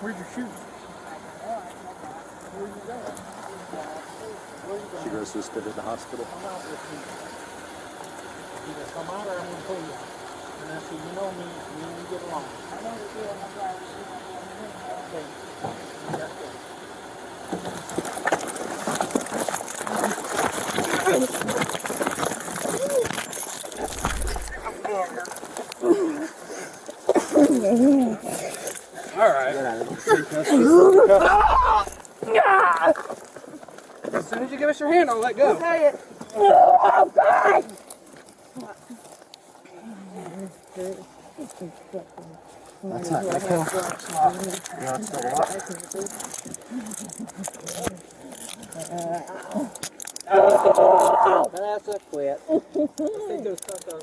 Where's your shoes? Where you going? She resisted at the hospital. Come out with me. Either come out or I'm going to pull you out. And I said, you know me and you get along. I know you do. Okay. That's good. All right. As soon as you give us your hand, I'll let go. Okay. That's not gonna kill. No, it's still up. Vanessa, quit. I think there's something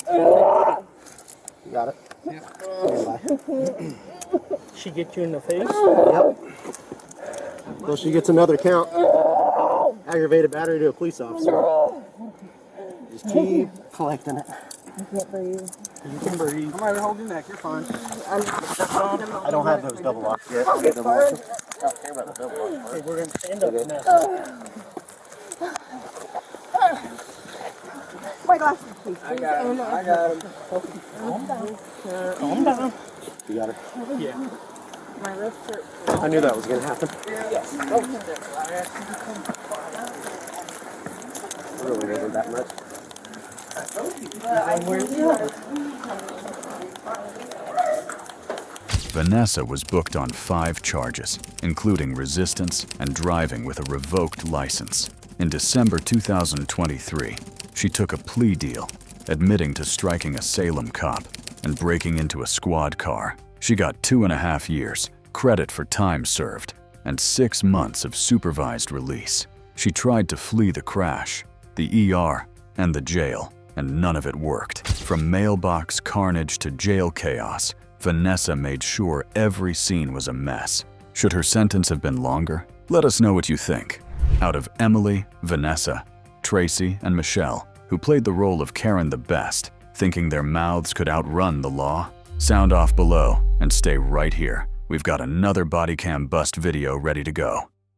on You got it? Yeah. She get you in the face? Yep. Well, she gets another count. Aggravated battery to a police officer. Just keep collecting it. I can't breathe. You can breathe. I'm right to hold your neck. You're fine. I don't have those double locks yet. I'll get double locks. I don't care about the double locks. Hey, we're going to stand up now. My glasses, please. I got him. I got him. Calm down. Calm down. You got her? Yeah. My left shirt. I knew that was going to happen. Yes. It really wasn't that much. Vanessa was booked on 5 charges, including resistance and driving with a revoked license. In December 2023, she took a plea deal, admitting to striking a Salem cop and breaking into a squad car. She got 2.5 years, credit for time served, and 6 months of supervised release. She tried to flee the crash, the ER, and the jail, and none of it worked. From mailbox carnage to jail chaos, Vanessa made sure every scene was a mess. Should her sentence have been longer? Let us know what you think. Out of Emily, Vanessa, Tracie, and Michelle, who played the role of Karen the best, thinking their mouths could outrun the law? Sound off below and stay right here. We've got another BodyCamBust video ready to go.